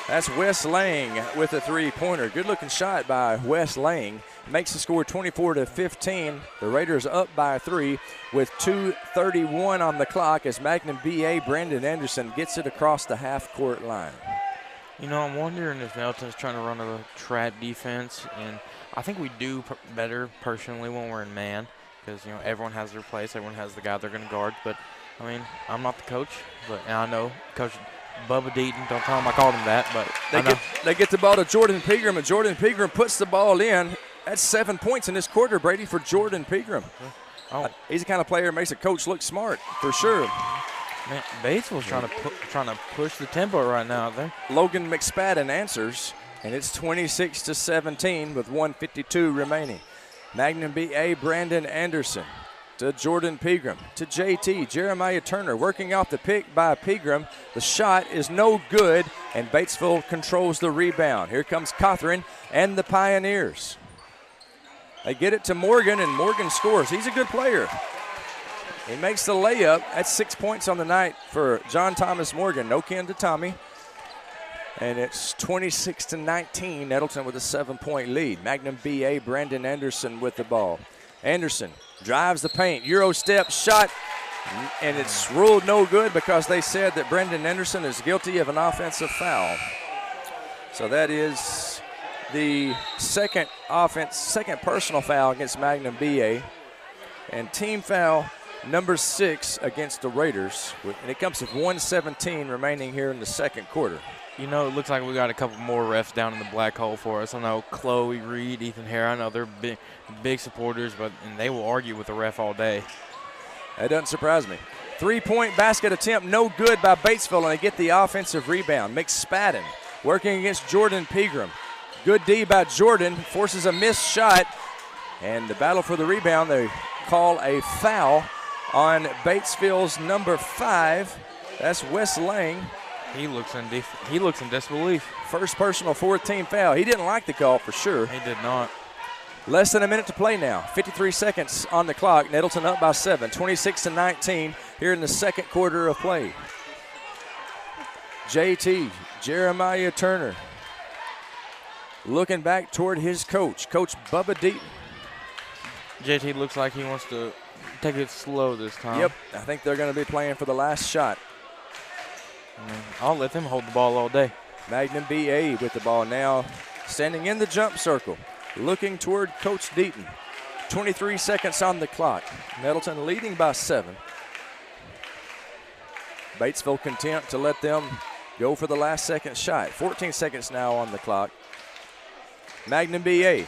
That's Wes Lang with a three-pointer. Good-looking shot by Wes Lang. Makes the score 24-15. The Raiders up by 3 with 2:31 on the clock as Magnum BA Brandon Anderson gets it across the half-court line. You know, I'm wondering if Nettleton's trying to run a trap defense, and I think we do better personally when we're in man because, you know, everyone has their place. Everyone has the guy they're going to guard. But, I mean, I'm not the coach, and I know Coach Bubba Deaton, don't tell him I called him that, but they get the ball to Jordan Pegram, and Jordan Pegram puts the ball in. That's 7 points in this quarter, Brady, for Jordan Pegram. Oh. He's the kind of player that makes a coach look smart, for sure. Man, Batesville's trying to push the tempo right now out there. Logan McSpadden answers, and it's 26-17 with 1:52 remaining. Magnum BA Brandon Anderson to Jordan Pegram, to JT, Jeremiah Turner, working off the pick by Pegram. The shot is no good, and Batesville controls the rebound. Here comes Cawthorn and the Pioneers. They get it to Morgan, and Morgan scores. He's a good player. He makes the layup. That's 6 points on the night for John Thomas Morgan. No kin to Tommy. And it's 26-19. Nettleton with a 7-point lead. Magnum BA Brandon Anderson with the ball. Anderson drives the paint. Euro step shot. And it's ruled no good because they said that Brandon Anderson is guilty of an offensive foul. So that is the second personal foul against Magnum BA. And team foul number 6 against the Raiders. And it comes with 1:17 remaining here in the second quarter. You know, it looks like we got a couple more refs down in the black hole for us. I know Chloe, Reed, Ethan Hare, I know they're big supporters, and they will argue with the ref all day. That doesn't surprise me. 3-point basket attempt, no good by Batesville, and they get the offensive rebound. McSpadden working against Jordan Pegram. Good D by Jordan, forces a missed shot, and the battle for the rebound, they call a foul on Batesville's number 5. That's Wes Lang. He looks in disbelief. First personal 4th team foul. He didn't like the call for sure. He did not. Less than a minute to play now. 53 seconds on the clock. Nettleton up by 7, 26-19 here in the second quarter of play. JT, Jeremiah Turner, looking back toward his coach, Coach Bubba Deaton. JT looks like he wants to take it slow this time. Yep, I think they're going to be playing for the last shot. I'll let them hold the ball all day. Magnum B.A. with the ball now, standing in the jump circle, looking toward Coach Deaton. 23 seconds on the clock. Nettleton leading by 7. Batesville content to let them go for the last second shot. 14 seconds now on the clock. Magnum B.A.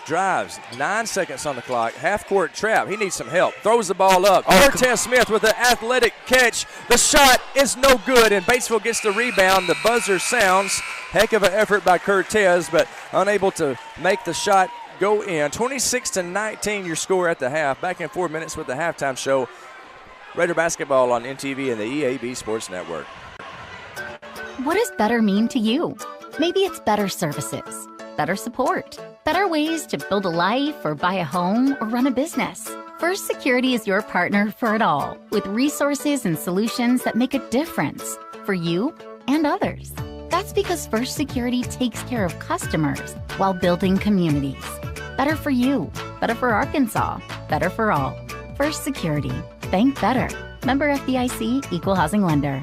drives, 9 seconds on the clock. Half-court trap. He needs some help. Throws the ball up. Cortez Smith with an athletic catch. The shot is no good, and Batesville gets the rebound. The buzzer sounds. Heck of an effort by Cortez, but unable to make the shot go in. 26-19 your score at the half. Back in 4 minutes with the halftime show. Raider basketball on NTV and the EAB Sports Network. What does better mean to you? Maybe it's better services, better support, better ways to build a life or buy a home or run a business. First Security is your partner for it all, with resources and solutions that make a difference for you and others. That's because First Security takes care of customers while building communities. Better for you, better for Arkansas, better for all. First Security. Think better. Member FDIC, Equal Housing Lender.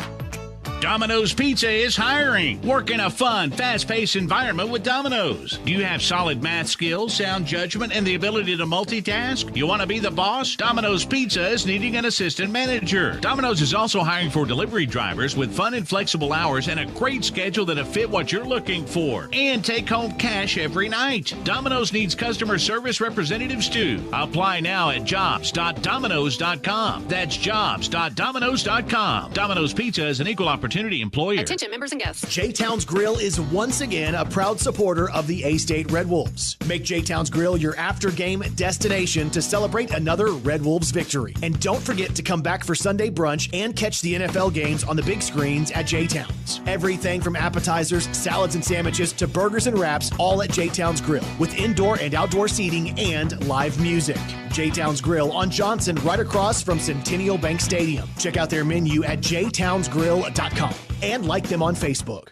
Domino's Pizza is hiring. Work in a fun, fast-paced environment with Domino's. Do you have solid math skills, sound judgment, and the ability to multitask? You want to be the boss? Domino's Pizza is needing an assistant manager. Domino's is also hiring for delivery drivers with fun and flexible hours and a great schedule that'll fit what you're looking for. And take home cash every night. Domino's needs customer service representatives too. Apply now at jobs.domino's.com. That's jobs.domino's.com. Domino's Pizza is an equal opportunity employer. Attention members and guests. J-Town's Grill is once again a proud supporter of the A-State Red Wolves. Make J-Town's Grill your after-game destination to celebrate another Red Wolves victory. And don't forget to come back for Sunday brunch and catch the NFL games on the big screens at J-Town's. Everything from appetizers, salads and sandwiches to burgers and wraps, all at J-Town's Grill, with indoor and outdoor seating and live music. J-Town's Grill on Johnson, right across from Centennial Bank Stadium. Check out their menu at jtownsgrill.com and like them on Facebook.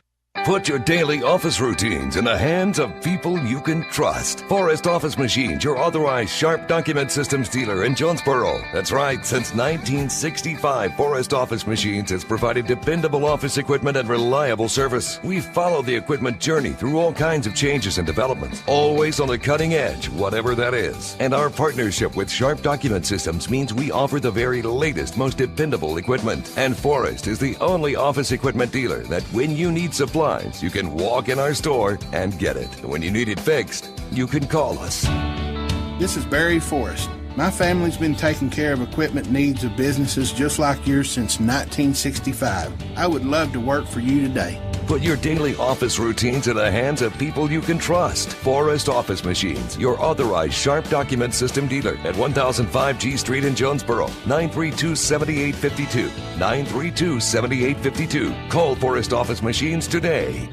Put your daily office routines in the hands of people you can trust. Forrest Office Machines, your authorized Sharp document systems dealer in Jonesboro. That's right, since 1965, Forrest Office Machines has provided dependable office equipment and reliable service. We follow the equipment journey through all kinds of changes and developments, always on the cutting edge, whatever that is. And our partnership with Sharp Document Systems means we offer the very latest, most dependable equipment. And Forrest is the only office equipment dealer that when you need supplies, you can walk in our store and get it. When you need it fixed, you can call us. This is Barry Forrest. My family's been taking care of equipment needs of businesses just like yours since 1965. I would love to work for you today. Put your daily office routines in the hands of people you can trust. Forrest Office Machines, your authorized Sharp document system dealer at 1005 G Street in Jonesboro. 932-7852. 932-7852. Call Forrest Office Machines today.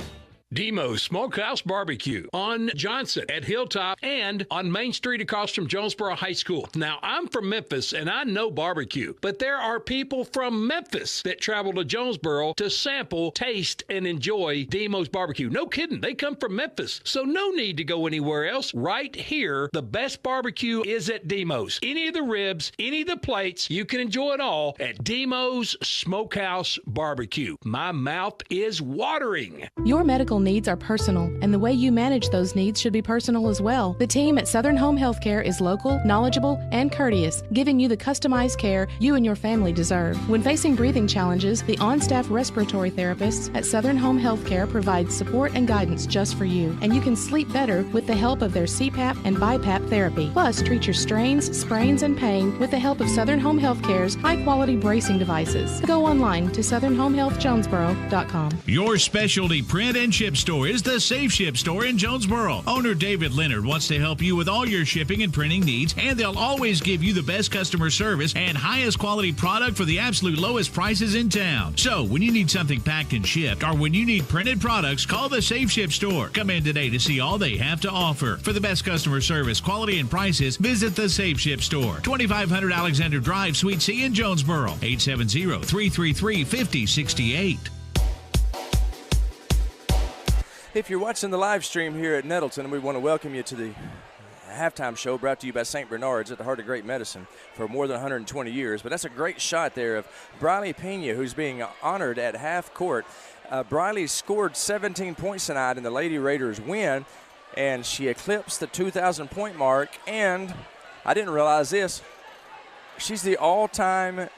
Demo's Smokehouse Barbecue on Johnson at Hilltop and on Main Street across from Jonesboro High School. Now, I'm from Memphis and I know barbecue, but there are people from Memphis that travel to Jonesboro to sample, taste, and enjoy Demo's Barbecue. No kidding, they come from Memphis, so no need to go anywhere else. Right here, the best barbecue is at Demo's. Any of the ribs, any of the plates, you can enjoy it all at Demo's Smokehouse Barbecue. My mouth is watering. Your medical needs are personal, and the way you manage those needs should be personal as well. The team at Southern Home Healthcare is local, knowledgeable, and courteous, giving you the customized care you and your family deserve. When facing breathing challenges, the on-staff respiratory therapists at Southern Home Healthcare provide support and guidance just for you, and you can sleep better with the help of their CPAP and BiPAP therapy. Plus, treat your strains, sprains, and pain with the help of Southern Home Healthcare's high-quality bracing devices. Go online to southernhomehealthjonesboro.com. Your specialty print and shipping Ship Store is the Safe Ship Store in Jonesboro. Owner David Leonard wants to help you with all your shipping and printing needs, and they'll always give you the best customer service and highest quality product for the absolute lowest prices in town. So when you need something packed and shipped, or when you need printed products, call the Safe Ship Store. Come in today to see all they have to offer. For the best customer service, quality, and prices, visit the Safe Ship Store, 2500 Alexander Drive, Suite C in Jonesboro, 870-333-5068. If you're watching the live stream here at Nettleton, we want to welcome you to the halftime show brought to you by St. Bernard's at the Heart of Great Medicine for more than 120 years. But that's a great shot there of Briley Pena, who's being honored at half court. Briley scored 17 points tonight in the Lady Raiders win, and she eclipsed the 2,000-point mark. And I didn't realize this, she's the all-time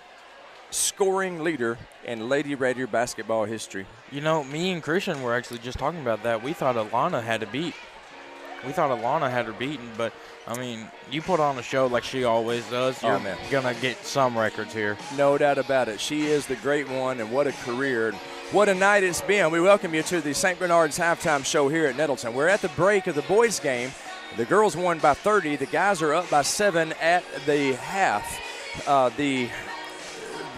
scoring leader in Lady Raider basketball history. You know, me and Christian were actually just talking about that. We thought Alana had to beat. We thought Alana had her beaten, but, I mean, you put on a show like she always does, you're going to get some records here. No doubt about it. She is the great one, and what a career. What a night it's been. We welcome you to the St. Bernard's halftime show here at Nettleton. We're at the break of the boys' game. The girls won by 30. The guys are up by 7 at the half. The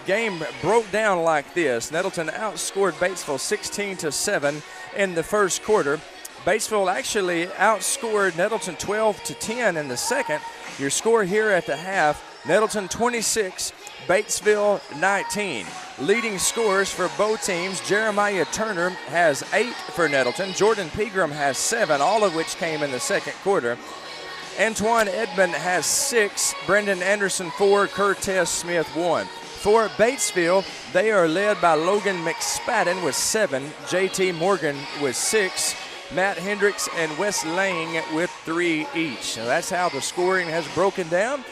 game broke down like this. Nettleton outscored Batesville 16-7 in the first quarter. Batesville actually outscored Nettleton 12-10 in the second. Your score here at the half, Nettleton 26, Batesville 19. Leading scorers for both teams, Jeremiah Turner has 8 for Nettleton. Jordan Pegram has 7, all of which came in the second quarter. Antoine Edmond has 6, Brendan Anderson 4, Curtis Smith 1. For Batesville, they are led by Logan McSpadden with 7, JT Morgan with 6, Matt Hendricks and Wes Lang with 3 each. Now that's how the scoring has broken down.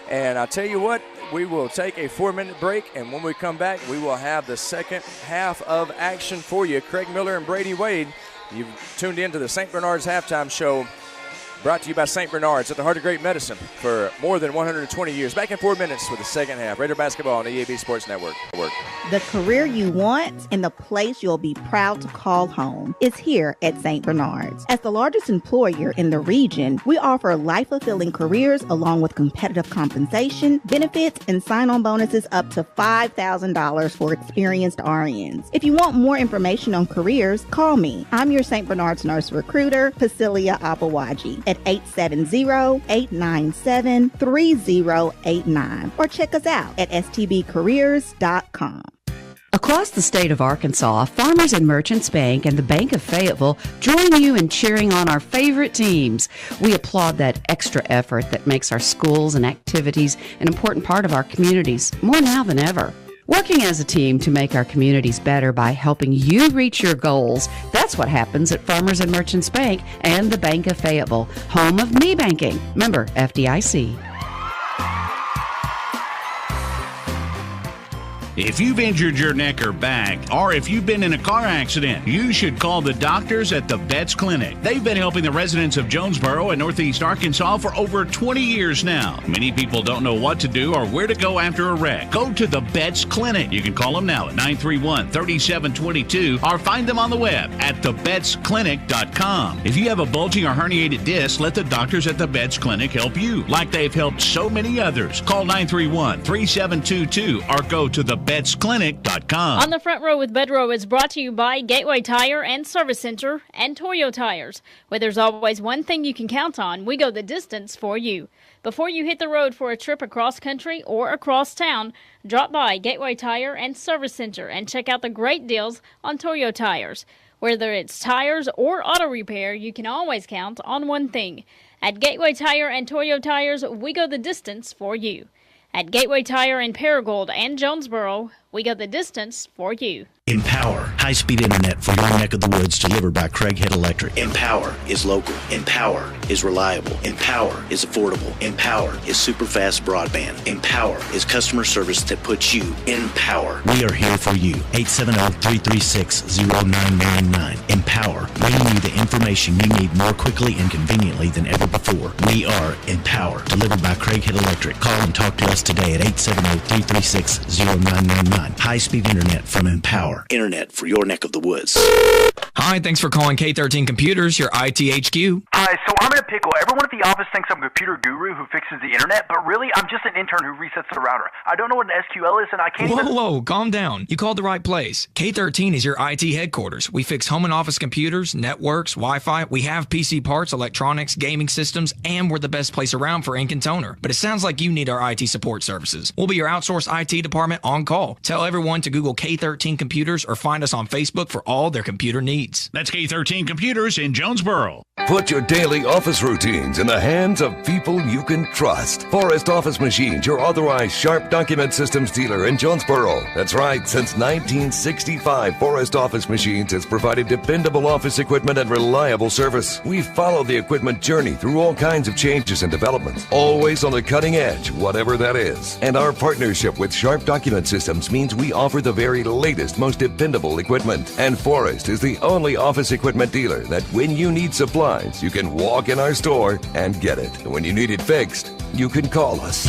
And I'll tell you what, we will take a 4-minute break, and when we come back, we will have the second half of action for you. Craig Miller and Brady Wade, you've tuned in to the St. Bernard's halftime show, brought to you by St. Bernard's at the Heart of Great Medicine for more than 120 years. Back in 4 minutes with the second half. Raider basketball on the EAB Sports Network. The career you want and the place you'll be proud to call home is here at St. Bernard's. As the largest employer in the region, we offer life-fulfilling careers along with competitive compensation, benefits, and sign-on bonuses up to $5,000 for experienced RNs. If you want more information on careers, call me. I'm your St. Bernard's nurse recruiter, Pasilia Apawaji, at 870-897-3089, or check us out at stbcareers.com. Across the state of Arkansas, Farmers and Merchants Bank and the Bank of Fayetteville join you in cheering on our favorite teams. We applaud that extra effort that makes our schools and activities an important part of our communities, more now than ever. Working as a team to make our communities better by helping you reach your goals, that's what happens at Farmers and Merchants Bank and the Bank of Fayetteville, home of me banking. Member FDIC. If you've injured your neck or back, or if you've been in a car accident, you should call the doctors at the Betts Clinic. They've been helping the residents of Jonesboro and Northeast Arkansas for over 20 years now. Many people don't know what to do or where to go after a wreck. Go to the Betts Clinic. You can call them now at 931-3722 or find them on the web at thebettsclinic.com. If you have a bulging or herniated disc, let the doctors at the Betts Clinic help you, like they've helped so many others. Call 931-3722 or go to the BettsClinic.com. On the Front Row with Bedrow is brought to you by Gateway Tire and Service Center and Toyo Tires. Where there's always one thing you can count on, we go the distance for you. Before you hit the road for a trip across country or across town, drop by Gateway Tire and Service Center and check out the great deals on Toyo Tires. Whether it's tires or auto repair, you can always count on one thing. At Gateway Tire and Toyo Tires, we go the distance for you. At Gateway Tire in Paragould and Jonesboro, we go the distance for you. Empower, high-speed internet for your neck of the woods, delivered by Craig Head Electric. Empower is local. Empower is reliable. Empower is affordable. Empower is super fast broadband. Empower is customer service that puts you in power. We are here for you. 870-336-0999. Empower, bringing you the information you need more quickly and conveniently than ever before. We are Empower, delivered by Craig Head Electric. Call and talk to us today at 870-336-0999. High-speed internet from Empower. Empower, internet for your neck of the woods. Hi, thanks for calling K13 Computers, your IT HQ. Hi, so I'm in a pickle. Everyone at the office thinks I'm a computer guru who fixes the internet, but really, I'm just an intern who resets the router. I don't know what an SQL is, and I can't Whoa, calm down. You called the right place. K13 is your IT headquarters. We fix home and office computers, networks, Wi-Fi. We have PC parts, electronics, gaming systems, and we're the best place around for ink and toner. But it sounds like you need our IT support services. We'll be your outsourced IT department on call. Tell everyone to Google K13 Computers or find us on Facebook for all their computer needs. That's K13 Computers in Jonesboro. Put your daily office routines in the hands of people you can trust. Forrest Office Machines, your authorized Sharp document systems dealer in Jonesboro. That's right, since 1965, Forrest Office Machines has provided dependable office equipment and reliable service. We follow the equipment journey through all kinds of changes and developments, always on the cutting edge, whatever that is. And our partnership with Sharp document systems means we offer the very latest, most dependable equipment. And Forrest is the only office equipment dealer that when you need supplies, you can walk in our store and get it. When you need it fixed, you can call us.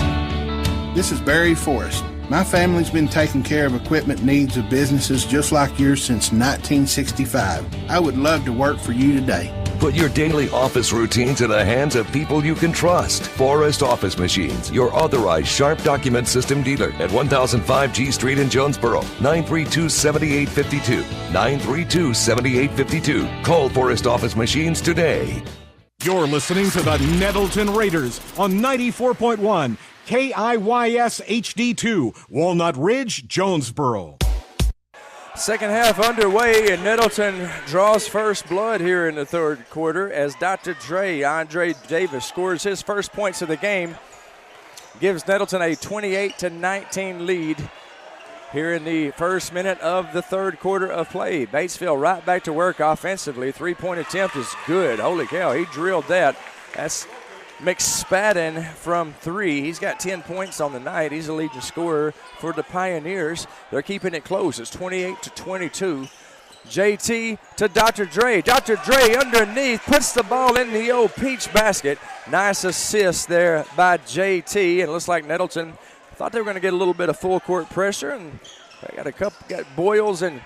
This is Barry Forrest. My family's been taking care of equipment needs of businesses just like yours since 1965. I would love to work for you today. Put your daily office routines in the hands of people you can trust. Forrest Office Machines, your authorized Sharp document system dealer at 1005 G Street in Jonesboro. 932-7852. 932-7852. Call Forrest Office Machines today. You're listening to the Nettleton Raiders on 94.1 KIYS HD2, Walnut Ridge, Jonesboro. Second half underway, and Nettleton draws first blood here in the third quarter as Dr. Andre Davis, scores his first points of the game, gives Nettleton a 28-19 lead here in the first minute of the third quarter of play. Batesville right back to work offensively. Three-point attempt is good. Holy cow, he drilled that. That's McSpadden from three. He's got 10 points on the night. He's a leading scorer for the Pioneers. They're keeping it close. It's 28-22. JT to Dr. Dre. Dr. Dre underneath puts the ball in the old peach basket. Nice assist there by JT. And it looks like Nettleton thought they were going to get a little bit of full court pressure, and they got Boyles and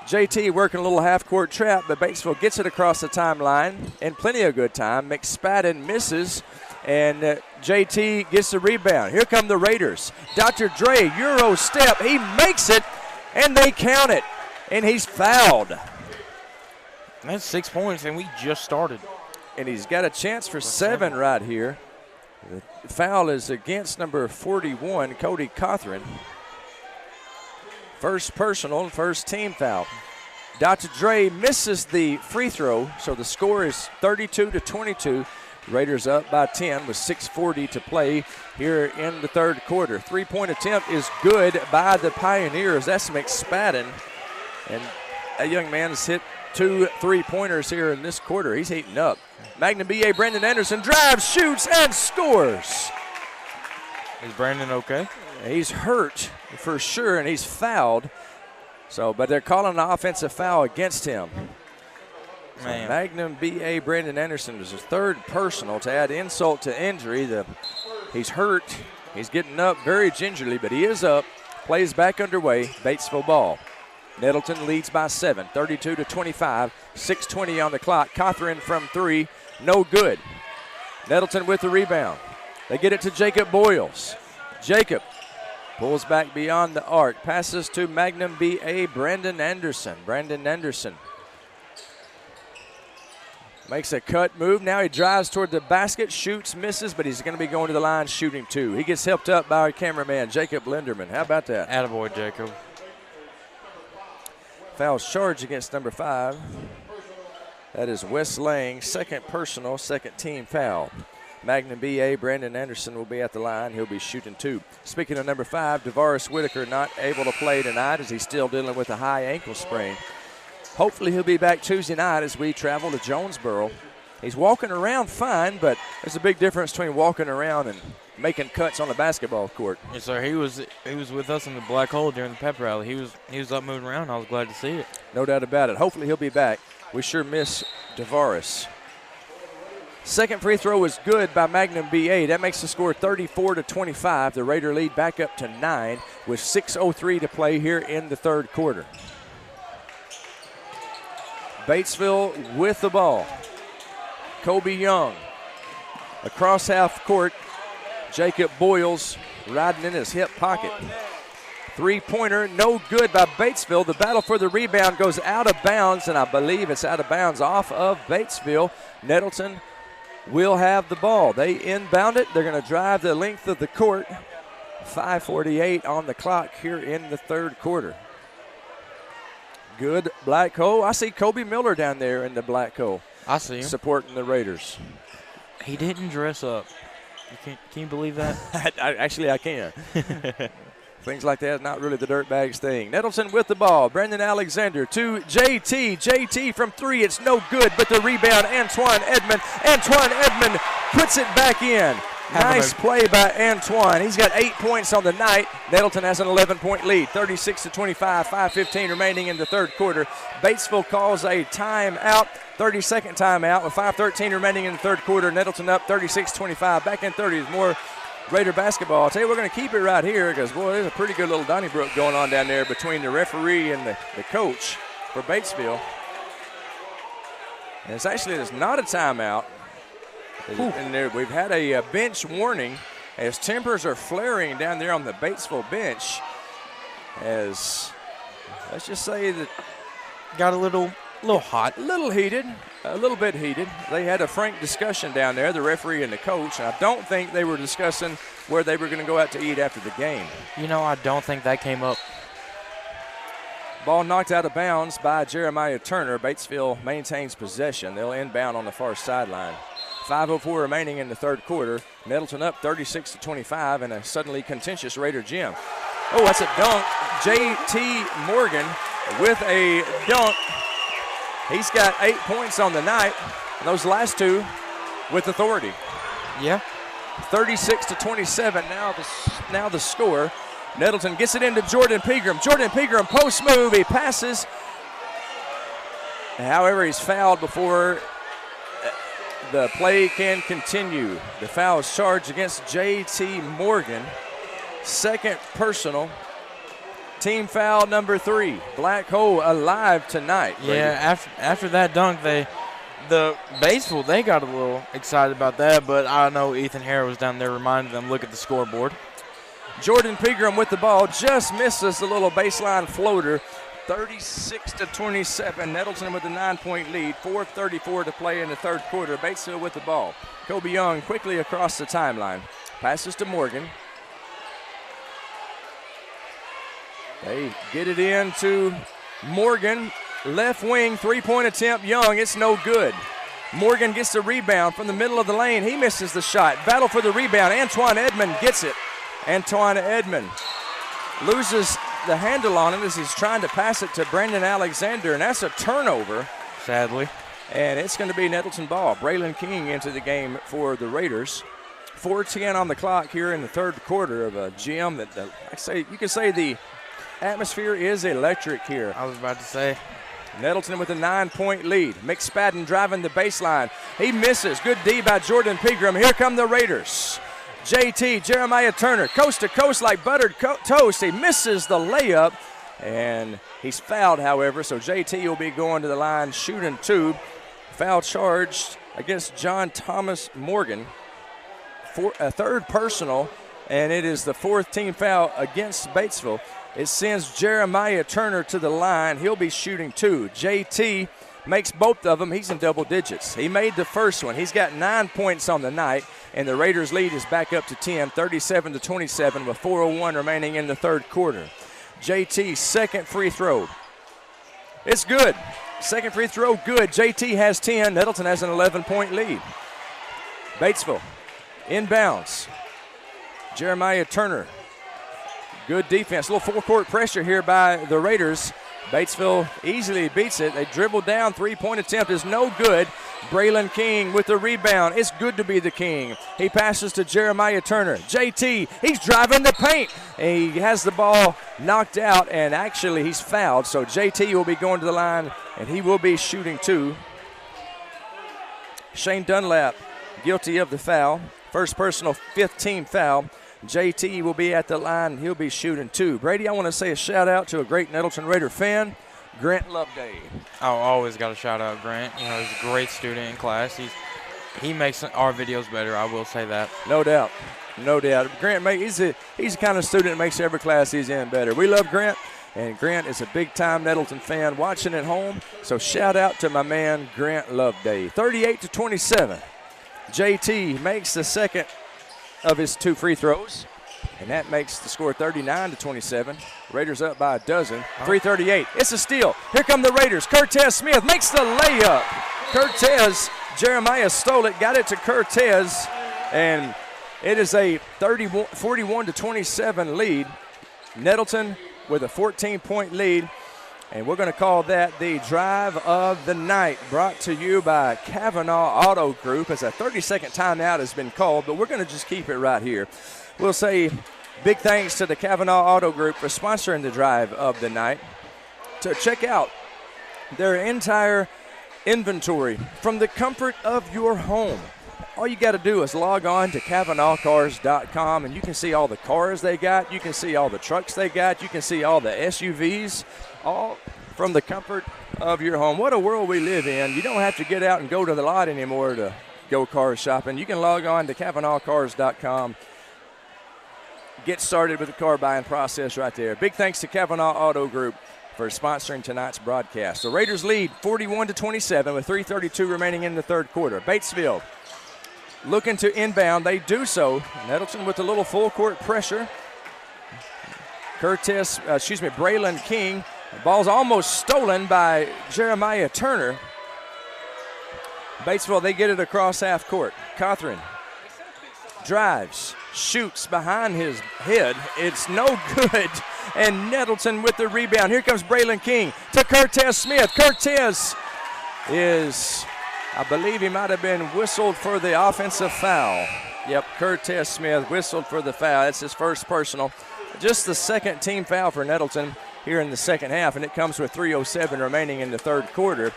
JT working a little half-court trap, but Batesville gets it across the timeline in plenty of good time. McSpadden misses, and JT gets the rebound. Here come the Raiders. Dr. Dre, Euro step. He makes it, and they count it, and he's fouled. That's 6 points, and we just started. And he's got a chance for seven right here. The foul is against number 41, Cody Cothran. First personal, first team foul. Dr. Dre misses the free throw, so the score is 32-22. Raiders up by 10 with 6:40 to play here in the third quarter. Three-point attempt is good by the Pioneers. That's McSpadden. And that young man has hit 2 3-pointers here in this quarter. He's heating up. Magnum BA Brandon Anderson drives, shoots, and scores. Is Brandon okay? He's hurt for sure, and he's fouled. But they're calling an offensive foul against him. So Magnum BA Brandon Anderson is his third personal to add insult to injury. He's hurt. He's getting up very gingerly, but he is up. Plays back underway. Batesville ball. Nettleton leads by 7, 32-25. 6:20 on the clock. Cothran from three, no good. Nettleton with the rebound. They get it to Jacob Boyles. Jacob pulls back beyond the arc. Passes to Magnum BA Brandon Anderson. Brandon Anderson makes a cut move. Now he drives toward the basket, shoots, misses, but he's going to be going to the line shooting two. He gets helped up by our cameraman, Jacob Linderman. How about that? Attaboy, Jacob. Foul's charged against number 5. That is Wes Lang, second personal, second team foul. Magnum BA Brandon Anderson will be at the line. He'll be shooting two. Speaking of number 5, DeVaris Whitaker not able to play tonight as he's still dealing with a high ankle sprain. Hopefully he'll be back Tuesday night as we travel to Jonesboro. He's walking around fine, but there's a big difference between walking around and making cuts on the basketball court. Yes, sir. He was with us in the black hole during the pep rally. He was up moving around. I was glad to see it. No doubt about it. Hopefully he'll be back. We sure miss DeVaris. Second free throw is good by Magnum BA. That makes the score 34-25. The Raider lead back up to 9 with 6:03 to play here in the third quarter. Batesville with the ball. Kobe Young across half court. Jacob Boyles riding in his hip pocket. Three-pointer, no good by Batesville. The battle for the rebound goes out of bounds, and I believe it's out of bounds off of Batesville. Nettleton will have the ball. They inbound it. They're going to drive the length of the court. 5:48 on the clock here in the third quarter. Good black hole. I see Kobe Miller down there in the black hole. I see him. Supporting the Raiders. He didn't dress up. Can you believe that? I can. Things like that, not really the Dirtbags thing. Nettleton with the ball. Brandon Alexander to JT. JT from three. It's no good, but the rebound, Antoine Edmond. Antoine Edmond puts it back in. Nice play by Antoine. He's got 8 points on the night. Nettleton has an 11-point lead, 36-25, 5:15 remaining in the third quarter. Batesville calls a timeout, 30-second timeout with 5:13 remaining in the third quarter. Nettleton up 36-25. Back in 30 is more Raider basketball. I'll tell you, we're going to keep it right here because, boy, there's a pretty good little Donnybrook going on down there between the referee and the coach for Batesville. And it's not a timeout. And there, we've had a bench warning as tempers are flaring down there on the Batesville bench. As, let's just say that got a little hot. A little heated, a little bit heated. They had a frank discussion down there, the referee and the coach. And I don't think they were discussing where they were going to go out to eat after the game. You know, I don't think that came up. Ball knocked out of bounds by Jeremiah Turner. Batesville maintains possession. They'll inbound on the far sideline. 5:04 remaining in the third quarter. Nettleton up 36-25 in a suddenly contentious Raider gym. Oh, that's a dunk. J.T. Morgan with a dunk. He's got 8 points on the night. And those last two with authority. Yeah. 36-27 now the score. Nettleton gets it into Jordan Pegram. Jordan Pegram post move. He passes. However, he's fouled before the play can continue. The foul is charged against J.T. Morgan. Second personal. Team foul number 3. Black hole alive tonight. Yeah, after that dunk, the Batesville, they got a little excited about that, but I know Ethan Hare was down there reminding them, look at the scoreboard. Jordan Pegram with the ball, just misses the little baseline floater. 36-27, Nettleton with a 9-point lead, 4:34 to play in the third quarter. Batesville with the ball. Kobe Young quickly across the timeline. Passes to Morgan. They get it in to Morgan. Left wing, three-point attempt, Young, it's no good. Morgan gets the rebound from the middle of the lane. He misses the shot. Battle for the rebound. Antoine Edmond gets it. Antoine Edmond loses the handle on it as he's trying to pass it to Brandon Alexander, and that's a turnover. Sadly. And it's going to be Nettleton ball. Braylon King into the game for the Raiders. 4:10 on the clock here in the third quarter of a gym that, you can say the atmosphere is electric here. I was about to say. Nettleton with a 9-point lead. McSpadden driving the baseline. He misses. Good D by Jordan Pegram. Here come the Raiders. JT, Jeremiah Turner, coast to coast like buttered toast. He misses the layup, and he's fouled, however, so JT will be going to the line shooting 2. Foul charged against John Thomas Morgan. A third personal, and it is the 4th team foul against Batesville. It sends Jeremiah Turner to the line. He'll be shooting 2. JT makes both of them. He's in double digits. He made the first one. He's got 9 points on the night, and the Raiders' lead is back up to 10, 37-27 with 4:01 remaining in the third quarter. JT's second free throw. It's good. Second free throw, good. JT has 10. Nettleton has an 11-point lead. Batesville inbounds. Jeremiah Turner. Good defense. A little full-court pressure here by the Raiders. Batesville easily beats it. They dribble down. Three-point attempt is no good. Braylon King with the rebound. It's good to be the king. He passes to Jeremiah Turner. JT, he's driving the paint. He has the ball knocked out, and actually he's fouled. So JT will be going to the line, and he will be shooting 2. Shane Dunlap guilty of the foul. First personal, 5th team foul. JT will be at the line. He'll be shooting 2. Brady, I want to say a shout-out to a great Nettleton Raider fan, Grant Loveday. I always got to shout out Grant. You know, he's a great student in class. He makes our videos better, I will say that. No doubt. No doubt. Grant, he's the kind of student that makes every class he's in better. We love Grant, and Grant is a big-time Nettleton fan watching at home. So shout-out to my man, Grant Loveday. 38-27. JT makes the second of his 2 free throws, and that makes the score 39-27. Raiders up by a dozen. 3:38. It's a steal. Here come the Raiders. Cortez Smith makes the layup. Cortez, Jeremiah stole it, got it to Cortez, and it is a 41-27 lead. Nettleton with a 14-point lead, and we're going to call that the drive of the night, brought to you by Kavanaugh Auto Group, as a 30-second timeout has been called, but we're going to just keep it right here. We'll say big thanks to the Kavanaugh Auto Group for sponsoring the drive of the night. To check out their entire inventory from the comfort of your home. All you got to do is log on to KavanaughCars.com, and you can see all the cars they got. You can see all the trucks they got. You can see all the SUVs, all from the comfort of your home. What a world we live in. You don't have to get out and go to the lot anymore to go car shopping. You can log on to KavanaughCars.com. Get started with the car buying process right there. Big thanks to Kavanaugh Auto Group for sponsoring tonight's broadcast. The Raiders lead 41-27 with 3:32 remaining in the third quarter. Batesville looking to inbound. They do so. Nettleton with a little full court pressure. Braylon King. The ball's almost stolen by Jeremiah Turner. Batesville, they get it across half court. Cothran drives, shoots behind his head. It's no good. And Nettleton with the rebound. Here comes Braylon King to Cortez Smith. Cortez is, I believe he might have been whistled for the offensive foul. Yep, Cortez Smith whistled for the foul. That's his first personal. Just the second team foul for Nettleton here in the second half, and it comes with 3:07 remaining in the third quarter.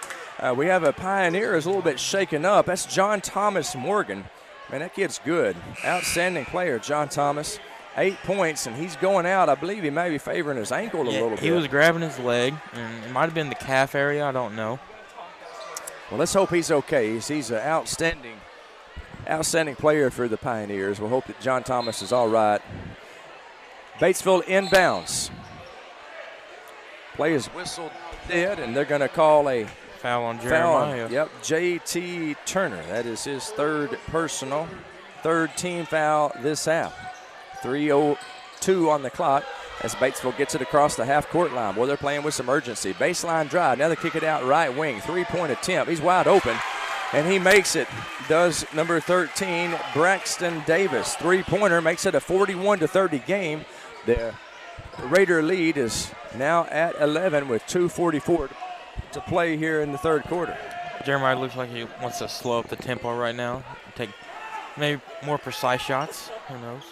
We have a Pioneer who's a little bit shaken up. That's John Thomas Morgan. Man, that kid's good. Outstanding player, John Thomas. 8 points, and he's going out. I believe he may be favoring his ankle a little bit. He was grabbing his leg, and it might have been the calf area. I don't know. Well, let's hope he's okay. He's an outstanding player for the Pioneers. We'll hope that John Thomas is all right. Batesville inbounds. Play is whistled dead, and they're going to call a foul on Jeremiah. Yep, JT Turner. That is his third personal, third team foul this half. 3:02 on the clock as Batesville gets it across the half-court line. Boy, they're playing with some urgency. Baseline drive. Now they kick it out right wing. Three-point attempt. He's wide open, and he makes it. Does number 13, Braxton Davis. Three-pointer makes it a 41-30 game. The Raider lead is now at 11 with 2:44 to play here in the third quarter. Jeremiah looks like he wants to slow up the tempo right now. Take maybe more precise shots. Who knows?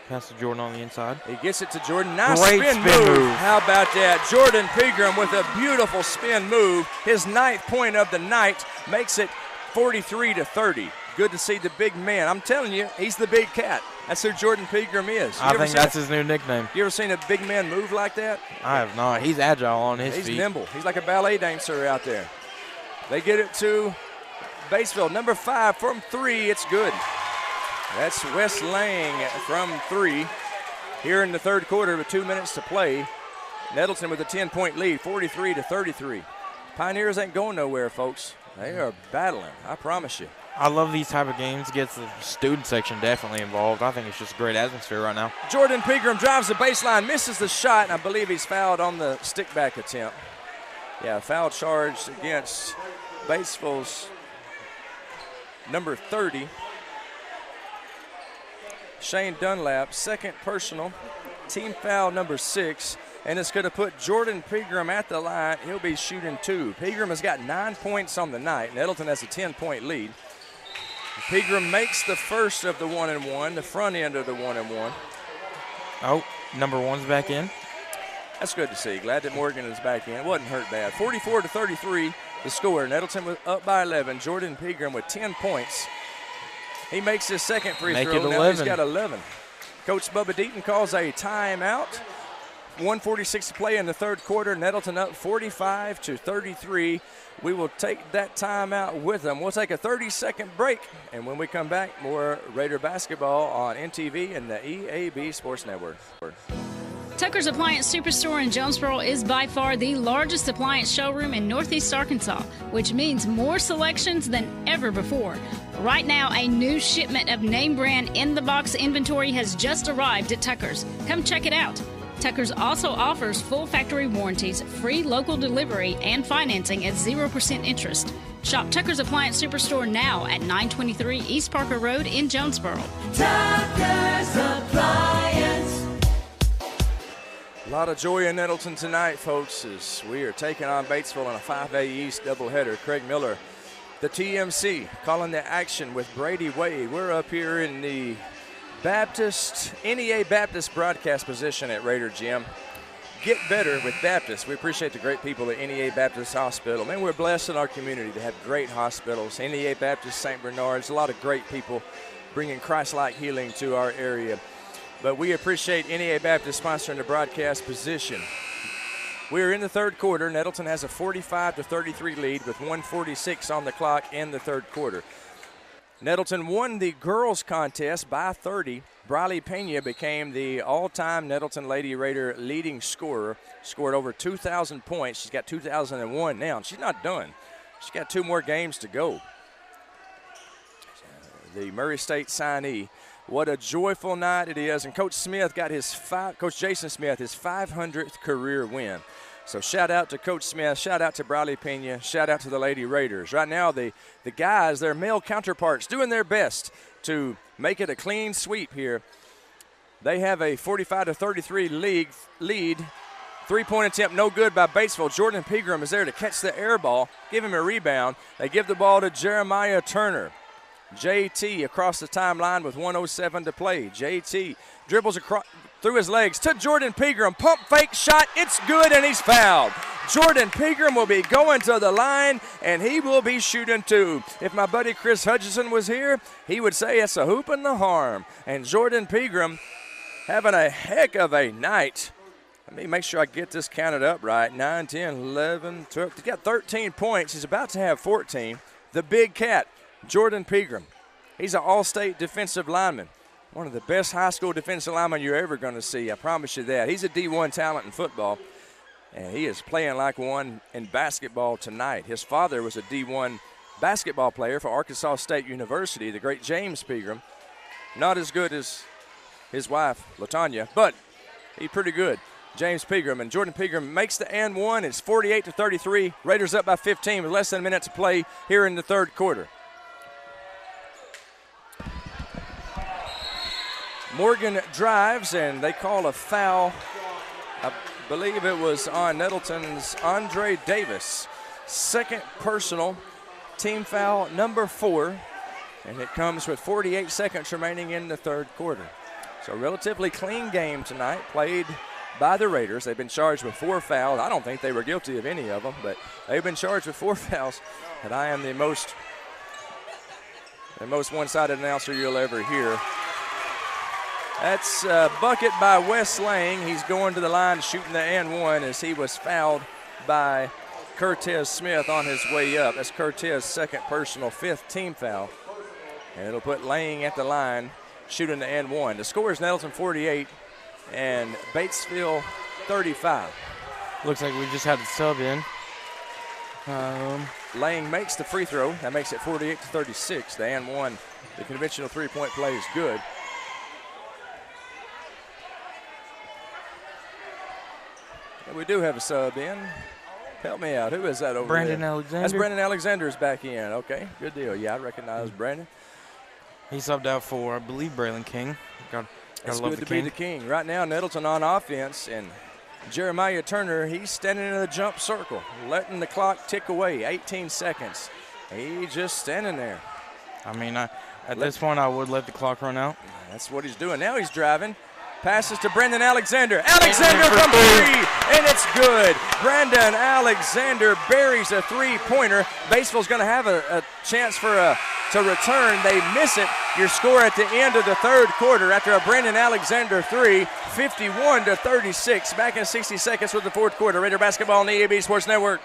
Pass to Jordan on the inside. He gets it to Jordan. Nice Great spin move. How about that? Jordan Pegram with a beautiful spin move. His 9th point of the night makes it 43-30. Good to see the big man. I'm telling you, he's the big cat. That's who Jordan Pegram is. I think that's his new nickname. You ever seen a big man move like that? I have not. He's agile on his feet. He's nimble. He's like a ballet dancer out there. They get it to Batesville. Number 5 from 3. It's good. That's Wes Lang from 3 here in the third quarter with 2 minutes to play. Nettleton with a 10-point lead, 43-33. Pioneers ain't going nowhere, folks. They are battling, I promise you. I love these type of games. Gets the student section definitely involved. I think it's just a great atmosphere right now. Jordan Pegram drives the baseline, misses the shot, and I believe he's fouled on the stick-back attempt. Yeah, foul charged against Batesville's number 30. Shane Dunlap, second personal, team foul number 6, and it's going to put Jordan Pegram at the line. He'll be shooting 2. Pegram has got 9 points on the night. Nettleton has a 10-point lead. Pegram makes the first of the 1-and-1, the front end of the 1-and-1. Oh, number 1's back in. That's good to see. Glad that Morgan is back in. It wasn't hurt bad. 44-33, the score. Nettleton was up by 11. Jordan Pegram with 10 points. He makes his second free Make throw. it Now he's 11. got 11. Coach Bubba Deaton calls a timeout. 1:46 to play in the third quarter. Nettleton up 45-33. We will take that timeout with them. We'll take a 30-second break, and when we come back, more Raider basketball on NTV and the EAB Sports Network. Tucker's Appliance Superstore in Jonesboro is by far the largest appliance showroom in Northeast Arkansas, which means more selections than ever before. Right now, a new shipment of name brand in-the-box inventory has just arrived at Tucker's. Come check it out. Tucker's also offers full factory warranties, free local delivery, and financing at 0% interest. Shop Tucker's Appliance Superstore now at 923 East Parker Road in Jonesboro. Tucker's Appliance. A lot of joy in Nettleton tonight, folks, as we are taking on Batesville in a 5A East doubleheader. Craig Miller, the TMC, calling the action with Brady Wade. We're up here in the NEA Baptist broadcast position at Raider Gym. Get better with Baptist. We appreciate the great people at NEA Baptist Hospital. Man, we're blessed in our community to have great hospitals. NEA Baptist St. Bernard's, a lot of great people bringing Christ-like healing to our area. But we appreciate NEA Baptist sponsoring the broadcast position. We're in the third quarter. Nettleton has a 45-33 lead with 1:46 on the clock in the third quarter. Nettleton won the girls contest by 30. Briley Pena became the all-time Nettleton Lady Raider leading scorer, scored over 2,000 points. She's got 2,001 now, and she's not done. She's got 2 more games to go. The Murray State signee. What a joyful night it is. And Coach Smith got Coach Jason Smith, his 500th career win. So shout out to Coach Smith, shout out to Briley Pena, shout out to the Lady Raiders. Right now, the guys, their male counterparts, doing their best to make it a clean sweep here. They have a 45-33 lead. 3-point attempt, no good by Batesville. Jordan Pegram is there to catch the air ball, give him a rebound. They give the ball to Jeremiah Turner. JT across the timeline with 1:07 to play. JT dribbles across through his legs to Jordan Pegram. Pump fake shot. It's good, and he's fouled. Jordan Pegram will be going to the line, and he will be shooting too. If my buddy Chris Hutchison was here, he would say it's a hoop and the harm. And Jordan Pegram having a heck of a night. Let me make sure I get this counted up right. 9, 10, 11, 12. He's got 13 points. He's about to have 14. The big cat, Jordan Pegram. He's an all-state defensive lineman. One of the best high school defensive linemen you're ever going to see. I promise you that. He's a D1 talent in football, and he is playing like one in basketball tonight. His father was a D1 basketball player for Arkansas State University, the great James Pegram. Not as good as his wife, LaTanya, but he's pretty good. James Pegram, and Jordan Pegram makes the and one. It's 48-33. Raiders up by 15 with less than a minute to play here in the third quarter. Morgan drives, and they call a foul. I believe it was on Nettleton's Andre Davis. Second personal, team foul number 4, and it comes with 48 seconds remaining in the third quarter. So relatively clean game tonight, played by the Raiders. They've been charged with 4 fouls. I don't think they were guilty of any of them, but they've been charged with 4 fouls, and I am the most one-sided announcer you'll ever hear. That's a bucket by Wes Lang. He's going to the line shooting the and one as he was fouled by Cortez Smith on his way up. That's Cortez's second personal, 5th team foul. And it'll put Lang at the line shooting the and one. The score is Nettleton 48 and Batesville 35. Looks like we just had a sub in. Lang makes the free throw. That makes it 48-36. The and one, the conventional three-point play is good. We do have a sub in. Help me out. Who is that over Brandon there? Alexander. That's Brandon Alexander's back in. Okay, good deal. Yeah, I recognize Brandon. He subbed out for, I believe, Braylon King. It's good to be the king. Right now, Nettleton on offense, and Jeremiah Turner, he's standing in the jump circle, letting the clock tick away. 18 seconds. He's just standing there. I mean, at this point, I would let the clock run out. That's what he's doing. Now he's driving. Passes to Brandon Alexander. Alexander from 3, and it's good. Brandon Alexander buries a three-pointer. Batesville's going to have a chance to return. They miss it. Your score at the end of the third quarter after a Brandon Alexander 3, 51-36. Back in 60 seconds with the fourth quarter. Raider basketball on the EAB Sports Network.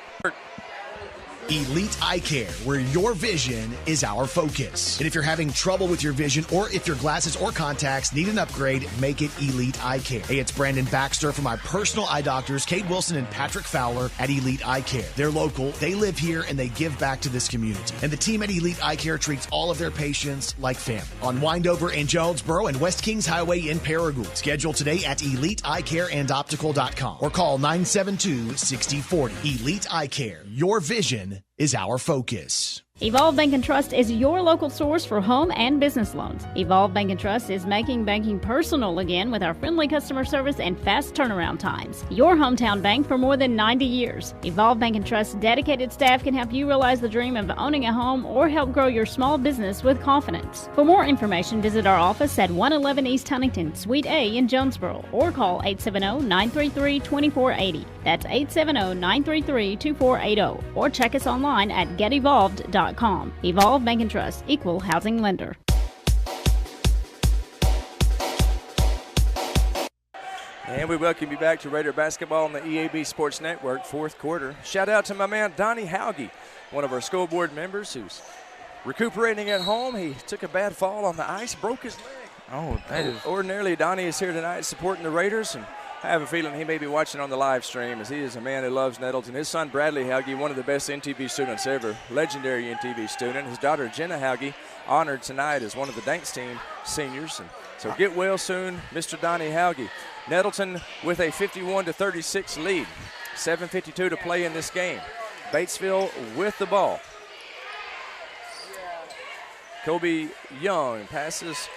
Elite Eye Care, where your vision is our focus. And if you're having trouble with your vision, or if your glasses or contacts need an upgrade, make it Elite Eye Care. Hey, it's Brandon Baxter from my personal eye doctors, Cade Wilson and Patrick Fowler at Elite Eye Care. They're local, they live here, and they give back to this community. And the team at Elite Eye Care treats all of their patients like family. On Windover in Jonesboro and West Kings Highway in Paragould. Schedule today at EliteEyeCareAndOptical.com or call 972-6040. Elite Eye Care, your vision is our focus. Evolve Bank & Trust is your local source for home and business loans. Evolve Bank & Trust is making banking personal again with our friendly customer service and fast turnaround times. Your hometown bank for more than 90 years. Evolve Bank & Trust's dedicated staff can help you realize the dream of owning a home or help grow your small business with confidence. For more information, visit our office at 111 East Huntington, Suite A in Jonesboro, or call 870-933-2480. That's 870-933-2480. Or check us online at getevolved.com. Evolve Bank & Trust, equal housing lender. And we welcome you back to Raider basketball on the EAB Sports Network, fourth quarter. Shout out to my man Donnie Hauge, one of our school board members who's recuperating at home. He took a bad fall on the ice, broke his leg. Oh, that is. Ordinarily, Donnie is here tonight supporting the Raiders, and I have a feeling he may be watching on the live stream, as he is a man who loves Nettleton. His son, Bradley Hauge, one of the best NTV students ever, legendary NTV student. His daughter, Jenna Hauge, honored tonight as one of the Danks team seniors. And so get well soon, Mr. Donnie Hauge. Nettleton with a 51-36 lead. 7:52 to play in this game. Batesville with the ball. Kobe Young passes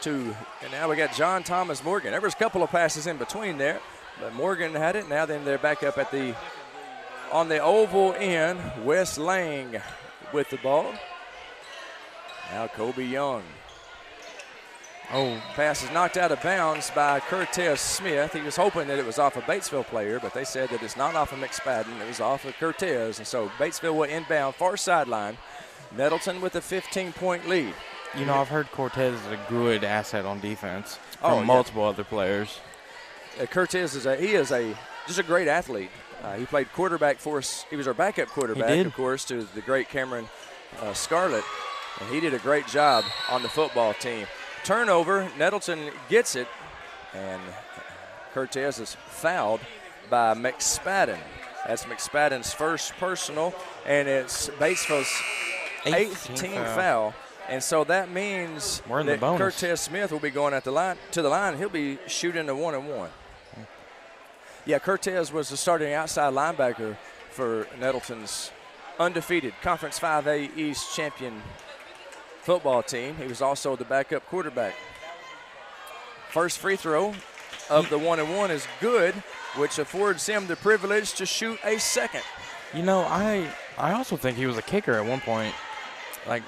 and now we got John Thomas Morgan. There was a couple of passes in between there, but Morgan had it. Now then they're back up on the oval end. Wes Lang with the ball. Now Kobe Young. Oh, pass is knocked out of bounds by Curtis Smith. He was hoping that it was off a Batesville player, but they said that it's not off of McSpadden. It was off of Curtis, and so Batesville will inbound far sideline. Nettleton with a 15-point lead. You know, I've heard Cortez is a good asset on defense from multiple other players. Cortez is just a great athlete. He played quarterback for us. He was our backup quarterback, of course, to the great Cameron Scarlett, and he did a great job on the football team. Turnover, Nettleton gets it, and Cortez is fouled by McSpadden. That's McSpadden's first personal, and it's Batesville's 18th foul. And so that means that Curtis Smith will be going to the line. He'll be shooting a 1-and-1. Yeah, Curtis was the starting outside linebacker for Nettleton's undefeated Conference 5A East champion football team. He was also the backup quarterback. First free throw of the 1-and-1 is good, which affords him the privilege to shoot a second. You know, I also think he was a kicker at one point. Like,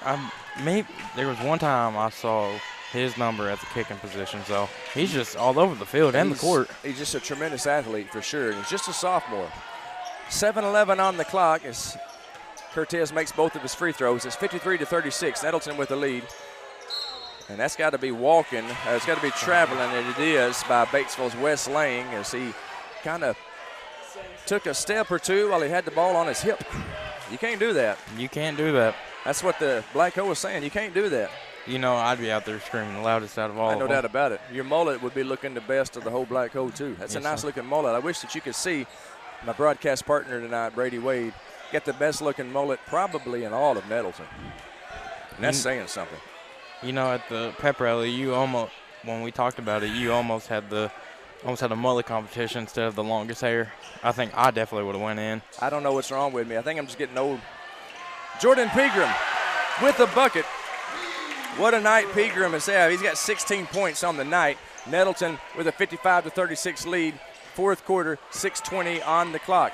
there was one time I saw his number at the kicking position, so he's just all over the field and the court. He's just a tremendous athlete for sure, and he's just a sophomore. 7:11 on the clock as Cortez makes both of his free throws. It's 53-36, Nettleton with the lead. And that's got to be walking, it's got to be traveling, and it is by Batesville's Wes Lang as he kind of took a step or two while he had the ball on his hip. You can't do that. You can't do that. That's what the Black Hole was saying. You can't do that. You know, I'd be out there screaming the loudest out of all of them. No doubt about it. Your mullet would be looking the best of the whole Black Hole, too. That's a nice-looking mullet. I wish that you could see my broadcast partner tonight, Brady Wade, get the best-looking mullet probably in all of Nettleton. And that's saying something. You know, at the pep rally, when we talked about it, you almost had a mullet competition instead of the longest hair. I think I definitely would have went in. I don't know what's wrong with me. I think I'm just getting old. Jordan Pegram with the bucket. What a night Pegram has had. He's got 16 points on the night. Nettleton with a 55-36 lead. Fourth quarter, 6:20 on the clock.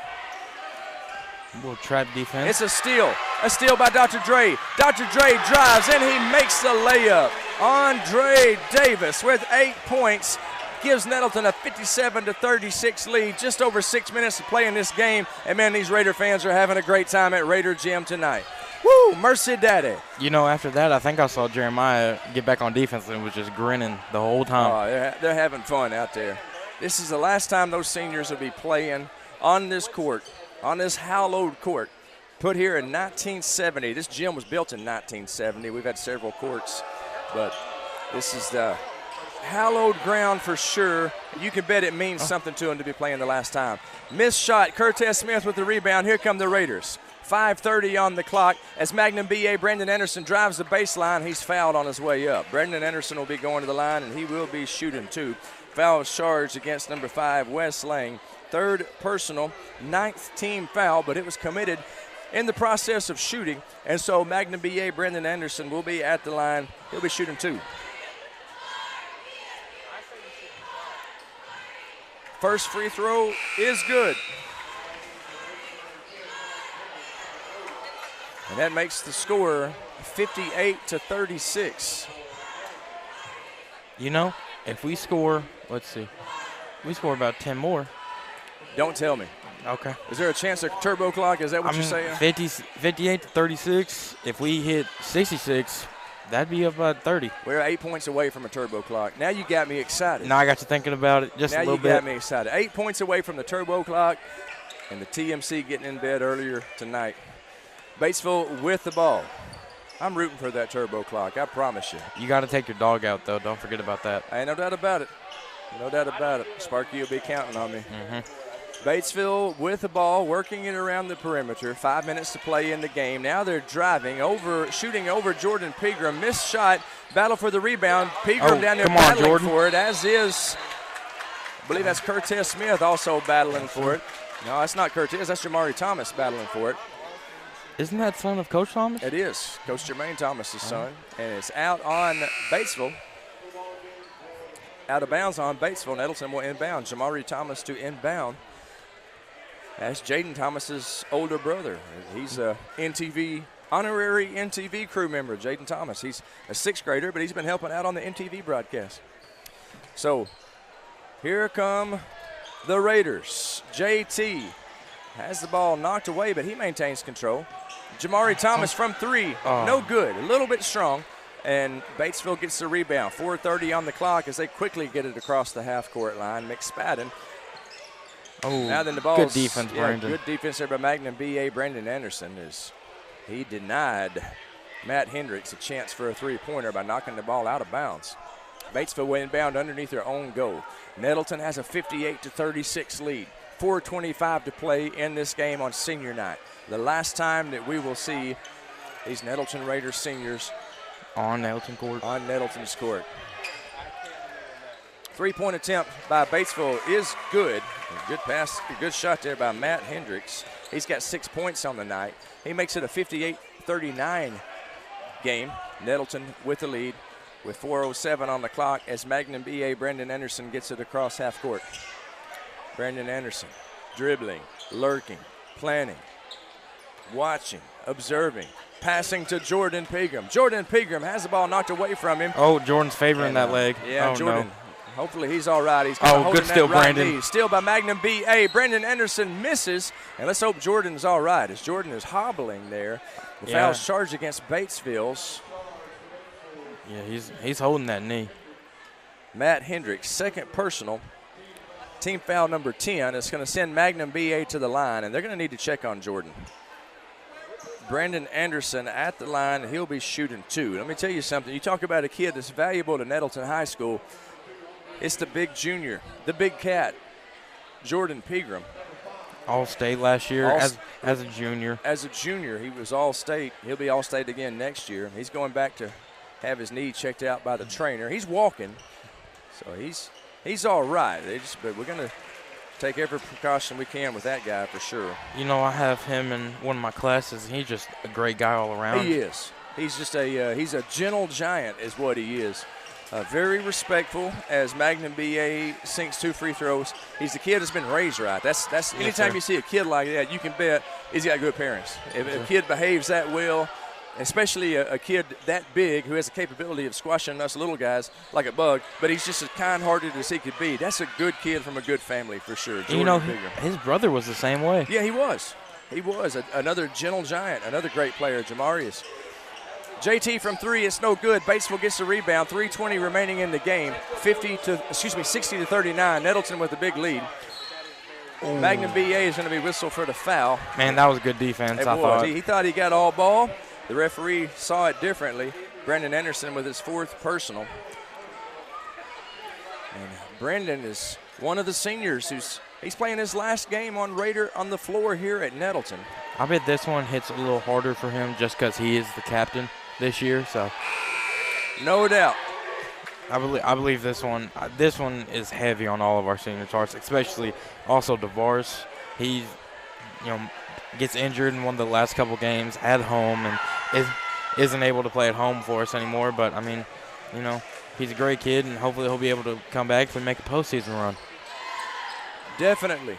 A little trap defense. It's a steal. A steal by Dr. Dre. Dr. Dre drives, and he makes the layup. Andre Davis with 8 points gives Nettleton a 57-36 lead. Just over 6 minutes to play in this game. And, man, these Raider fans are having a great time at Raider Gym tonight. Woo, mercy daddy. You know, after that, I think I saw Jeremiah get back on defense and was just grinning the whole time. Oh, they're having fun out there. This is the last time those seniors will be playing on this court, on this hallowed court, put here in 1970. This gym was built in 1970. We've had several courts, but this is the hallowed ground for sure. You can bet it means something to them to be playing the last time. Missed shot, Curtis Smith with the rebound. Here come the Raiders. 5:30 on the clock as Magnum BA Brandon Anderson drives the baseline. He's fouled on his way up. Brandon Anderson will be going to the line, and he will be shooting too. Foul charged against number 5, Wes Lang. Third personal, 9th team foul, but it was committed in the process of shooting. And so Magnum BA Brandon Anderson will be at the line. He'll be shooting 2. First free throw is good. And that makes the score 58-36. You know, if we score, let's see, we score about 10 more. Don't tell me. Okay. Is there a chance of turbo clock? Is that what you're saying? 58-36. If we hit 66, that'd be about 30. We're 8 points away from a turbo clock. Now you got me excited. Now I got you thinking about it just a little bit. Now you got me excited. 8 points away from the turbo clock and the TMC getting in bed earlier tonight. Batesville with the ball. I'm rooting for that turbo clock, I promise you. You got to take your dog out, though. Don't forget about that. Ain't no doubt about it. No doubt about it. Sparky will be counting on me. Mm-hmm. Batesville with the ball, working it around the perimeter. 5 minutes to play in the game. Now they're driving over, shooting over Jordan Pegram. Missed shot, battle for the rebound. Pegram down there battling for it, as is, I believe that's Curtis Smith also battling for it. No, that's not Curtis. That's Jamari Thomas battling for it. Isn't that son of Coach Thomas? It is. Coach Jermaine Thomas' son. And it's out on Batesville. Out of bounds on Batesville. Nettleton will inbound. Jamari Thomas to inbound. That's Jaden Thomas's older brother. He's a honorary NTV crew member, Jaden Thomas. He's a 6th grader, but he's been helping out on the NTV broadcast. So here come the Raiders. JT has the ball knocked away, but he maintains control. Jamari Thomas from 3, no good, a little bit strong. And Batesville gets the rebound. 4:30 on the clock as they quickly get it across the half-court line. McSpadden. Now then the ball. Good defense, Brandon. Good defense there by Magnum BA Brandon Anderson. As he denied Matt Hendricks a chance for a three-pointer by knocking the ball out of bounds. Batesville will inbound underneath their own goal. Nettleton has a 58-36 lead. 4:25 to play in this game on senior night. The last time that we will see these Nettleton Raiders seniors on Nettleton court. On Nettleton's court. 3-point attempt by Batesville is good. A good pass, a good shot there by Matt Hendricks. He's got 6 points on the night. He makes it a 58-39 game. Nettleton with the lead with 4:07 on the clock as Magnum BA Brandon Anderson gets it across half court. Brandon Anderson dribbling, lurking, planning, watching, observing, passing to Jordan Pegram. Jordan Pegram has the ball knocked away from him. Oh, Jordan's favoring that leg. Yeah, Jordan. No. Hopefully he's all right. He's holding good steal, that right Brandon. knee. Steal by Magnum BA. Brandon Anderson misses, and let's hope Jordan's all right as Jordan is hobbling there. The foul's charged against Batesville's. Yeah, he's holding that knee. Matt Hendricks, second personal. Team foul number 10. It's going to send Magnum BA to the line, and they're going to need to check on Jordan. Brandon Anderson at the line. He'll be shooting 2. Let me tell you something. You talk about a kid that's valuable to Nettleton High School. It's the big junior, the big cat, Jordan Pegram. All-State last year as a junior. As a junior, he was All-State. He'll be All-State again next year. He's going back to have his knee checked out by the trainer. He's walking, so he's all right. But we're going to take every precaution we can with that guy for sure. You know, I have him in one of my classes. He's just a great guy all around. He is. He's just he's a gentle giant is what he is. Very respectful as Magnum BA sinks 2 free throws. He's the kid that's been raised right. That's anytime you see a kid like that, you can bet he's got good parents. If a kid behaves that well, especially a kid that big who has the capability of squashing us little guys like a bug, but he's just as kind-hearted as he could be. That's a good kid from a good family for sure. His brother was the same way. Yeah, he was. He was. Another gentle giant, another great player, Jamarius. JT from 3, it's no good. Batesville gets the rebound. 3:20 remaining in the game. 60 to 39. Nettleton with a big lead. Ooh. Magnum BA is going to be whistled for the foul. Man, that was good defense. I thought. He thought he got all ball. The referee saw it differently. Brendan Anderson with his 4th personal. And Brendan is one of the seniors he's playing his last game on the floor here at Nettleton. I bet this one hits a little harder for him just because he is the captain this year. So, no doubt. I believe this one is heavy on all of our seniors' hearts, especially also DeVars. He's gets injured in one of the last couple games at home and isn't able to play at home for us anymore. But, I mean, he's a great kid, and hopefully he'll be able to come back if we make a postseason run. Definitely.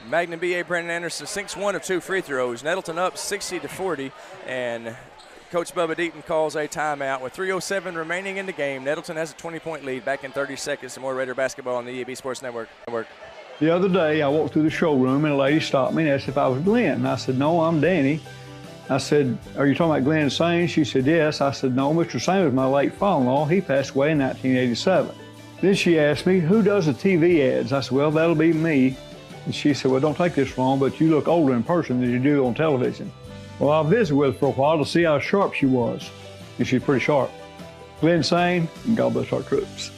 Magnum BA Brandon Anderson sinks 1 of 2 free throws. Nettleton up 60 to 40, and Coach Bubba Deaton calls a timeout with 3:07 remaining in the game. Nettleton has a 20-point lead. Back in 30 seconds, some more Raider basketball on the EAB Sports Network. The other day, I walked through the showroom, and a lady stopped me and asked if I was Glenn. And I said, no, I'm Danny. I said, are you talking about Glenn Sane? She said, yes. I said, no, Mr. Sane was my late father-in-law. He passed away in 1987. Then she asked me, who does the TV ads? I said, well, that'll be me. And she said, well, don't take this wrong, but you look older in person than you do on television. Well, I visited with her for a while to see how sharp she was. And she's pretty sharp. Glenn Sane, and God bless our troops.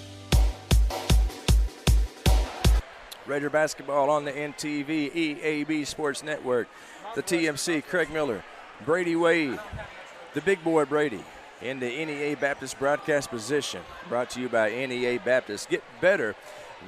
Raider basketball on the NTV EAB Sports Network. The TMC, Craig Miller, Brady Wade, the big boy Brady, in the NEA Baptist broadcast position. Brought to you by NEA Baptist. Get better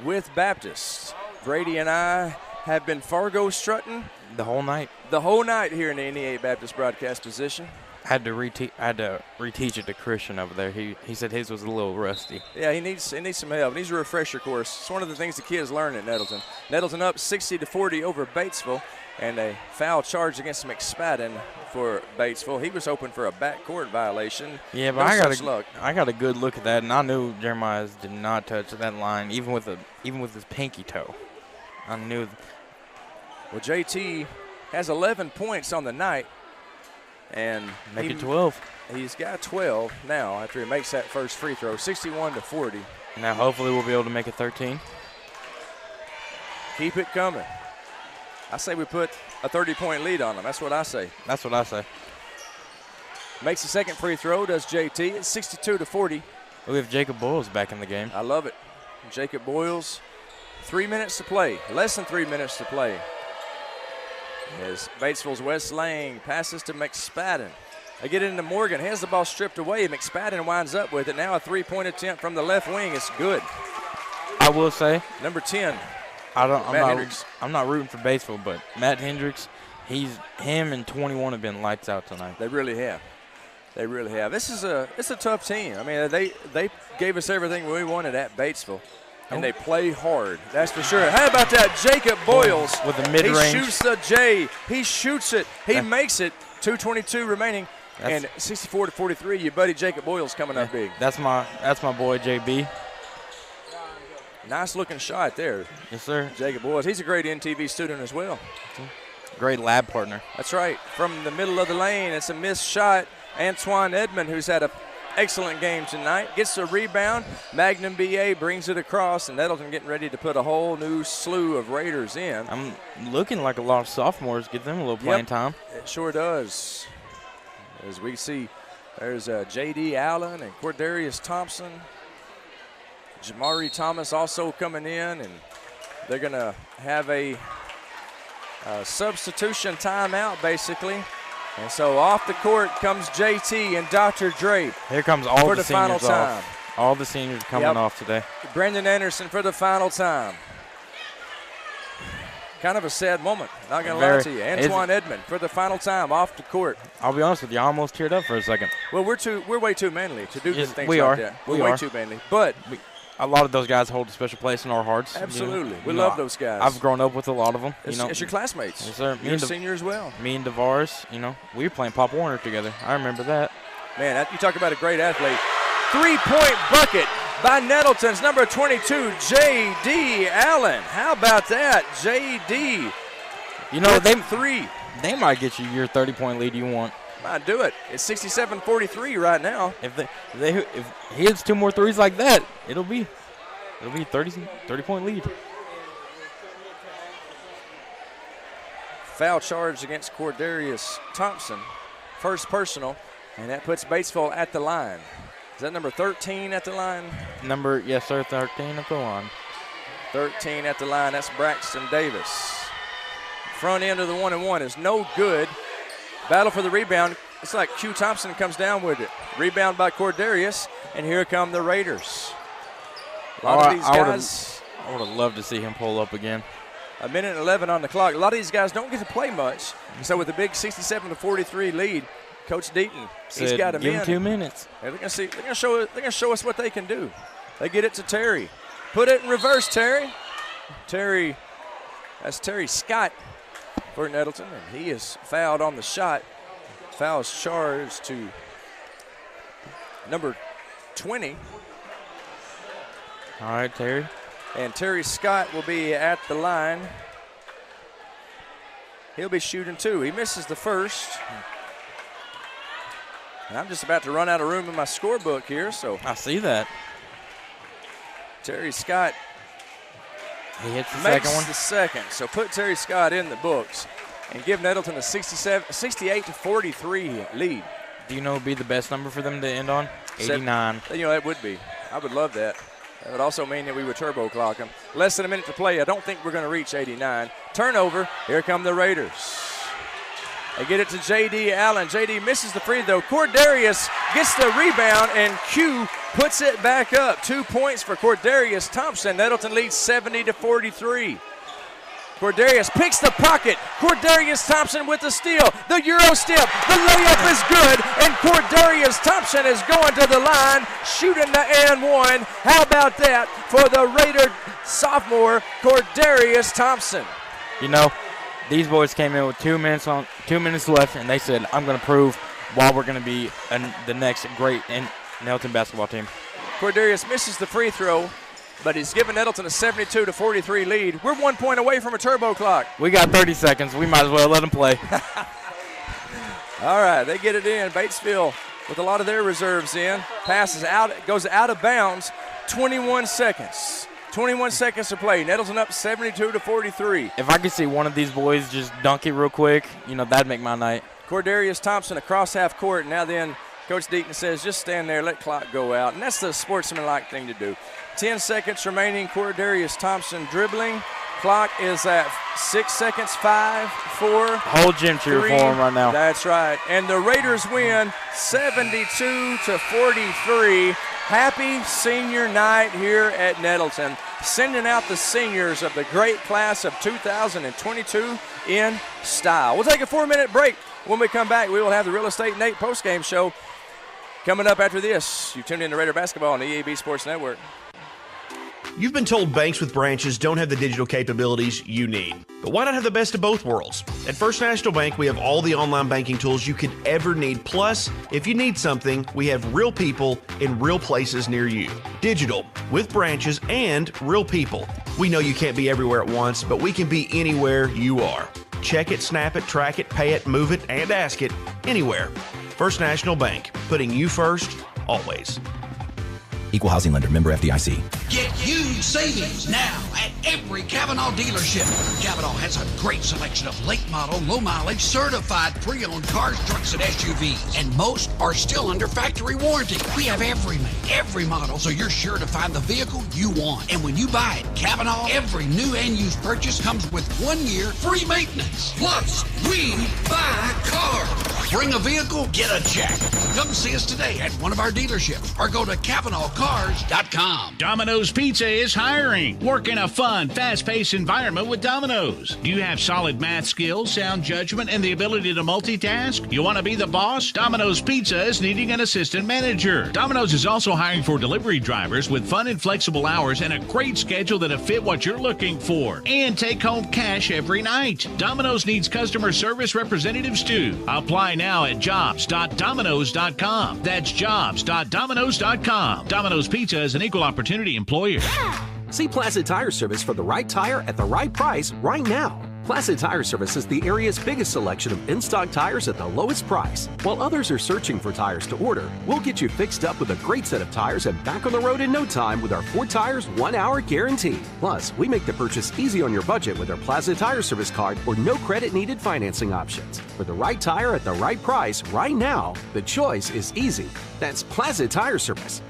with Baptist. Brady and I have been Fargo strutting the whole night. The whole night here in the NEA Baptist broadcast position. I had to reteach it to Christian over there. He said his was a little rusty. Yeah, he needs some help. He needs a refresher course. It's one of the things the kids learn at Nettleton. Nettleton up 60 to 40 over Batesville, and a foul charge against McSpadden for Batesville. He was hoping for a backcourt violation. Yeah, but I got a good look at that, and I knew Jeremiah did not touch that line, even with his pinky toe. I knew. Well, JT has 11 points on the night. And make it 12. He's got 12 now after he makes that first free throw, 61 to 40. Now hopefully we'll be able to make it 13. Keep it coming. I say we put a 30-point lead on them. That's what I say. That's what I say. Makes the second free throw, does JT. It's 62 to 40. We have Jacob Boyles back in the game. I love it. Jacob Boyles, 3 minutes to play, less than 3 minutes to play. As Batesville's Wes Lang passes to McSpadden. They get it into Morgan. Has the ball stripped away. McSpadden winds up with it. Now a three-point attempt from the left wing. It's good. I will say. Number 10. I'm not rooting for Batesville, but Matt Hendricks, him and 21 have been lights out tonight. They really have. They really have. It's a tough team. I mean, they gave us everything we wanted at Batesville. And they play hard, that's for sure. How about that Jacob Boyles? With the mid-range. He shoots the J. He shoots it. He makes it. 2:22 remaining. And 64 to 43, your buddy Jacob Boyles coming up big. That's my boy, JB. Nice looking shot there. Yes, sir. Jacob Boyles. He's a great NTV student as well. Great lab partner. That's right. From the middle of the lane, it's a missed shot. Antoine Edmond, who's had an excellent game tonight, gets the rebound. Magnum BA brings it across, and Nettleton getting ready to put a whole new slew of Raiders in. I'm looking like a lot of sophomores. Get them a little playing time. It sure does. As we see, there's J.D. Allen and Cordarius Thompson. Jamari Thomas also coming in, and they're going to have a substitution timeout, basically. And so off the court comes JT and Dr. Drape. Here comes all for the final seniors time. off. All the seniors coming off today. Brendan Anderson for the final time. kind of a sad moment. Not going to lie to you. Antoine Edmond for the final time off the court. I'll be honest with you, I almost teared up for a second. Well, we're way too manly to do things like that. We're way too manly. But a lot of those guys hold a special place in our hearts. Absolutely. We love those guys. I've grown up with a lot of them. It's your classmates. Yes, sir. You're a senior as well. Me and DeVaris, we were playing Pop Warner together. I remember that. Man, you talk about a great athlete. 3-point bucket by Nettleton's number 22, J.D. Allen. How about that, J.D.? They might get you your 30-point lead you want. Might do it. It's 67-43 right now. If he hits 2 more threes like that, it'll be 30-point lead. Foul charge against Cordarius Thompson. First personal, and that puts Batesville at the line. Is that number 13 at the line? Yes, sir, 13 at the line. 13 at the line. That's Braxton Davis. Front end of the 1-and-1 is no good. Battle for the rebound. It's like Q Thompson comes down with it. Rebound by Cordarius, and here come the Raiders. A lot of these guys. I would have loved to see him pull up again. 1:11 on the clock. A lot of these guys don't get to play much. So with a big 67-43 lead, Coach Deaton, he's got them in. Give him 2 minutes. They're gonna see. They're gonna show us what they can do. They get it to Terry. Put it in reverse, Terry. That's Terry Scott for Nettleton, and he is fouled on the shot. Foul is charged to number 20. All right, Terry. And Terry Scott will be at the line. He'll be shooting 2. He misses the first. And I'm just about to run out of room in my scorebook here, so. I see that. Terry Scott he hits the makes second one. The second. So put Terry Scott in the books and give Nettleton a 68-43 lead. Do you know what would be the best number for them to end on? 89. That would be. I would love that. That would also mean that we would turbo clock them. Less than a minute to play. I don't think we're going to reach 89. Turnover. Here come the Raiders. They get it to J.D. Allen. J.D. misses the free throw. Cordarius gets the rebound, and Q puts it back up. 2 points for Cordarius Thompson. Nettleton leads 70-43. Cordarius picks the pocket. Cordarius Thompson with the steal. The Euro step. The layup is good, and Cordarius Thompson is going to the line, shooting the and one. How about that for the Raider sophomore, Cordarius Thompson? These boys came in with 2 minutes left, and they said, I'm going to prove why we're going to be the next great Nettleton basketball team. Cordarius misses the free throw, but he's given Nettleton a 72-43 lead. We're 1 point away from a turbo clock. We got 30 seconds. We might as well let them play. All right, they get it in. Batesville with a lot of their reserves in. Passes out, goes out of bounds. 21 seconds. 21 seconds to play. Nettleton up 72-43. If I could see one of these boys just dunk it real quick, that'd make my night. Cordarius Thompson across half court. Now then, Coach Deaton says, just stand there, let clock go out. And that's the sportsmanlike thing to do. 10 seconds remaining. Cordarius Thompson dribbling. Clock is at 6 seconds. 5, 4, whole gym cheer for him right now. That's right. And the Raiders win 72-43. Happy senior night here at Nettleton. Sending out the seniors of the great class of 2022 in style. We'll take a 4-minute break. When we come back, we will have the Real Estate Nate postgame show coming up after this. You tuned in to Raider Basketball on the EAB Sports Network. You've been told banks with branches don't have the digital capabilities you need. But why not have the best of both worlds? At First National Bank, we have all the online banking tools you could ever need. Plus, if you need something, we have real people in real places near you. Digital, with branches and real people. We know you can't be everywhere at once, but we can be anywhere you are. Check it, snap it, track it, pay it, move it, and ask it anywhere. First National Bank, putting you first, always. Equal housing lender, member FDIC. Get huge savings now at every Kavanaugh dealership. Kavanaugh has a great selection of late model, low mileage, certified pre-owned cars, trucks, and SUVs. And most are still under factory warranty. We have every make, every model, so you're sure to find the vehicle you want. And when you buy at Kavanaugh, every new and used purchase comes with 1 year free maintenance. Plus, we buy cars. Bring a vehicle, get a check. Come see us today at one of our dealerships or go to CavanaughCars.com. Domino's Pizza is hiring. Work in a fun, fast-paced environment with Domino's. Do you have solid math skills, sound judgment, and the ability to multitask? You want to be the boss? Domino's Pizza is needing an assistant manager. Domino's is also hiring for delivery drivers with fun and flexible hours and a great schedule that'll fit what you're looking for. And take home cash every night. Domino's needs customer service representatives too. Apply now at jobs.domino's.com. That's jobs.domino's.com. Domino's Pizza is an equal opportunity employer. See Placid Tire Service for the right tire at the right price right now. Placid Tire Service is the area's biggest selection of in-stock tires at the lowest price. While others are searching for tires to order, we'll get you fixed up with a great set of tires and back on the road in no time with our 4 tires, 1 hour guarantee. Plus, we make the purchase easy on your budget with our Placid Tire Service card or no credit needed financing options. For the right tire at the right price right now, the choice is easy. That's Placid Tire Service.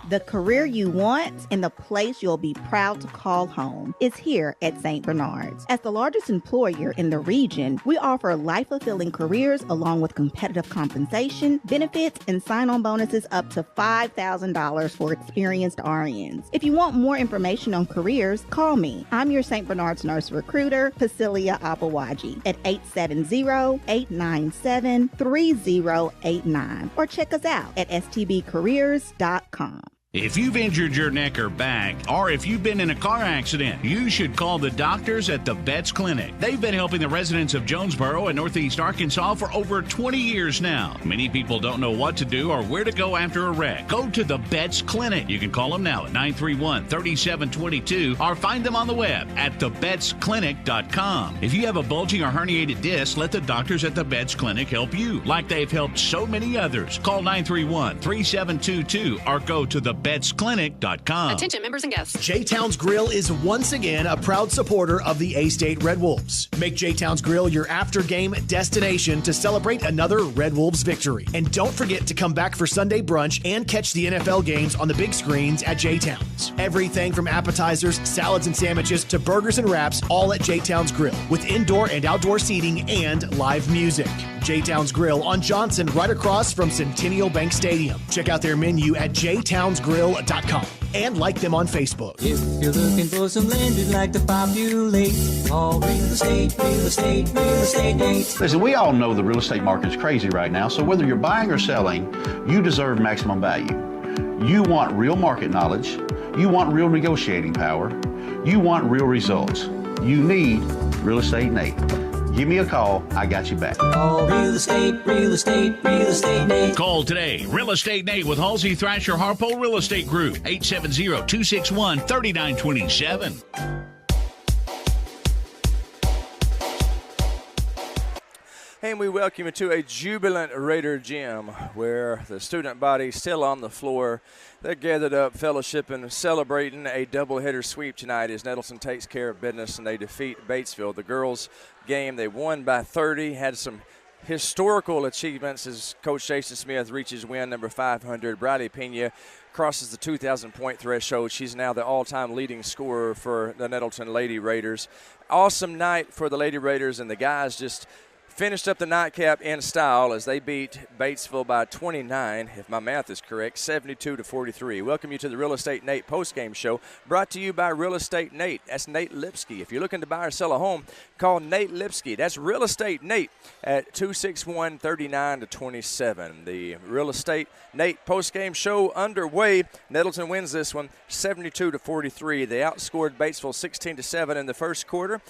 The career you want and the place you'll be proud to call home is here at St. Bernard's. As the largest employer in the region, we offer life-fulfilling careers along with competitive compensation, benefits, and sign-on bonuses up to $5,000 for experienced RNs. If you want more information on careers, call me. I'm your St. Bernard's nurse recruiter, Pasilia Abawaji, at 870-897-3089, or check us out at stbcareers.com. If you've injured your neck or back, or if you've been in a car accident, you should call the doctors at the Betts Clinic. They've been helping the residents of Jonesboro and Northeast Arkansas for over 20 years now. Many people don't know what to do or where to go after a wreck. Go to the Betts Clinic. You can call them now at 931-3722 or find them on the web at thebettsclinic.com. If you have a bulging or herniated disc, let the doctors at the Betts Clinic help you, like they've helped so many others. Call 931-3722 or go to thebettsclinic.com. Attention members and guests. J-Town's Grill is once again a proud supporter of the A-State Red Wolves. Make J-Town's Grill your after-game destination to celebrate another Red Wolves victory. And don't forget to come back for Sunday brunch and catch the NFL games on the big screens at J-Town's. Everything from appetizers, salads and sandwiches to burgers and wraps, all at J-Town's Grill, with indoor and outdoor seating and live music. J-Town's Grill on Johnson, right across from Centennial Bank Stadium. Check out their menu at jtownsgrill.com and like them on Facebook. If you're looking for some land you'd like to populate, call Real Estate, Real Estate, Real Estate Nate. Listen, we all know the real estate market is crazy right now, so whether you're buying or selling, you deserve maximum value. You want real market knowledge. You want real negotiating power. You want real results. You need Real Estate Nate. Give me a call. I got you back. Call Real Estate, Real Estate, Real Estate Nate. Call today. Real Estate Nate with Halsey Thrasher Harpole Real Estate Group. 870-261-3927. And we welcome you to a jubilant Raider gym where the student body still on the floor. They're gathered up, fellowshipping, celebrating a doubleheader sweep tonight as Nettleton takes care of business and they defeat Batesville. The girls' game, they won by 30, had some historical achievements as Coach Jason Smith reaches win number 500. Briley Pena crosses the 2,000-point threshold. She's now the all-time leading scorer for the Nettleton Lady Raiders. Awesome night for the Lady Raiders, and the guys just finished up the nightcap in style as they beat Batesville by 29, if my math is correct, 72-43. Welcome you to the Real Estate Nate postgame show, brought to you by Real Estate Nate. That's Nate Lipsky. If you're looking to buy or sell a home, call Nate Lipsky. That's Real Estate Nate at 261-39-27. The Real Estate Nate postgame show underway. Nettleton wins this one 72-43. They outscored Batesville 16-7 in the first quarter.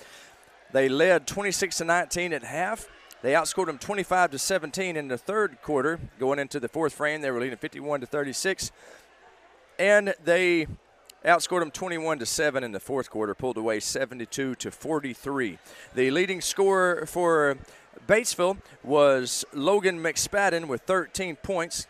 They led 26-19 at half. They outscored them 25-17 in the third quarter. Going into the fourth frame, they were leading 51-36. And they outscored them 21-7 in the fourth quarter, pulled away 72-43. The leading scorer for Batesville was Logan McSpadden with 13 points.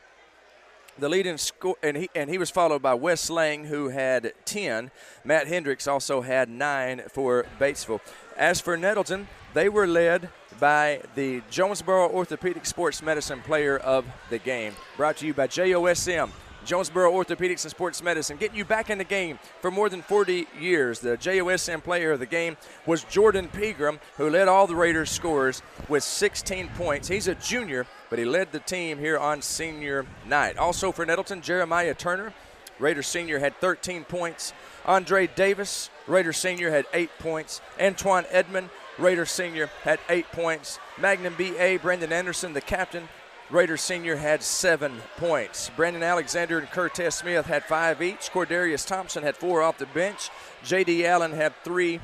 The leading score, and he was followed by Wes Lang, who had 10. Matt Hendricks also had 9 for Batesville. As for Nettleton, they were led by the Jonesboro Orthopedic Sports Medicine Player of the Game. Brought to you by JOSM. Jonesboro Orthopedics and Sports Medicine, getting you back in the game for more than 40 years. The JOSM player of the game was Jordan Pegram, who led all the Raiders scorers with 16 points. He's a junior, but he led the team here on senior night. Also for Nettleton, Jeremiah Turner, Raiders senior, had 13 points. Andre Davis, Raiders senior, had 8 points. Antoine Edmond, Raiders senior, had 8 points. Magnum B.A., Brandon Anderson, the captain, Raiders senior, had 7 points. Brandon Alexander and Curtis Smith had 5 each. Cordarius Thompson had 4 off the bench. J.D. Allen had 3.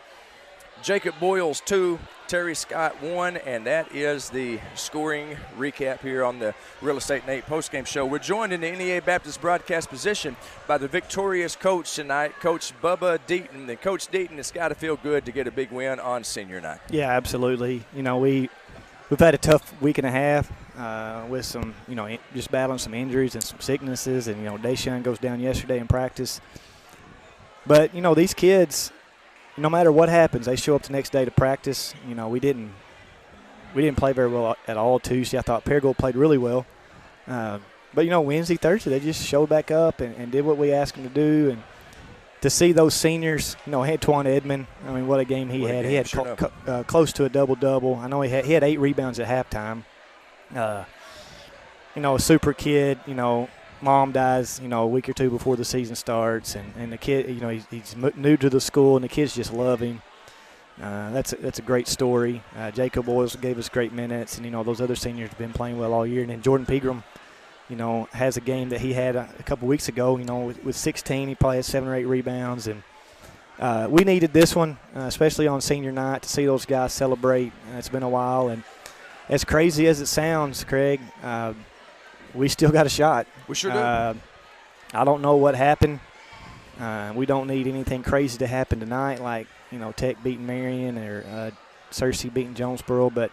Jacob Boyles 2. Terry Scott 1. And that is the scoring recap here on the Real Estate Nate postgame show. We're joined in the NEA Baptist broadcast position by the victorious coach tonight, Coach Bubba Deaton. And Coach Deaton, it's got to feel good to get a big win on senior night. Yeah, absolutely. You know, we've had a tough week and a half with some, you know, just battling some injuries and some sicknesses. And, you know, Deshaun goes down yesterday in practice. But, you know, these kids, no matter what happens, they show up the next day to practice. You know, we didn't play very well at all Tuesday. I thought Pregame played really well. But, you know, Wednesday, Thursday, they just showed back up and did what we asked them to do. And to see those seniors, you know, Antoine Edmond, I mean, what a game he had. He had close to a double-double. I know he had 8 rebounds at halftime. You know, a super kid, you know, mom dies, you know, a week or two before the season starts, and the kid, you know, he's new to the school, and the kids just love him. That's a great story. Jacob Boyles gave us great minutes, and, you know, those other seniors have been playing well all year. And then Jordan Pegram, you know, has a game that he had a couple weeks ago, you know, with 16. He probably had 7 or 8 rebounds. And we needed this one, especially on senior night, to see those guys celebrate. It's been a while. And as crazy as it sounds, Craig, we still got a shot. We sure do. I don't know what happened. We don't need anything crazy to happen tonight, like, you know, Tech beating Marion or Searcy beating Jonesboro. But,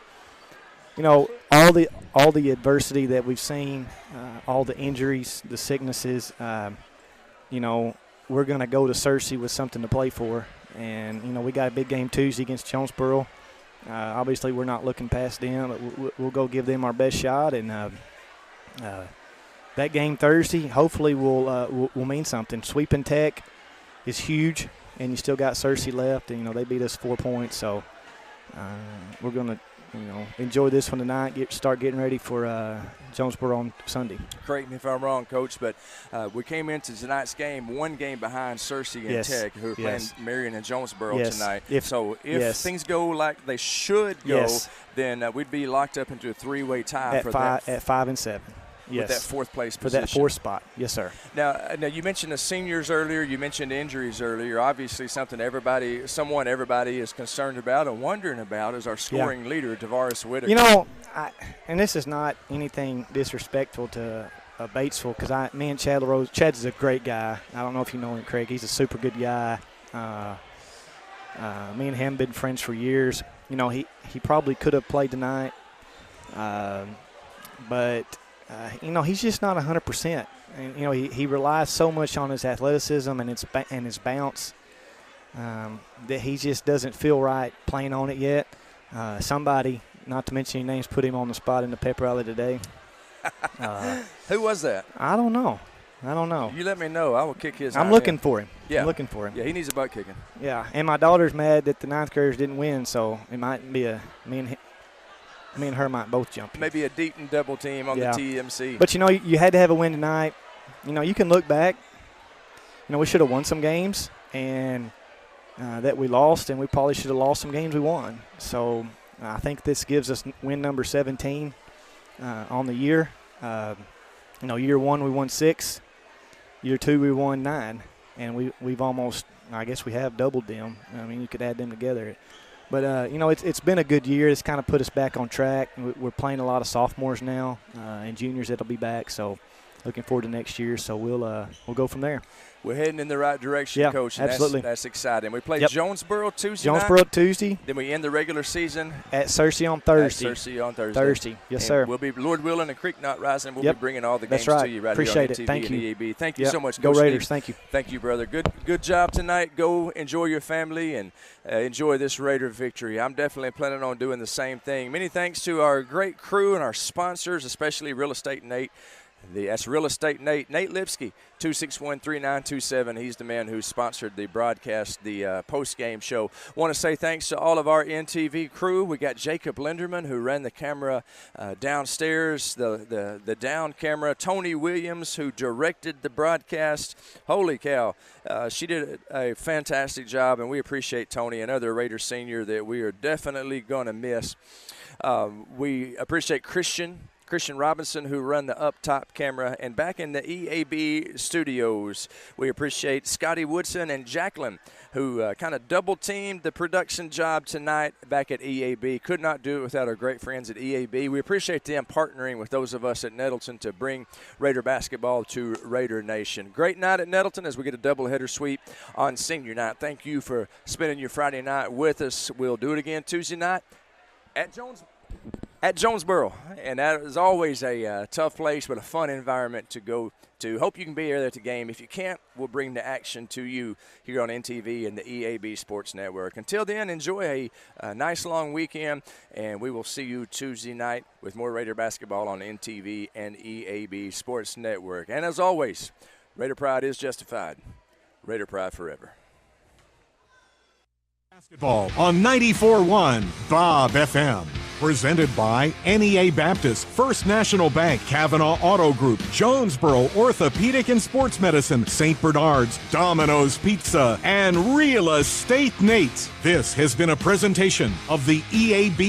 you know, all the adversity that we've seen, all the injuries, the sicknesses, you know, we're going to go to Searcy with something to play for. And, you know, we got a big game Tuesday against Jonesboro. Obviously, we're not looking past them, but we'll go give them our best shot. And that game Thursday hopefully will mean something. Sweeping Tech is huge, and you still got Searcy left, and, you know, they beat us 4 points. So we're going to, you know, enjoy this one tonight, start getting ready for Jonesboro on Sunday. Correct me if I'm wrong, Coach, but we came into tonight's game 1 game behind Searcy and Tech, who are playing Marion and Jonesboro tonight. If things go like they should go, then we'd be locked up into a 3-way tie at 5 and 7. With that 4th place for position. that 4th spot. Yes, sir. Now you mentioned the seniors earlier. You mentioned injuries earlier. Obviously, something everybody is concerned about and wondering about is our scoring leader, Tavares Whitaker. You know, and this is not anything disrespectful to Batesville, because me and Chad LaRose, Chad's a great guy. I don't know if you know him, Craig. He's a super good guy. Me and him been friends for years. You know, he probably could have played tonight, but you know, he's just not 100%. And, you know, he relies so much on his athleticism and his bounce that he just doesn't feel right playing on it yet. Somebody, not to mention any names, put him on the spot in the pep rally today. Who was that? I don't know. You let me know. I will kick his I'm looking for him. Yeah. I'm looking for him. Yeah, he needs a butt kicking. Yeah, and my daughter's mad that the 9th graders didn't win, so it might be me and her might both jump in. Maybe a Deaton double team on the TMC. But, you know, you had to have a win tonight. You know, you can look back. You know, we should have won some games and that we lost, and we probably should have lost some games we won. So I think this gives us win number 17 on the year. You know, year 1 we won 6. Year 2 we won 9. And we've almost, I guess we have doubled them. I mean, you could add them together. But, you know, it's been a good year. It's kind of put us back on track. We're playing a lot of sophomores now and juniors that'll be back. So looking forward to next year. So we'll go from there. We're heading in the right direction, Coach. And absolutely. That's exciting. We play Jonesboro Tuesday night. Tuesday. Then we end the regular season. At Searcy on Thursday. Yes, sir. We'll be, Lord willing, and Creek Not Rising. We'll be bringing all the games to you right Appreciate here it. on MTV Thank and you. EAB. Thank you so much, Go Coach Raiders. Steve. Thank you. Thank you, brother. Good job tonight. Go enjoy your family and enjoy this Raider victory. I'm definitely planning on doing the same thing. Many thanks to our great crew and our sponsors, especially Real Estate Nate. That's Real Estate Nate Lipsky, 261-3927. He's the man who sponsored the broadcast, the post-game show. Want to say thanks to all of our NTV crew. We got Jacob Linderman, who ran the camera downstairs, the down camera. Tony Williams, who directed the broadcast. Holy cow. She did a fantastic job, and we appreciate Tony, another Raider senior that we are definitely going to miss. We appreciate Christian Robinson, who run the up-top camera. And back in the EAB studios, we appreciate Scotty Woodson and Jacqueline, who kind of double-teamed the production job tonight back at EAB. Could not do it without our great friends at EAB. We appreciate them partnering with those of us at Nettleton to bring Raider basketball to Raider Nation. Great night at Nettleton as we get a doubleheader sweep on senior night. Thank you for spending your Friday night with us. We'll do it again Tuesday night at Jonesboro, and that is always a tough place, but a fun environment to go to. Hope you can be there at the game. If you can't, we'll bring the action to you here on NTV and the EAB Sports Network. Until then, enjoy a nice long weekend, and we will see you Tuesday night with more Raider basketball on NTV and EAB Sports Network. And as always, Raider pride is justified. Raider pride forever. Basketball on 94.1 Bob FM. Presented by NEA Baptist, First National Bank, Kavanaugh Auto Group, Jonesboro Orthopedic and Sports Medicine, St. Bernard's, Domino's Pizza, and Real Estate Nate. This has been a presentation of the EAB